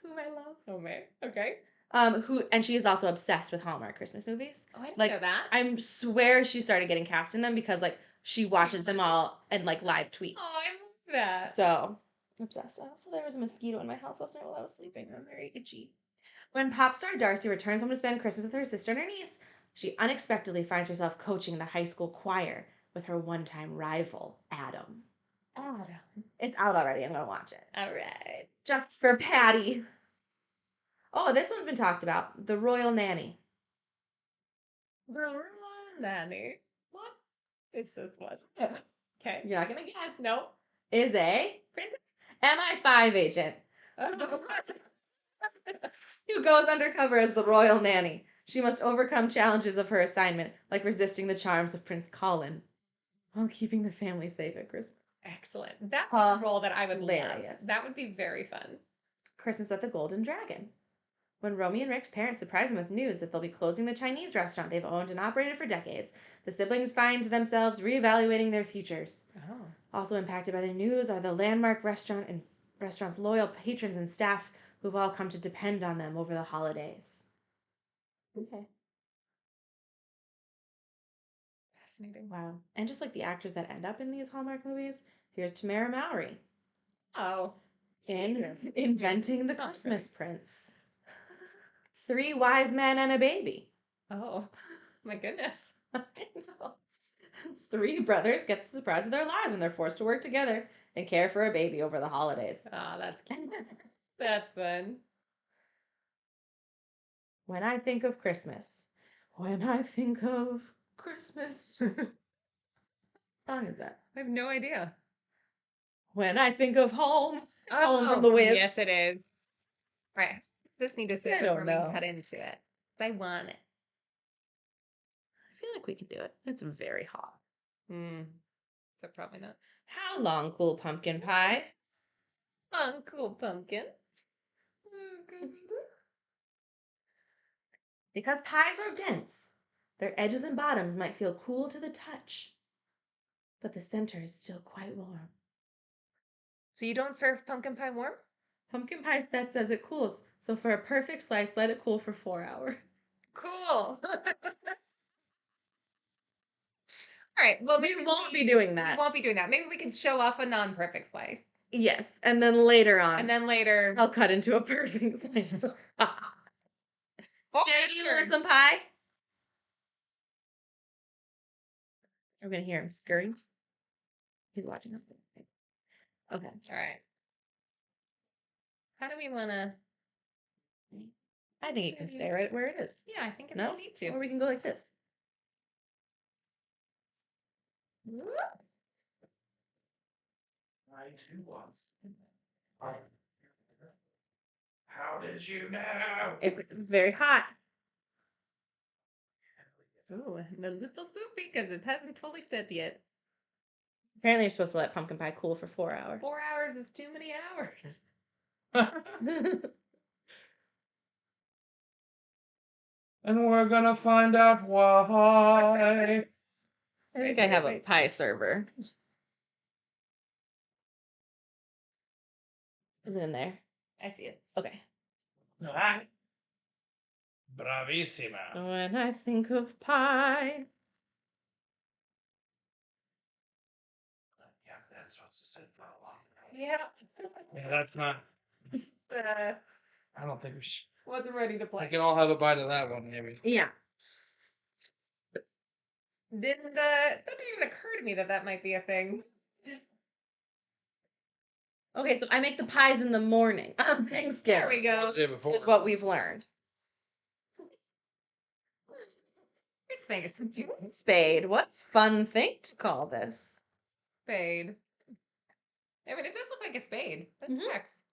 whom I love. Oh, man. Okay. And she is also obsessed with Hallmark Christmas movies. Oh, I didn't like, know that. I swear she started getting cast in them because, like, she watches them all and, like, live tweets. Oh, I love that. So, obsessed. Also, there was a mosquito in my house last night while I was sleeping. I'm very itchy. When pop star Darcy returns home to spend Christmas with her sister and her niece, she unexpectedly finds herself coaching the high school choir with her one-time rival, Adam. Adam. It's out already. I'm going to watch it. All right. Just for Patty. Oh, this one's been talked about. The Royal Nanny. The Royal Nanny. What is this one? Okay. You're not going to guess. No. Is a Princess? MI5 agent who goes undercover as the Royal Nanny. She must overcome challenges of her assignment, like resisting the charms of Prince Colin, while keeping the family safe at Christmas. Excellent. That's a role that I would Hilarious. love. That would be very fun. Christmas at the Golden Dragon. When Romy and Rick's parents surprise them with news that they'll be closing the Chinese restaurant they've owned and operated for decades, the siblings find themselves reevaluating their futures. Oh. Also impacted by the news are the landmark restaurant's loyal patrons and staff who've all come to depend on them over the holidays. Okay. Fascinating. Wow. And just like the actors that end up in these Hallmark movies, here's Tamara Mowry Oh. in Inventing the Christmas Prince. 3 Wise Men and a Baby. Oh. My goodness. I know. 3 brothers get the surprise of their lives when they're forced to work together and care for a baby over the holidays. Oh, that's cute. That's fun. When I think of Christmas. When I think of Christmas. What song is that? I have no idea. When I think of home. Oh, Home from the Wiz. Yes, it is. Right. Just need to sit I before don't we know. cut into it. I want it. I feel like we can do it. It's very hot. So probably not. How long, cool pumpkin pie? Uncle Pumpkin. Because pies are dense, their edges and bottoms might feel cool to the touch, but the center is still quite warm. So you don't serve pumpkin pie warm? Pumpkin pie set says it cools, so for a perfect slice, let it cool for 4 hours. Cool. All right. Well, We won't be doing that. We won't be doing that. Maybe we can show off a non-perfect slice. Yes, and then later on. And then later. I'll cut into a perfect slice. Oh, Jerry, do you want some pie? I'm going to hear him scurry. He's watching us. Okay. All right. How do we want to? I think you can stay right where it is. Yeah, I think it No? might need to. Or we can go like this. I too once. How did you know? It's very hot. Ooh, and a little soupy because it hasn't totally set yet. Apparently, you're supposed to let pumpkin pie cool for 4 hours. 4 hours is too many hours. And we're gonna find out why. I think I have a pie server. Is it in there? I see it. Okay. Ah. Bravissima. When I think of pie. Yeah, that's supposed to sit for a long time. Yeah. Yeah, that's not. I don't think we should. Wasn't ready to We play. can all have a bite of that one, maybe. Yeah. That didn't even occur to me that might be a thing. Okay, so I make the pies in the morning on Thanksgiving. There we go. The day before. Is what we've learned. Here's the thing. It's Spade. What fun thing to call this. spade. I mean, it does look like a spade. That tracks.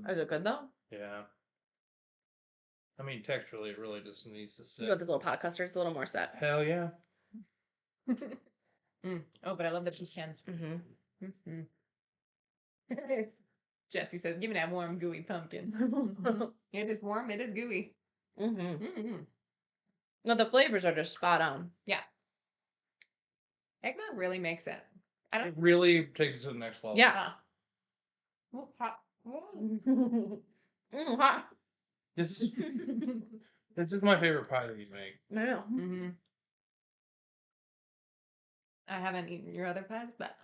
Is it good though? Yeah. I mean, texturally, it really just needs to sit. You got this little pot of custard. It's a little more set. Hell yeah. Oh, but I love the pecans. Mm-hmm. Jesse says, "Give me that warm, gooey pumpkin." It is warm. It is gooey. Mm-hmm. No, the flavors are just spot on. Yeah. Eggnog really makes it. It really takes it to the next level. Yeah. Ooh, hot. Hot. This is my favorite pie that you make. I know. I haven't eaten your other pies, but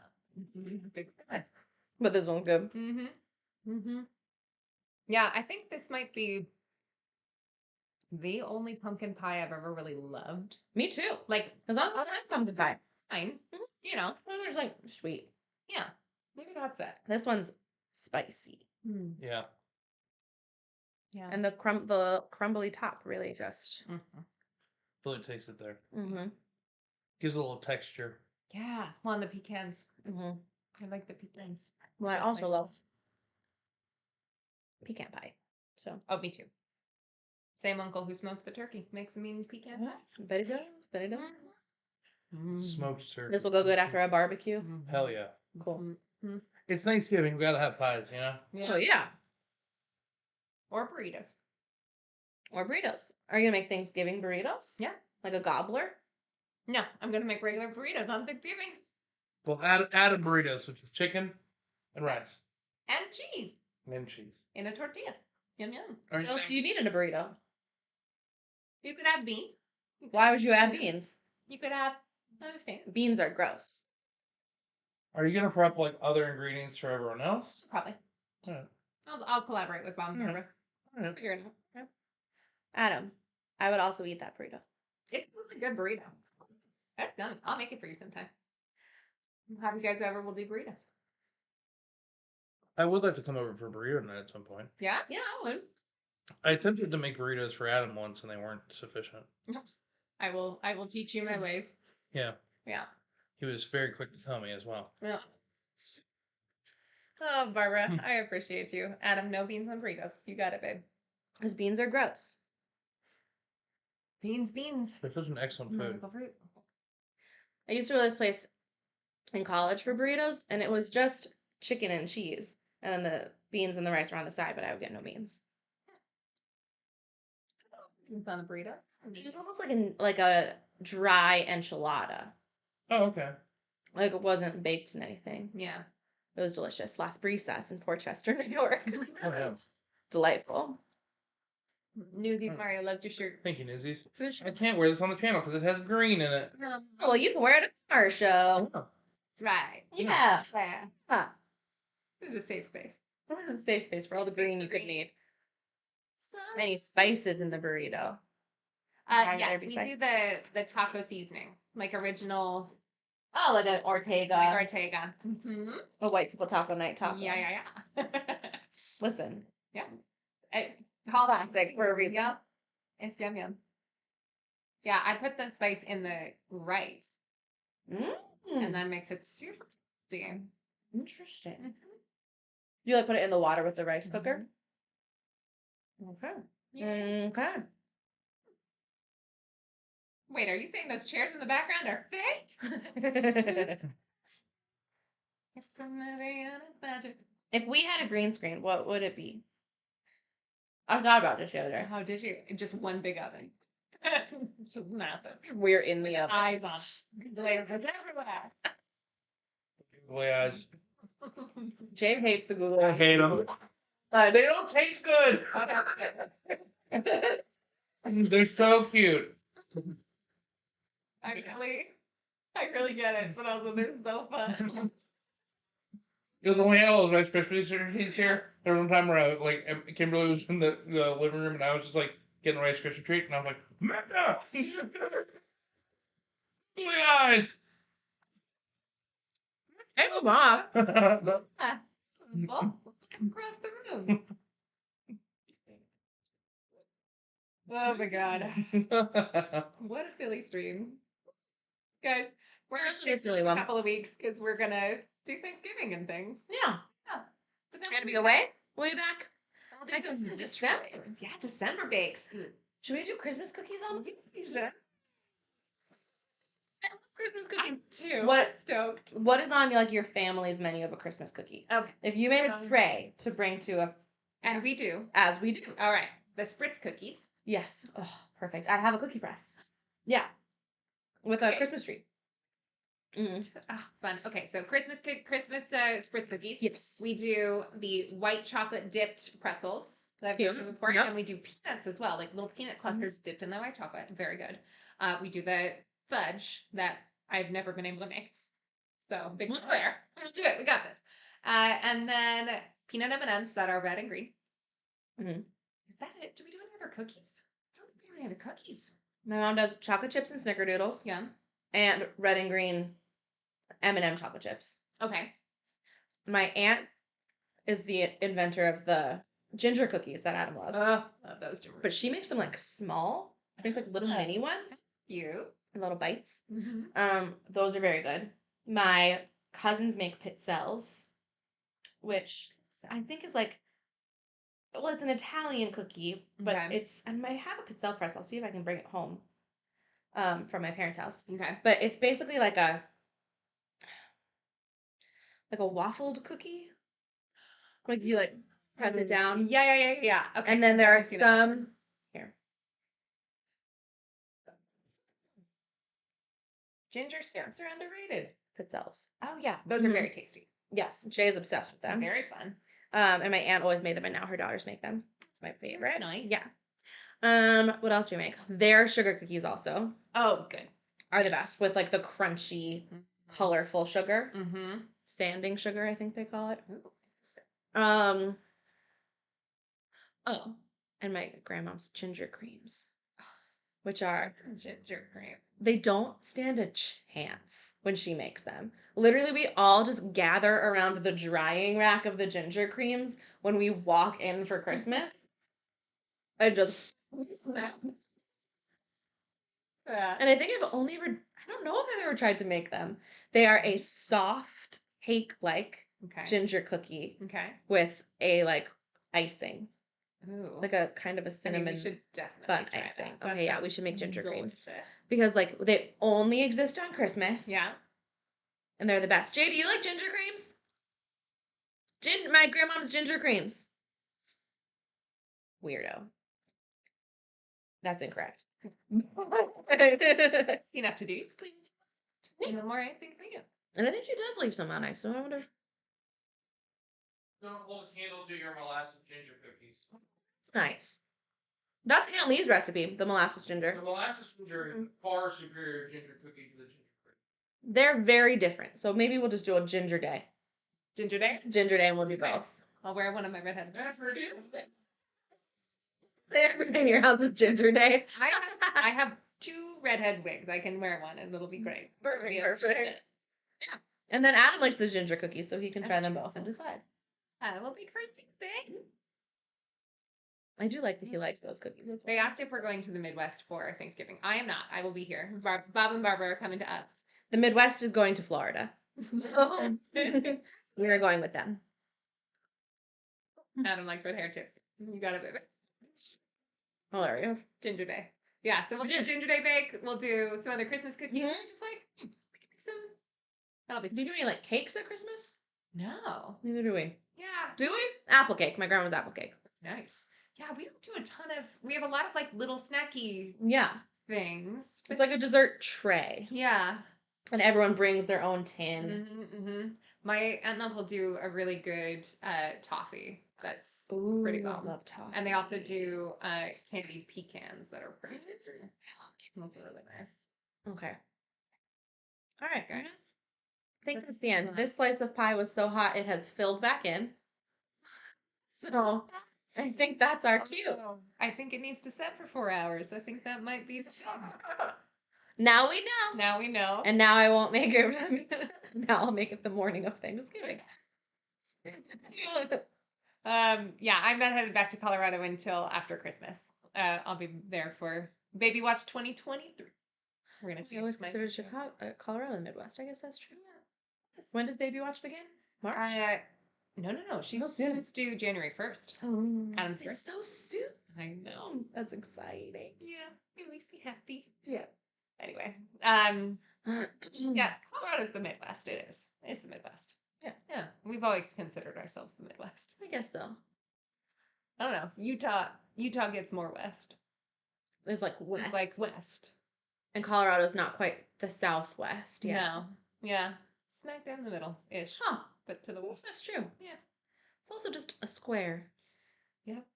big fan. But this one's good. Yeah, I think this might be the only pumpkin pie I've ever really loved. Me too. Like, Because I like pumpkin pie. fine. You know. There's like sweet. Yeah. Maybe that's it. This one's spicy. Yeah. Yeah. And the crumbly top really just. Really takes it there. Mm-hmm. Gives it a little texture. Yeah. Well, and the pecans. Mm-hmm. I like the pecans. Well, I also love pecan pie. So. Oh, me too. Same uncle who smoked the turkey makes a mean pecan pie. Bet it does. Bet it does. Smoked turkey. This will go good after a barbecue. Hell yeah. Cool. It's Thanksgiving. We gotta have pies, you know? Oh, yeah. Or burritos. Or burritos. Are you going to make Thanksgiving burritos? Yeah. Like a gobbler? No, I'm going to make regular burritos on Thanksgiving. Well, add a burritos, which is chicken and rice. And cheese. And cheese. In a tortilla. Yum, yum. What else do you need in a burrito? You could add beans. Why would you add beans? You could add, I understand. Beans are gross. Are you gonna prep like other ingredients for everyone else? Probably. All right. I'll collaborate with Bob and Barbara. All right. Figure it out. Yeah. Adam, I would also eat that burrito. It's a really good burrito. That's done. I'll make it for you sometime. Have you guys ever will do burritos? I would like to come over for burrito night at some point. Yeah? Yeah, I would. I attempted to make burritos for Adam once and they weren't sufficient. I will teach you my ways. Yeah. Yeah. He was very quick to tell me as well. Yeah. Oh, Barbara, I appreciate you. Adam, no beans on burritos. You got it, babe. Because beans are gross. Beans. They're such an excellent food. Medical fruit. I used to go to this place in college for burritos, and it was just chicken and cheese. And then the beans and the rice were on the side, but I would get no beans. Beans on a burrito? It was almost like a dry enchilada. Oh, okay. Like it wasn't baked in anything. Yeah. It was delicious. Las Brisas in Port Chester, New York. Oh, yeah. Delightful. Newsies, Mario loves your shirt. Thank you, Nizzies. It's really I can't wear this on the channel because it has green in it. Oh, well, you can wear it at our show. Oh. That's right. Yeah. Yeah. Huh. This is a safe space. This is a safe space for all the green you could need. Any spices in the burrito? Yes, we do the taco seasoning, like original. Oh, like an Ortega. Like Ortega. A white people taco night taco. Yeah. Listen. Yeah. Call that thick for a reason. Yeah. It's yum. Yeah, I put the spice in the rice. And that makes it super tasty. Interesting. You like put it in the water with the rice cooker? Okay. Yeah. Okay. Wait, are you saying those chairs in the background are fake? It's a movie and it's magic. If we had a green screen, what would it be? I thought about this the other day. How did you? Just one big oven. Just massive. We're in the oven. Eyes on. Layers everywhere. Googly eyes. Jay hates the Google. I hate them. They don't taste good. They're so cute. I really get it, but also they're so fun. Because when we had all those Rice Krispies here, there was one time where Kimberly was in the living room and I was just like getting a Rice Krispie treat and I was like, Amanda! Googly eyes! Hey, Mom. Well, across the room. Oh my god. What a silly stream. Guys, We're This is a silly one. a couple of weeks because we're gonna do Thanksgiving and things. Yeah. But then We're gonna be away. We'll be back. We'll do those in December. Yeah, December bakes. Should we do Christmas cookies on? We should. I love Christmas cookies too. What- I'm stoked. What is on like your family's menu of a Christmas cookie? Okay. If you made a tray to bring to a, And we do. as we do. All right. The spritz cookies. Yes. Oh, perfect. I have a cookie press. Yeah. With a Okay. Christmas tree. Mm. Oh, fun. Okay, so Christmas spritz cookies. Yes. We do the white chocolate dipped pretzels that I've Cute. done before, Yep. and we do peanuts as well, like little peanut clusters dipped in the white chocolate. Very good. We do the fudge that I've never been able to make. So big player. We'll do it. We got this. And then peanut M&Ms that are red and green. Mhm. Is that it? Do we do any other cookies? I don't think we do any other cookies. My mom does chocolate chips and snickerdoodles. Yeah. And red and green M&M chocolate chips. Okay. My aunt is the inventor of the ginger cookies that Adam loves. Love those two. But she makes them like small. She makes like little mini ones. You. Little bites. Mm-hmm. Those are very good. My cousins make pizzelles, which I think is like, well, it's an Italian cookie, but Okay. I might have a pizzelle press. I'll see if I can bring it home from my parents' house. Okay. But it's basically like a waffled cookie. Like you like press it down. Yeah. Okay. And then there are I've seen it. some here. Ginger snaps are underrated. Pizzelles. Oh yeah, those are Mhm. very tasty. Yes, Jay is obsessed with them. Very fun. And my aunt always made them, and now her daughters make them. It's my favorite. That's nice. Yeah. What else do we make? Their sugar cookies also Oh, good. are the best with like the crunchy, colorful sugar. Mm-hmm. Standing sugar, I think they call it. Ooh. Oh, and my grandmom's ginger creams, which are Ginger cream. they don't stand a chance when she makes them. Literally, we all just gather around the drying rack of the ginger creams when we walk in for Christmas. And just Yeah. and I think I don't know if I've ever tried to make them. They are a soft cake-like Okay. ginger cookie Okay. with a like icing, Ooh. like a kind of a I mean, cinnamon we should definitely bun try icing. that. Okay, yeah, we should make ginger creams delicious. because like they only exist on Christmas. Yeah. And they're the best. Jay, do you like ginger creams? My grandmom's ginger creams. Weirdo. That's incorrect. Enough to do. And the more I think for you. And I think she does leave some on ice, so I wonder. Don't hold a candle to your molasses ginger cookies. It's nice. That's Aunt Lee's recipe, the molasses ginger. The molasses ginger is far superior ginger cookie to the ginger cream. They're very different, so maybe we'll just do a ginger day. Ginger day. Ginger day, and we'll do Nice. both. I'll wear one of my redhead. Everybody in your house is ginger day. I have 2 redhead wigs. I can wear one, and it'll be great. Perfect. Yeah. And then Adam likes the ginger cookies, so he can try That's them true. both and decide. Will be great thing. I do like that he likes those cookies. as well. They asked if we're going to the Midwest for Thanksgiving. I am not. I will be here. Bob and Barbara are coming to us. The Midwest is going to Florida. We are going with them. Adam likes red hair too. You got it, baby. Hilarious. Ginger day. Yeah, so we'll do a ginger day bake. We'll do some other Christmas cookies. Mhm. Just like, we can make some. That'll be. Do you do any like cakes at Christmas? No. Neither do we. Yeah. Do we? Apple cake. My grandma's apple cake. Nice. Yeah, we don't do a ton of. We have a lot of like little snacky Yeah. things. It's like a dessert tray. Yeah. And everyone brings their own tin. Mm-hmm. My aunt and uncle do a really good toffee. That's Ooh, pretty well. love toffee. And they also do candied pecans that are pretty good. Those are really nice. Okay. All right, Okay. guys. I think that's the end. This slice of pie was so hot it has filled back in. So I think that's our cue. Oh, I think it needs to set for 4 hours. I think that might be. Now we know. Now we know. And now I won't make it. Now I'll make it the morning of Thanksgiving. Yeah, I'm not headed back to Colorado until after Christmas. I'll be there for Baby Watch 2023. We're gonna see. I always considered Chicago, Colorado, the Midwest. I guess that's true. Yeah. When does Baby Watch begin? March. No. She's due January 1st. Oh, Adam's it's so soon. I know. That's exciting. Yeah, it makes me happy. Yeah. Anyway, Colorado's the Midwest. It is. It's the Midwest. Yeah. We've always considered ourselves the Midwest. I guess so. I don't know. Utah gets more west. It's like west. Like west. And Colorado's not quite the southwest. Yeah. No. Yeah. Smack down the middle ish. Huh. But to the west. That's true. Yeah. It's also just a square. Yep.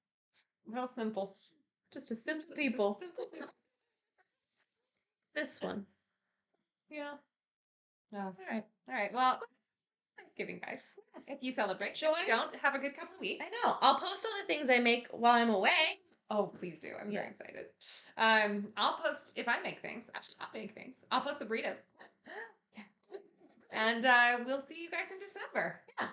Real simple. Just a simple people. Simple people. This one. Yeah. Oh. All right. All right. Well, Thanksgiving, guys. Yes. If you celebrate, Joy. Don't have a good couple of weeks. I know. I'll post all the things I make while I'm away. Oh, please do. I'm very excited. I'll post if I make things. Actually, I'll make things. I'll post the burritos. And we'll see you guys in December. Yeah.